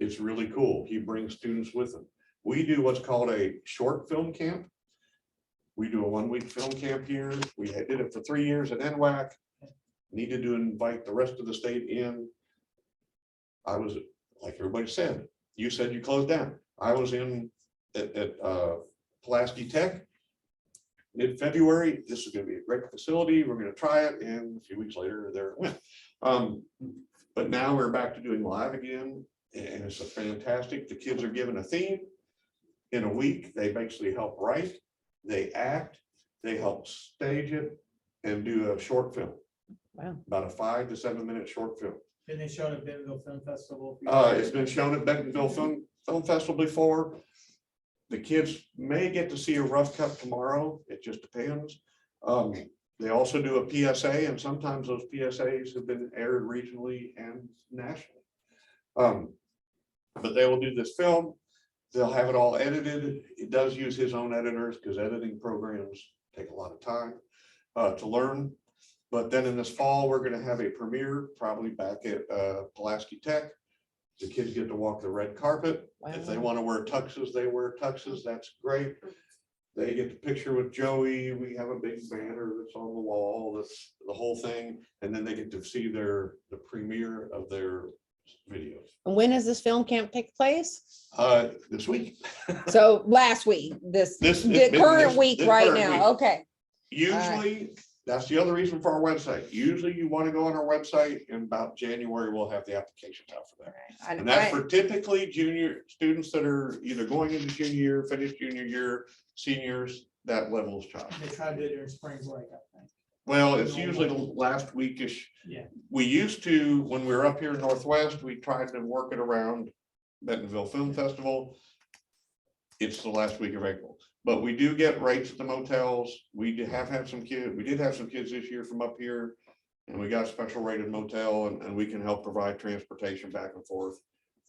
Speaker 6: It's really cool. He brings students with him. We do what's called a short film camp. We do a 1-week film camp here. We did it for 3 years at NWAC. Needed to invite the rest of the state in. I was, like everybody said, you said you closed down. I was in at Pulaski Tech mid-February. This is going to be a great facility. We're going to try it. And a few weeks later, there it went. But now we're back to doing live again. And it's a fantastic. The kids are given a theme. In a week, they basically help write, they act, they help stage it, and do a short film.
Speaker 2: Wow.
Speaker 6: About a 5 to 7 minute short film.
Speaker 1: Been they shown at Bentonville Film Festival?
Speaker 6: It's been shown at Bentonville Film Festival before. The kids may get to see a rough cut tomorrow. It just depends. They also do a PSA, and sometimes those PSAs have been aired regionally and nationally. But they will do this film. They'll have it all edited. It does use his own editors because editing programs take a lot of time to learn. But then in this fall, we're going to have a premiere probably back at Pulaski Tech. The kids get to walk the red carpet.
Speaker 2: Wow.
Speaker 6: If they want to wear tuxes, they wear tuxes. That's great. They get the picture with Joey. We have a big banner that's on the wall. That's the whole thing. And then they get to see the premiere of their videos.
Speaker 2: And when does this film camp take place?
Speaker 6: This week.
Speaker 2: So last week, the current week right now. Okay.
Speaker 6: Usually, that's the other reason for our website. Usually you want to go on our website in about January, we'll have the applications out for that. And that's for typically junior students that are either going into junior year, finished junior year, seniors, that level of child.
Speaker 1: They try to do it during spring break, I think.
Speaker 6: Well, it's usually the last weekish.
Speaker 1: Yeah.
Speaker 6: We used to, when we were up here in Northwest, we tried to work it around Bentonville Film Festival. It's the last week of April, but we do get rates at the motels. We did have some kids. We did have some kids this year from up here, and we got a special rated motel, and we can help provide transportation back and forth.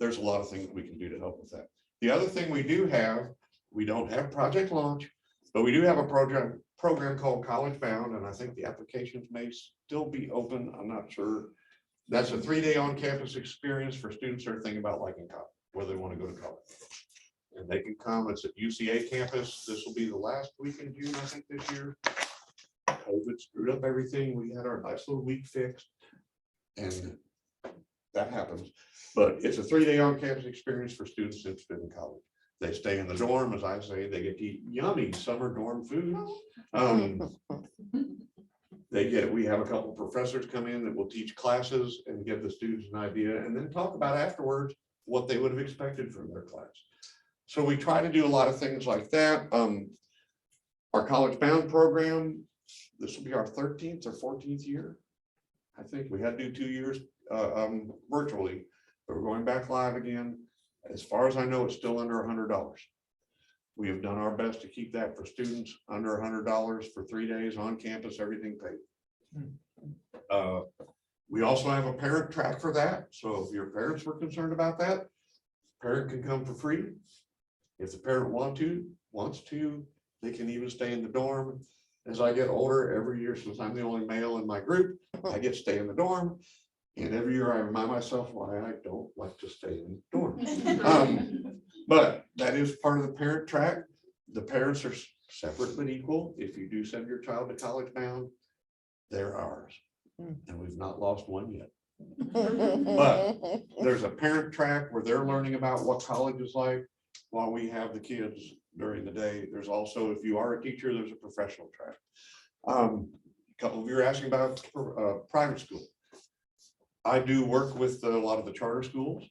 Speaker 6: There's a lot of things we can do to help with that. The other thing we do have, we don't have Project Launch, but we do have a program called College Bound, and I think the applications may still be open. I'm not sure. That's a 3-day on-campus experience for students that are thinking about liking college, whether they want to go to college. And they can come, it's at UCA campus. This will be the last week in June, I think, this year. COVID screwed up everything. We had our nice little week fixed. And that happens. But it's a 3-day on-campus experience for students interested in college. They stay in the dorm, as I say, they get to eat yummy summer dorm food. We have a couple of professors come in that will teach classes and give the students an idea and then talk about afterwards what they would have expected from their class. So we try to do a lot of things like that. Our College Bound program, this will be our 13th or 14th year. I think we had to do 2 years virtually, but we're going back live again. As far as I know, it's still under $100. We have done our best to keep that for students under $100 for 3 days on campus, everything paid. We also have a parent track for that. So if your parents were concerned about that, parent can come for free. If the parent wants to, they can even stay in the dorm. As I get older, every year, since I'm the only male in my group, I get to stay in the dorm. And every year I remind myself why I don't like to stay in the dorm. But that is part of the parent track. The parents are separate but equal. If you do send your child to College Bound, they're ours. And we've not lost one yet. But there's a parent track where they're learning about what college is like while we have the kids during the day. There's also, if you are a teacher, there's a professional track. A couple of you are asking about private school. I do work with a lot of the charter schools.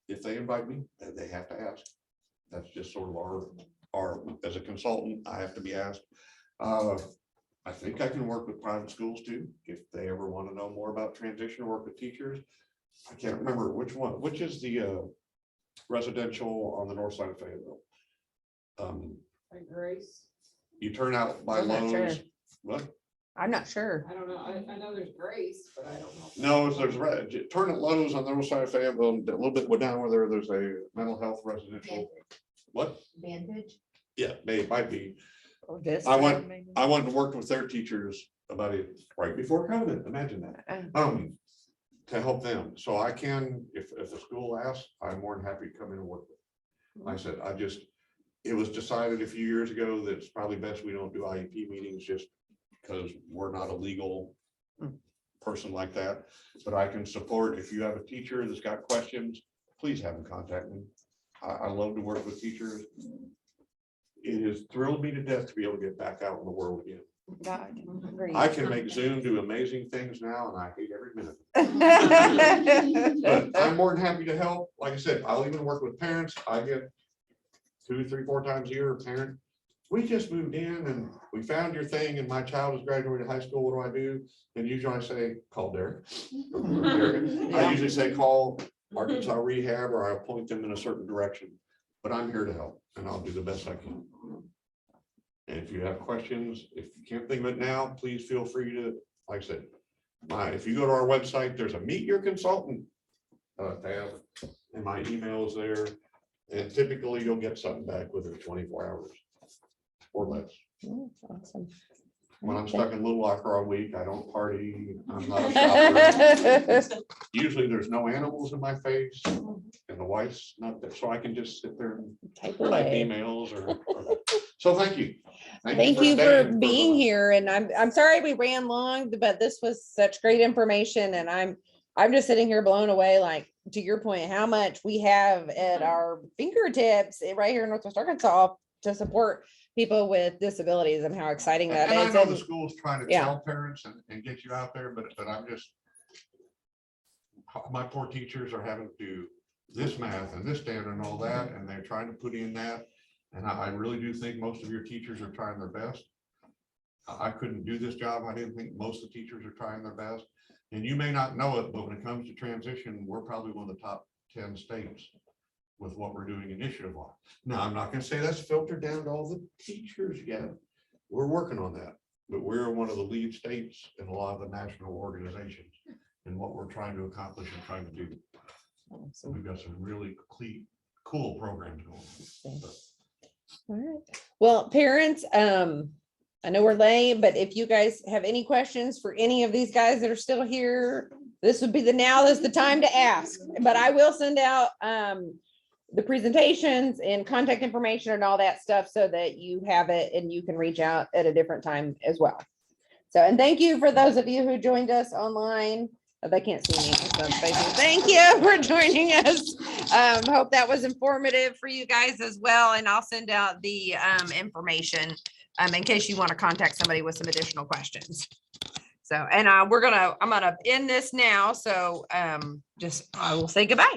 Speaker 6: If they invite me, they have to ask. That's just sort of our as a consultant, I have to be asked. I think I can work with private schools too, if they ever want to know more about transition or work with teachers. I can't remember which is the residential on the north side of Fayetteville.
Speaker 2: Grace.
Speaker 6: You turn out by
Speaker 2: I'm not
Speaker 6: Lowe's.
Speaker 2: sure.
Speaker 6: What?
Speaker 2: I'm not sure.
Speaker 15: I don't know. I know there's Grace, but I don't know.
Speaker 6: No, turn at Lowe's on the north side of Fayetteville, a little bit down where there's a mental health residential. What?
Speaker 2: Vantage.
Speaker 6: Yeah, it might be.
Speaker 2: Or this.
Speaker 6: I went to work with their teachers about it right before COVID. Imagine that. To help them. So I can, if the school asks, I'm more than happy to come in and work with them. I said, it was decided a few years ago that it's probably best we don't do IEP meetings just because we're not a legal person like that. But I can support, if you have a teacher that's got questions, please have them contact me. I love to work with teachers. It has thrilled me to death to be able to get back out in the world again.
Speaker 2: God, agreed.
Speaker 6: I can make Zoom do amazing things now and I hate every minute. But I'm more than happy to help. Like I said, I'll even work with parents. I get 2, 3, 4 times a year a parent. We just moved in and we found your thing and my child has graduated high school. What do I do? And usually I say, call Derek. I usually say, call Arkansas Rehab, or I'll point them in a certain direction. But I'm here to help and I'll do the best I can. And if you have questions, if you can't think of it now, please feel free to, like I said, if you go to our website, there's a Meet Your Consultant tab, and my email is there. And typically you'll get something back within 24 hours or less.
Speaker 2: Awesome.
Speaker 6: When I'm stuck in Little Rock all week, I don't party. I'm not a shopper. Usually there's no animals in my face and the wife's not there, so I can just sit there and type emails or so thank you.
Speaker 2: Thank you for being here. And I'm sorry we ran long, but this was such great information. And I'm just sitting here blown away, like to your point, how much we have at our fingertips right here in Northwest Arkansas to support people with disabilities and how exciting that
Speaker 6: and
Speaker 2: is.
Speaker 6: I know the school's trying to tell parents and get you out there, but I'm just, my poor teachers are having to do this math and this standard and all that, and they're trying to put in that. And I really do think most of your teachers are trying their best. I couldn't do this job. I didn't think most of the teachers are trying their best. And you may not know it, but when it comes to transition, we're probably one of the top 10 states with what we're doing initiative-wise. Now, I'm not going to say that's filtered down to all the teachers yet. We're working on that, but we're one of the lead states in a lot of the national organizations in what we're trying to accomplish and trying to do. So we've got some really cool programs going on.
Speaker 2: All right. Well, parents, I know we're late, but if you guys have any questions for any of these guys that are still here, this would be now is the time to ask, but I will send out the presentations and contact information and all that stuff so that you have it and you can reach out at a different time as well. So, and thank you for those of you who joined us online. They can't see me. So I'm facing- Thank you for joining us. Hope that was informative for you guys as well. And I'll send out the information in case you want to contact somebody with some additional questions. So, and I'm gonna end this now. So I will say goodbye.